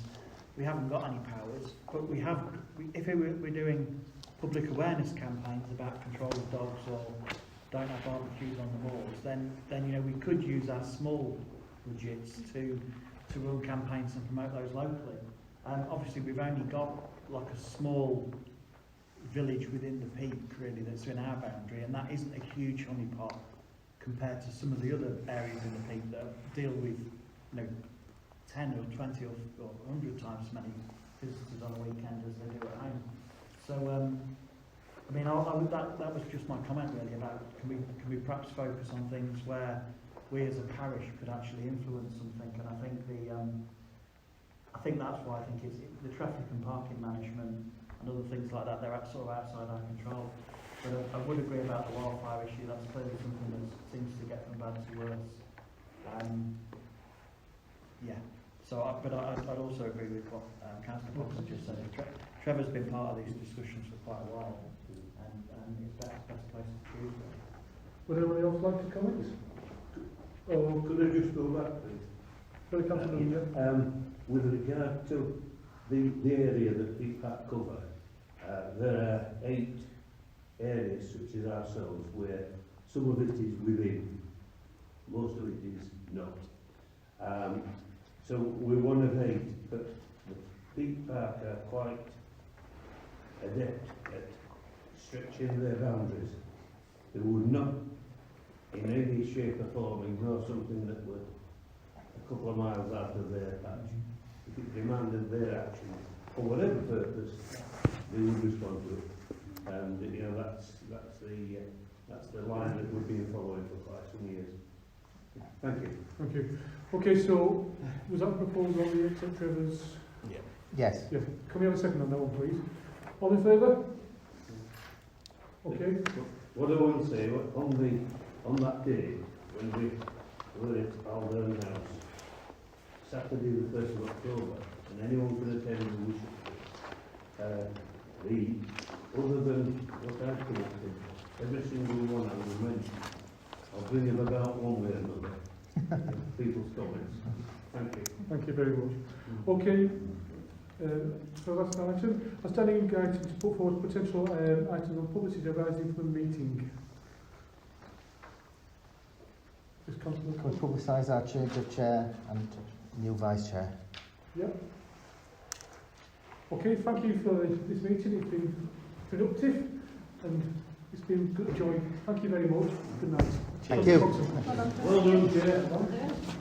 we haven't got any powers, but if we're doing public awareness campaigns about control of dogs or don't have barbecues on the moors, then you know, we could use our small budgets to run campaigns and promote those locally. Obviously we've only got like a small village within the Peak really that's in our boundary, and that isn't a huge honeypot compared to some of the other areas in the Peak that deal with, you know, 10 or 20 or 100 times as many visitors on a weekend as they do at home. So I mean, that was just my comment really about can we perhaps focus on things where we as a parish could actually influence something, and I think that's why I think it's the traffic and parking management and other things like that, they're sort of outside our control. But I would agree about the wildfire issue. That's clearly something that seems to get from bad to worse. Yeah. So, but I'd also agree with what Councillor Fox has just said. Trevor's been part of these discussions for quite a while, and it's the best place to choose. Would anyone else like to comment? Or could I just go back then? With regard to the area that Peak Park cover, there are 8 areas such as ourselves where some of it is within, most of it is not. So we're one of 8, but the Peak Park are quite adept at stretching their boundaries. They would not in any shape or form ignore something that was a couple of miles out of their patch. If it demanded their action, for whatever purpose, they would respond to it. And you know, that's the line that we've been following for quite some years. Thank you. Thank you. Okay, so was that proposal on the accept Trevor's? Yeah. Yes. Yeah. Can we have a second on that one, please? All in favour? Okay. What I will say, on that day, when we were at Aldern House, Saturday the 1st of October, and anyone could attend who wished, other than what I've collected, every single one I will mention, I'll bring him about one way or another. People's comments. Thank you. Thank you very much. Okay, so that's an item. A standing item to put forward potential items of publicity arising from the meeting. Just Councillor. Can we publicise our change of chair and new vice chair? Yeah. Okay, thank you for this meeting. It's been productive and it's been good joy. Thank you very much. Good night. Thank you. Well done, Chair.